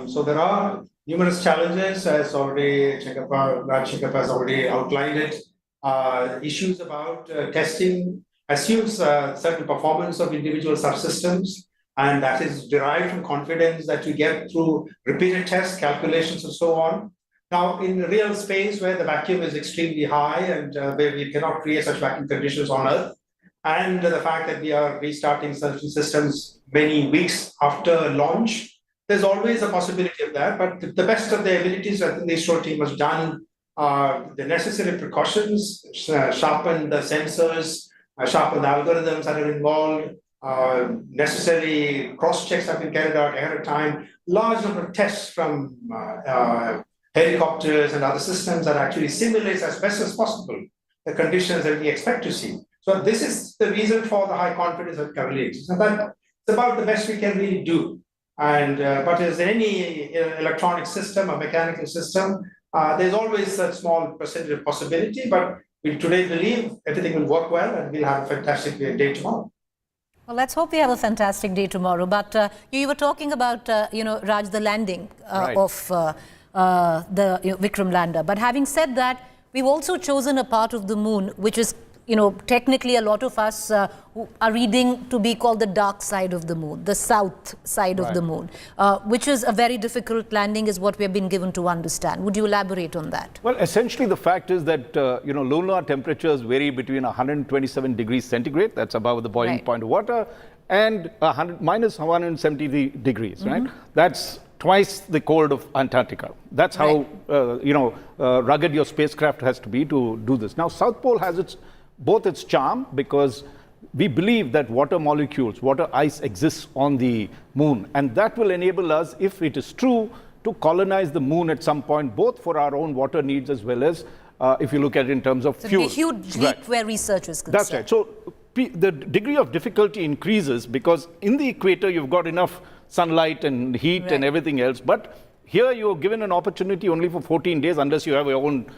So there are numerous challenges, as already Raj Chengappa has already outlined it. Issues about testing assumes certain performance of individual subsystems, and that is derived from confidence that you get through repeated tests, calculations, and so on. Now, in real space where the vacuum is extremely high and where we cannot create such vacuum conditions on Earth, and the fact that we are restarting certain systems many weeks after launch, there's always a possibility of that. But to the best of their abilities, I think the ISRO team has done the necessary precautions, sharpened the sensors, sharpened the algorithms that are involved, necessary cross-checks have been carried out ahead of time, large number of tests from helicopters and other systems that actually simulates as best as possible the conditions that we expect to see. So this is the reason for the high confidence that currently exists. And that's about the best we can really do. And but as any electronic system or mechanical system, there's always a small percentage of possibility, but we today believe everything will work well and we'll have a fantastic day tomorrow. Well, let's hope we have a fantastic day tomorrow. But you were talking about, Raj, the landing of the Vikram lander. But having said that, we've also chosen a part of the moon, which is, technically a lot of us who are reading to be called the dark side of the moon, the south side of the moon, which is a very difficult landing, is what we have been given to understand. Would you elaborate on that? Well, essentially the fact is that, lunar temperatures vary between 127 degrees centigrade, that's above the boiling point of water, and minus 170 degrees, right? That's twice the cold of Antarctica. That's how, rugged your spacecraft has to be to do this. Now, South Pole has both its charm, because we believe that water molecules, water ice exists on the moon, and that will enable us, if it is true, to colonize the moon at some point, both for our own water needs as well as, if you look at it in terms of fuel. It's a huge leap where research is concerned. That's right. So the degree of difficulty increases because in the equator you've got enough sunlight and heat and everything else, but here you're given an opportunity only for 14 days unless you have your own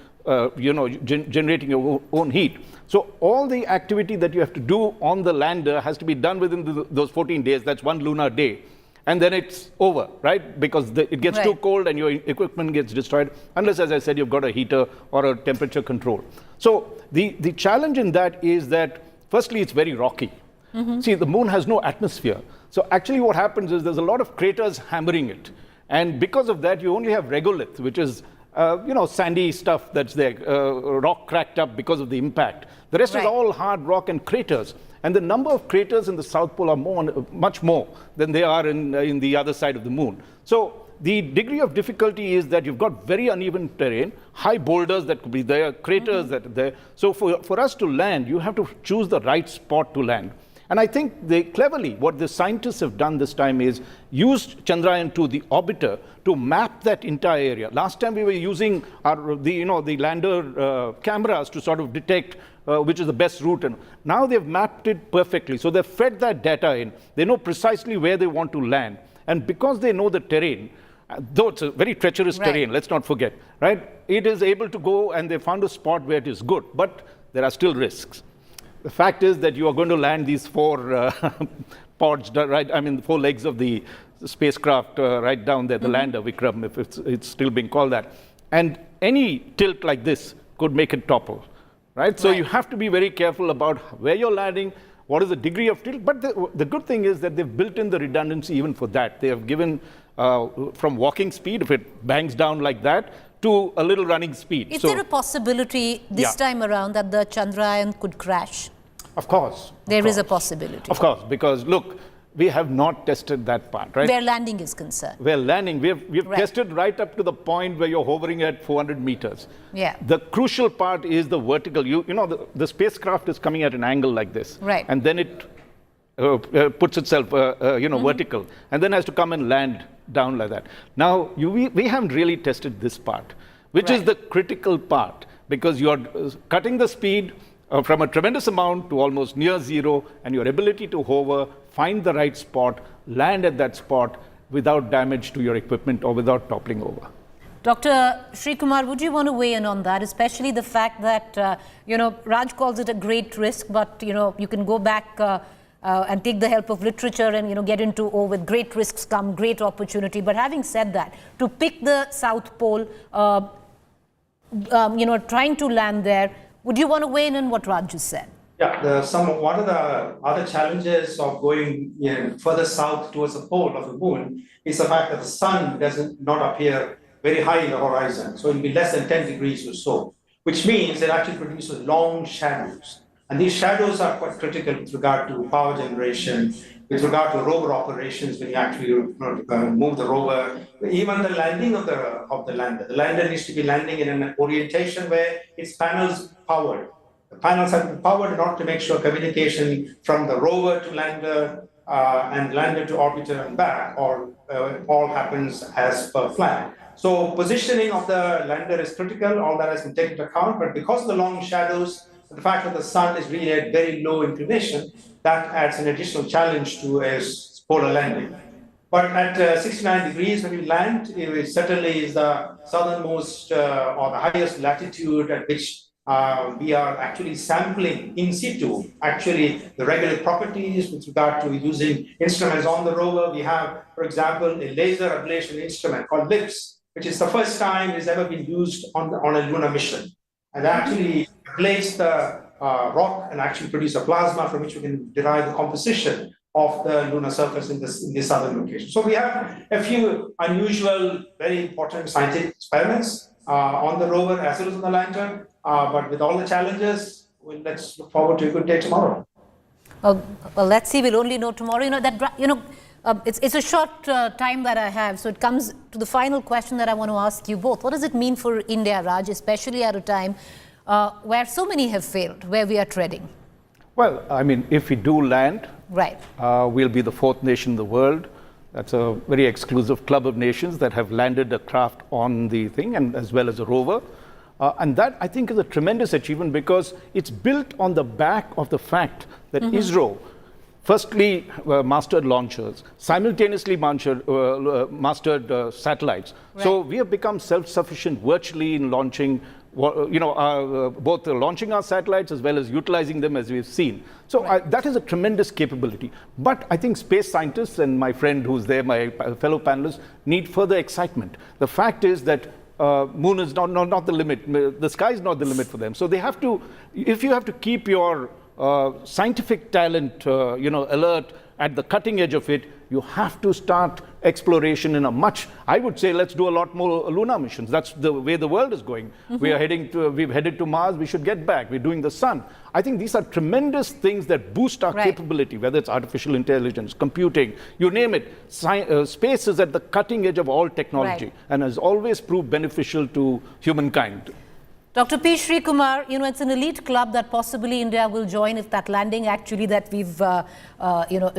generating your own heat. So all the activity that you have to do on the lander has to be done within those 14 days. That's one lunar day. And then it's over, right? Because it gets too cold and your equipment gets destroyed, unless, as I said, you've got a heater or a temperature control. So the challenge in that is that, firstly, it's very rocky. See, the moon has no atmosphere. So actually what happens is there's a lot of craters hammering it. And because of that, you only have regolith, which is sandy stuff that's there, rock cracked up because of the impact. The rest is all hard rock and craters. And the number of craters in the South Pole are much more than they are in the other side of the moon. So the degree of difficulty is that you've got very uneven terrain, high boulders that could be there, craters that are there. So for us to land, you have to choose the right spot to land. And I think cleverly, what the scientists have done this time is used Chandrayaan-2, the orbiter, to map that entire area. Last time we were using the lander cameras to sort of detect which is the best route. And now they've mapped it perfectly. So they've fed that data in. They know precisely where they want to land. And because they know the terrain, though it's a very treacherous terrain, let's not forget, right? It is able to go, and they found a spot where it is good. But there are still risks. The fact is that you are going to land these four pods, right? I mean, the 4 legs of the spacecraft right down there, the lander, Vikram, if it's still being called that. And any tilt like this could make it topple, right? So you have to be very careful about where you're landing, what is the degree of tilt. But the good thing is that they've built in the redundancy even for that. They have given from walking speed, if it bangs down like that, to a little running speed. Is there a possibility this time around that the Chandrayaan could crash? Of course. There is a possibility. Of course, because look, we have not tested that part, right? Where landing is concerned. Where landing, we've Right. tested right up to the point where you're hovering at 400 meters. Yeah. The crucial part is the vertical. You know, the spacecraft is coming at an angle like this. Right. And then it puts itself, vertical, and then has to come and land down like that. Now, we haven't really tested this part, which is the critical part, because you're cutting the speed from a tremendous amount to almost near zero, and your ability to hover, find the right spot, land at that spot without damage to your equipment or without toppling over. Dr. Srikumar, would you want to weigh in on that, especially the fact that, Raj calls it a great risk, but, you can go back and take the help of literature and, get into, with great risks come great opportunity. But having said that, to pick the South Pole, trying to land there, would you want to weigh in on what Raj just said? Yeah, one of the other challenges of going further south towards the pole of the moon is the fact that the sun does not appear very high in the horizon. So it will be less than 10 degrees or so, which means it actually produces long shadows. And these shadows are quite critical with regard to power generation, with regard to rover operations when you actually move the rover, even the landing of the lander. The lander needs to be landing in an orientation where its panels powered. The panels have to be powered in order to make sure communication from the rover to lander and lander to orbiter and back all happens as per plan. So positioning of the lander is critical. All that has been taken into account, but because of the long shadows, the fact that the sun is really at very low inclination, that adds an additional challenge to a polar landing. But at 69 degrees when we land, it certainly is the southernmost or the highest latitude at which we are actually sampling in situ, actually the regular properties with regard to using instruments on the rover. We have, for example, a laser ablation instrument called LIPS, which is the first time it's ever been used on a lunar mission. And actually ablates the rock and actually produce a plasma from which we can derive the composition of the lunar surface in this southern location. So we have a few unusual, very important scientific experiments on the rover as well as on the lander. But with all the challenges, let's look forward to a good day tomorrow. Well, let's see. We'll only know tomorrow. It's a short time that I have, so it comes to the final question that I want to ask you both. What does it mean for India, Raj, especially at a time where so many have failed, where we are treading? Well, I mean, if we do land, right, we'll be the fourth nation in the world. That's a very exclusive club of nations that have landed a craft on the thing, and as well as a rover. And that, I think, is a tremendous achievement because it's built on the back of the fact that ISRO firstly mastered launchers, simultaneously mastered satellites. Right. So we have become self-sufficient virtually in launching, both launching our satellites as well as utilizing them, as we've seen. So that is a tremendous capability. But I think space scientists and my friend who's there, my fellow panelists, need further excitement. The fact is that moon is not the limit. The sky is not the limit for them. So they have to, if you have to keep your scientific talent, alert at the cutting edge of it, you have to start exploration in a much, I would say, let's do a lot more lunar missions. That's the way the world is going. We've headed to Mars, we should get back. We're doing the sun. I think these are tremendous things that boost our capability, whether it's artificial intelligence, computing, you name it. Space is at the cutting edge of all technology and has always proved beneficial to humankind. Dr. P. Srikumar, it's an elite club that possibly India will join if that landing actually that we've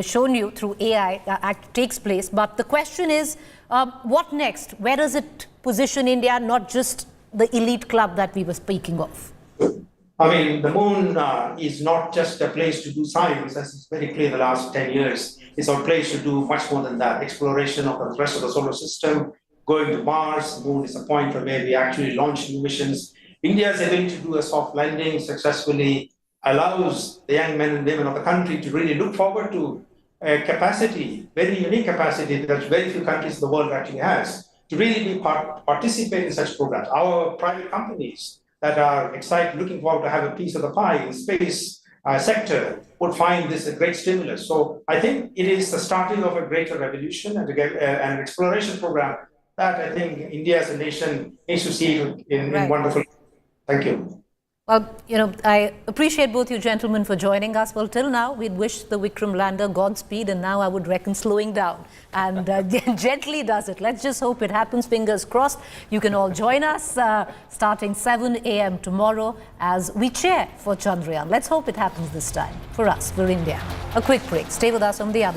shown you through AI takes place. But the question is, what next? Where does it position India, not just the elite club that we were speaking of? I mean, the moon is not just a place to do science, as is very clear in the last 10 years. It's a place to do much more than that. Exploration of the rest of the solar system, going to Mars. The moon is a point from where we actually launch new missions. India's ability to do a soft landing successfully allows the young men and women of the country to really look forward to a capacity, very unique capacity that very few countries in the world actually has, to really participate in such programs. Our private companies that are excited, looking forward to have a piece of the pie in the space sector would find this a great stimulus. So I think it is the starting of a greater revolution and an exploration program that I think India as a nation needs to see in wonderful. Thank you. Well, you know, I appreciate both you gentlemen for joining us. Well, till now, we'd wished the Vikram lander Godspeed, and now I would reckon slowing down and gently does it. Let's just hope it happens, fingers crossed. You can all join us starting 7 a.m. tomorrow as we cheer for Chandrayaan. Let's hope it happens this time for us, for India. A quick break. Stay with us on the other